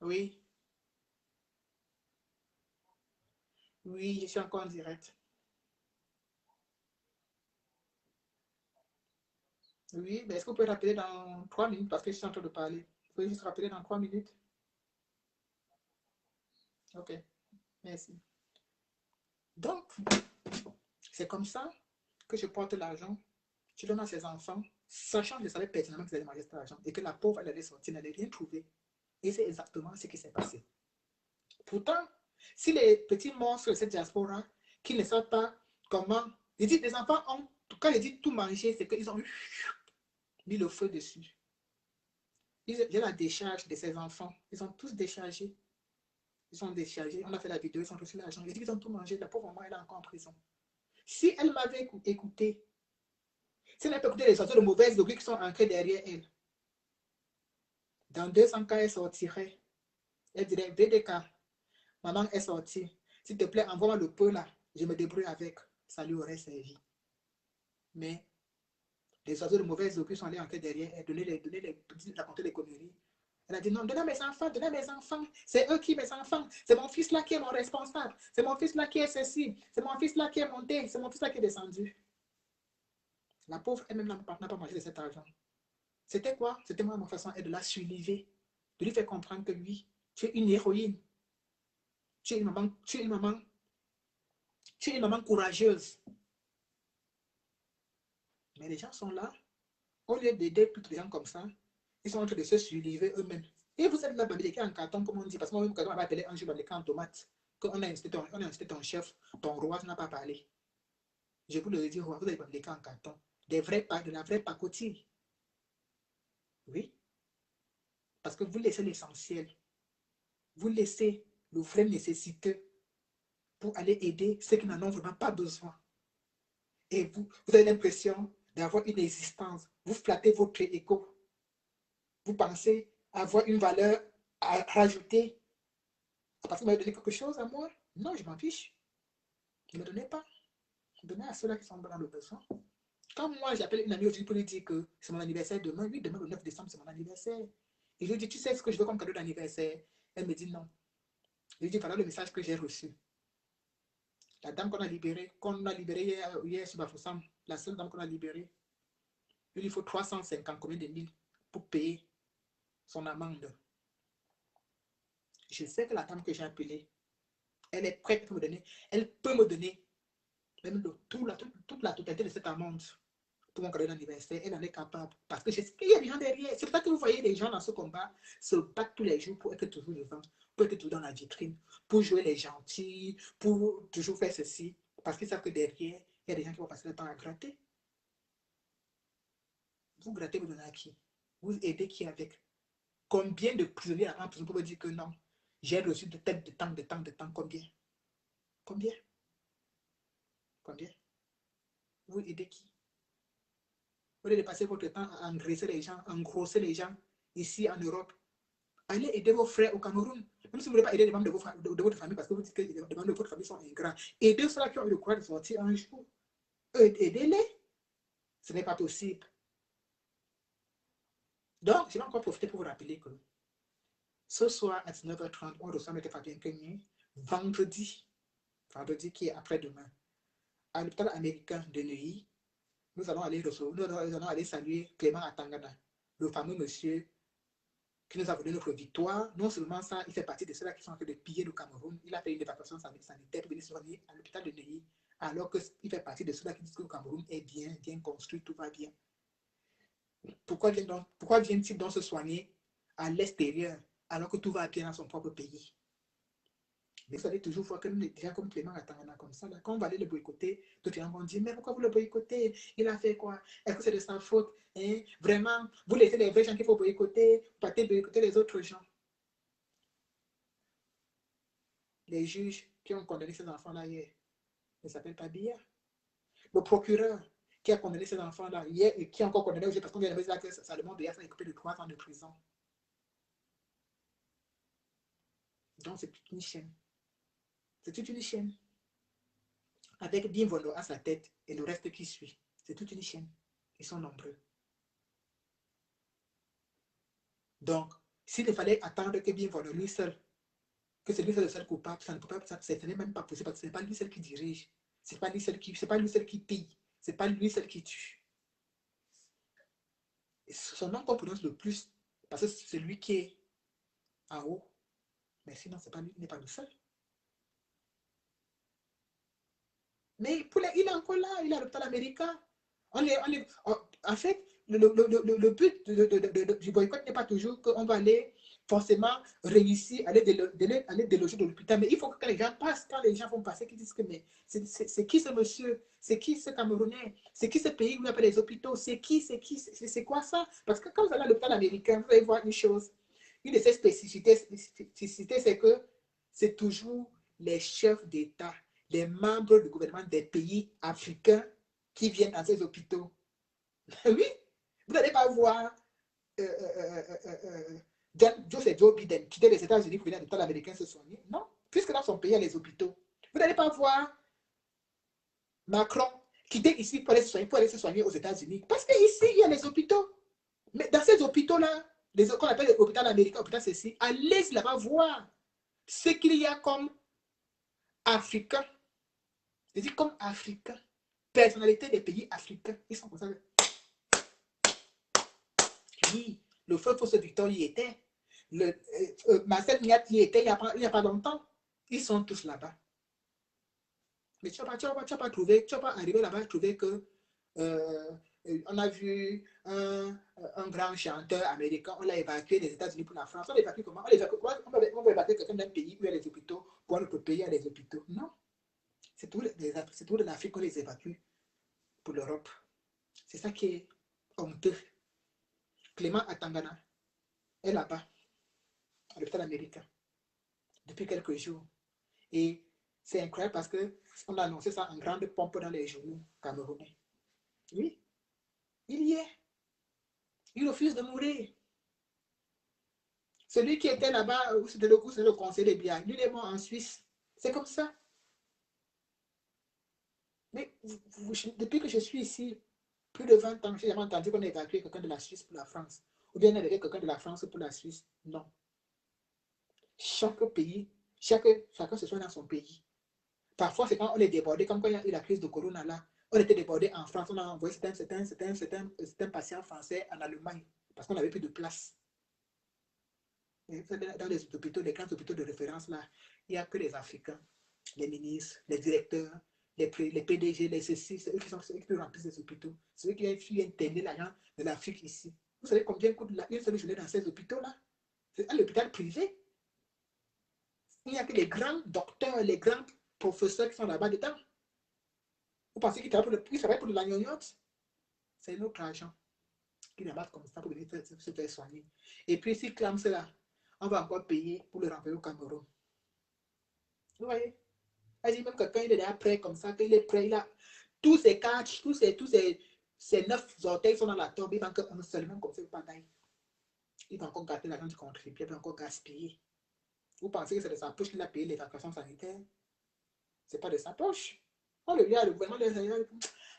Oui. Oui, je suis encore en direct. Oui, mais est-ce que vous pouvez rappeler dans 3 minutes parce que je suis en train de parler? Vous pouvez juste rappeler dans 3 minutes? Ok, merci. Donc, c'est comme ça que je porte l'argent, je donne à ses enfants, sachant que je savais pertinemment qu'ils allaient manger cet argent et que la pauvre, elle allait sortir, elle n'allait rien trouver. Et c'est exactement ce qui s'est passé. Pourtant, si les petits monstres de cette diaspora qui ne savent pas comment, je dis, les enfants ont, quand je dis tout manger, c'est qu'ils ont mis le feu dessus. J'ai la décharge de ces enfants. Ils ont tous déchargé. Ils sont déchargés. On a fait la vidéo, ils ont reçu l'argent. J'ai dit qu'ils ont tout mangé. La pauvre maman, elle est encore en prison. Si elle m'avait écouté, si elle n'avait pas écouté les oiseaux de mauvaise augure qui sont ancrés derrière elle, dans 200 cas, elle sortirait. Elle dirait, VDK, maman est sortie. S'il te plaît, envoie-moi le peu là. Je me débrouille avec. Ça lui aurait servi. Mais les oiseaux de mauvaise augure sont allés ancrer derrière elle, raconter les conneries. Elle a dit non, donnez mes enfants, donnez mes enfants. C'est eux qui, mes enfants. C'est mon fils là qui est mon responsable. C'est mon fils là qui est ceci. C'est mon fils là qui est monté. C'est mon fils là qui est descendu. La pauvre elle-même n'a pas mangé de cet argent. C'était quoi? C'était moi, ma façon de la suivre, de lui faire comprendre que oui, tu es une héroïne. Tu es une maman, tu es une maman, tu es une maman courageuse. Mais les gens sont là, au lieu d'aider toutes les gens comme ça, ils sont en train de se suivre eux-mêmes. Et vous êtes là, Babylé, en carton, comme on dit, parce que moi-même, quand on m'a appelé un jour Babylé en tomate, qu'on a incité ton chef, ton roi, tu n'as pas parlé. Je vous le dis, vous avez Babylé en carton. De la vraie pacotille. Oui. Parce que vous laissez l'essentiel. Vous laissez le vrai nécessiteux pour aller aider ceux qui n'en ont vraiment pas besoin. Et vous avez l'impression d'avoir une existence. Vous flattez votre ego. Vous pensez avoir une valeur à rajouter parce que vous m'avez donné quelque chose à moi. Non, je m'en fiche. Ne me donnez pas. Donnez à ceux-là qui sont dans le besoin. Quand moi, j'appelle une amie aujourd'hui pour lui dire que c'est mon anniversaire demain, oui, demain le 9 décembre, c'est mon anniversaire. Et je lui dis, tu sais ce que je veux comme cadeau d'anniversaire? Elle me dit non. Je lui dis, voilà le message que j'ai reçu. La dame qu'on a libérée hier sur Bafoussam, la seule dame qu'on a libérée, il lui faut 350 combien de mille pour payer son amende. Je sais que la dame que j'ai appelée, elle est prête pour me donner, elle peut me donner même toute la totalité de cette amende pour mon cadeau d'anniversaire. Elle en est capable parce que je sais qu'il y a des gens derrière. C'est pour ça que vous voyez les gens dans ce combat se battre tous les jours pour être toujours devant, pour être toujours dans la vitrine, pour jouer les gentils, pour toujours faire ceci. Parce qu'ils savent que derrière, il y a des gens qui vont passer le temps à gratter. Vous grattez, vous donnez à qui? Vous aidez qui avec? Combien de prisonniers en prison pour me dire que non? J'ai reçu de tête de temps, combien? Combien? Combien? Vous aidez qui? Au lieu de passer votre temps à engraisser les gens, engrosser les gens ici en Europe, allez aider vos frères au Cameroun. Même si vous ne voulez pas aider les membres de votre famille parce que vous dites que les membres de votre famille sont ingrats, aidez ceux-là qui ont eu le courage de sortir un jour. Aidez-les. Ce n'est pas possible. Donc, je vais encore profiter pour vous rappeler que ce soir à 19h30, on reçoit M. Fabien Kenyé, vendredi qui est après-demain, à l'hôpital américain de Neuilly. Nous allons aller saluer Clément Atangana, le fameux monsieur qui nous a donné notre victoire. Non seulement ça, il fait partie de ceux-là qui sont en train de piller le Cameroun. Il a fait une évacuation sanitaire pour venir se soigner à l'hôpital de Neuilly, alors qu'il fait partie de ceux-là qui disent que le Cameroun est bien construit, tout va bien. Pourquoi vient-il donc se soigner à l'extérieur alors que tout va bien dans son propre pays? Mais vous allez toujours voir que des gens comme Clément Atangana comme ça, là, quand on va aller le boycotter, d'autres gens vont dire, mais pourquoi vous le boycottez? Il a fait quoi? Est-ce que c'est de sa faute? Hein? Vraiment, vous laissez les vrais gens qu'il faut boycotter, vous partez boycotter les autres gens. Les juges qui ont condamné ces enfants-là hier ne s'appellent pas Biya. Le procureur qui a condamné ces enfants-là hier et qui a encore condamné aujourd'hui parce qu'on vient de me dire que Salomon Biya sera écopé de 3 ans de prison. Donc c'est toute une chaîne. C'est toute une chaîne. Avec Bienvenu à sa tête et le reste qui suit. C'est toute une chaîne. Ils sont nombreux. Donc, s'il fallait attendre que Bienvenu lui seul que c'est lui le seul coupable, ça ne peut pas, ce n'est même pas possible parce que ce n'est pas lui seul qui dirige. C'est pas lui seul qui pille. C'est pas lui seul qui tue. Et son nom qu'on prononce le plus, parce que c'est lui qui est en haut. Mais sinon, c'est pas lui, il n'est pas le seul. Mais il est encore là, il est à l'hôpital américain. En fait, le but du boycott n'est pas toujours qu'on va aller forcément réussir à aller déloger de l'hôpital. Mais il faut que les gens passent, quand les gens vont passer, qu'ils disent que mais c'est qui ce monsieur? C'est qui ce Camerounais? C'est qui ce pays où il n'y a pas les hôpitaux? C'est quoi ça? Parce que quand vous allez à l'hôpital américain, vous allez voir une chose. Une de ses spécificités, c'est que c'est toujours les chefs d'État, les membres du gouvernement des pays africains qui viennent dans ces hôpitaux. Oui, vous n'allez pas voir Joe Biden quitter les États-Unis pour venir à l'hôpital américain se soigner. Non, puisque dans son pays, il y a les hôpitaux. Vous n'allez pas voir Macron quitter ici pour aller se soigner aux États-Unis. Parce qu'ici, il y a les hôpitaux. Mais dans ces hôpitaux-là, qu'on appelle l'hôpital américain, l'hôpital ceci, allez là-bas voir ce qu'il y a comme Africains. Je dis comme Africains. Personnalité des pays africains. Ils sont comme ça. Oui, le feu Fosse Victor y était. Marcel Niat y était il n'y a pas longtemps. Ils sont tous là-bas. Mais tu vas pas trouver, tu vas pas arriver là-bas et trouver que on a vu un grand chanteur américain, on l'a évacué des États-Unis pour la France. On l'évacue comment? On va évacuer quelqu'un d'un pays où il y a des hôpitaux, pour un autre pays, il y a des hôpitaux. Non. C'est tout de l'Afrique qu'on les évacue pour l'Europe. C'est ça qui est honteux. Clément Atangana est là-bas, à l'hôpital américain, depuis quelques jours. Et c'est incroyable parce qu'on a annoncé ça en grande pompe dans les journaux camerounais. Oui, il y est. Il refuse de mourir. Celui qui était là-bas, c'était le conseiller de Biya, lui il est mort en Suisse. C'est comme ça. Mais depuis que je suis ici, plus de 20 ans, j'ai jamais entendu qu'on ait évacué quelqu'un de la Suisse pour la France. Ou bien évacué quelqu'un de la France pour la Suisse. Non. Chaque pays, chacun se soigne dans son pays. Parfois, c'est quand on est débordé, comme quand il y a eu la crise de Corona là. On était débordé en France, on a envoyé certains patients français en Allemagne parce qu'on n'avait plus de place. Dans les hôpitaux, les grands hôpitaux de référence là, il n'y a que les Africains, les ministres, les directeurs, les PDG, les ceci, c'est eux qui remplissent les hôpitaux. C'est eux qui viennent terminer l'argent de l'Afrique ici. Vous savez combien coûte une seule journée dans ces hôpitaux-là? C'est à l'hôpital privé. Il n'y a que les grands docteurs, les grands professeurs qui sont là-bas dedans. Vous pensez qu'ils travaillent pour de la gnognotte? C'est notre argent qui rabattent comme ça pour venir se faire soigner. Et puis, s'ils clament cela, on va encore payer pour le renvoyer au Cameroun. Vous voyez? Même quelqu'un il est déjà prêt comme ça, qu'il est prêt, il a tous ses catchs, tous ses 9 orteils sont dans la tombe, il manque un seul, même comme ça, il va encore gâter l'argent du contribuable, il va encore gaspiller. Vous pensez que c'est de sa poche qu'il a payé l'évacuation sanitaire? C'est pas de sa poche. On le lui a le gouvernement de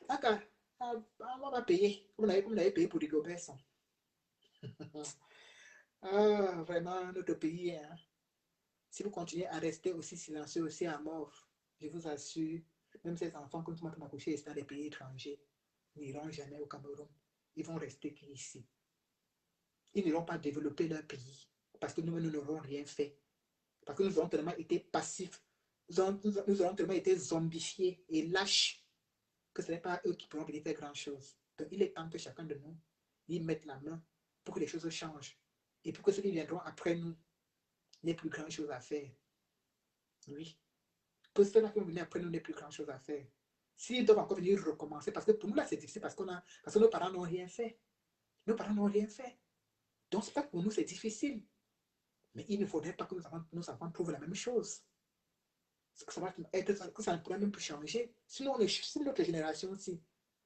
d'accord, on va payer, comme on avait payé pour les Gobert. Ah, vraiment, notre pays, hein. Si vous continuez à rester aussi silencieux, aussi à mort, je vous assure, même ces enfants que nous avons accouchés dans les pays étrangers n'iront jamais au Cameroun. Ils vont rester ici. Ils n'iront pas développer leur pays parce que nous n'aurons rien fait. Parce que nous aurons tellement été passifs, nous aurons tellement été zombifiés et lâches que ce n'est pas eux qui pourront venir faire grand-chose. Donc il est temps que chacun de nous y mette la main pour que les choses changent. Et pour que ceux qui viendront après nous n'aient plus grand-chose à faire. Oui. Pour ceux-là qui vont venir après nous n'aient plus grand-chose à faire. S'ils doivent encore venir recommencer, parce que pour nous là c'est difficile parce que nos parents n'ont rien fait. Nos parents n'ont rien fait. Donc c'est pas que pour nous c'est difficile. Mais il ne faudrait pas que nos enfants trouvent la même chose. Que ça ne pourrait même plus changer. Sinon, si notre génération aussi,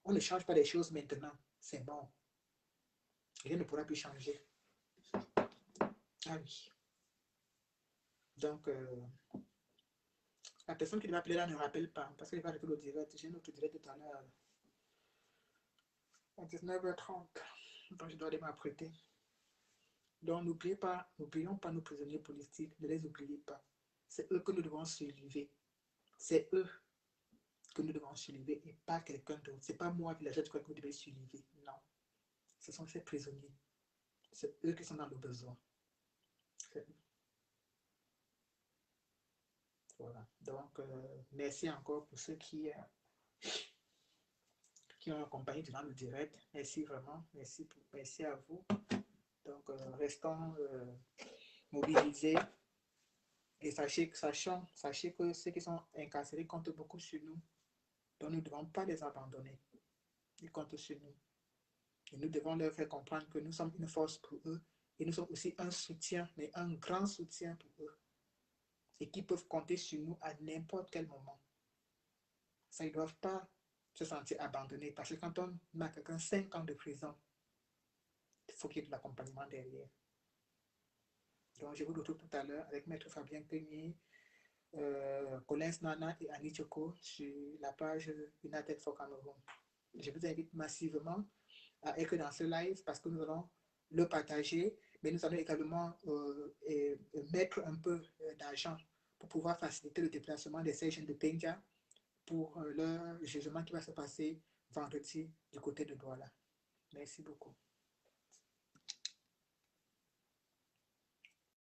on ne change pas les choses maintenant, c'est bon. Rien ne pourra plus changer. Ah oui. Donc, la personne qui m'a appelé là ne rappelle pas, parce qu'il va arrêter le direct. J'ai notre direct tout à l'heure à 19h30. Donc, je dois aller m'apprêter. Donc, n'oublions pas nos prisonniers politiques, ne les oubliez pas. C'est eux que nous devons soulever. C'est eux que nous devons soulever et pas quelqu'un d'autre. C'est pas moi, villageois, que vous devez soulever. Non. Ce sont ces prisonniers. C'est eux qui sont dans le besoin. C'est eux. Voilà. Donc, merci encore pour ceux qui ont accompagné durant le direct. Merci vraiment. Merci à vous. Donc, restons mobilisés. Et sachez que ceux qui sont incarcérés comptent beaucoup sur nous. Donc, nous ne devons pas les abandonner. Ils comptent sur nous. Et nous devons leur faire comprendre que nous sommes une force pour eux. Et nous sommes aussi un soutien, mais un grand soutien pour eux. Et qu'ils peuvent compter sur nous à n'importe quel moment. Ça, ils ne doivent pas se sentir abandonnés. Parce que quand on a quelqu'un 5 ans de prison, il faut qu'il y ait de l'accompagnement derrière. Donc, je vous retrouve tout à l'heure avec Maître Fabien Peigné, Collins Nana et Annie Choco sur la page United for Cameroon. Je vous invite massivement à être dans ce live parce que nous allons le partager, mais nous allons également mettre un peu d'argent pour pouvoir faciliter le déplacement des jeunes de Penja pour leur jugement qui va se passer vendredi du côté de Douala. Merci beaucoup.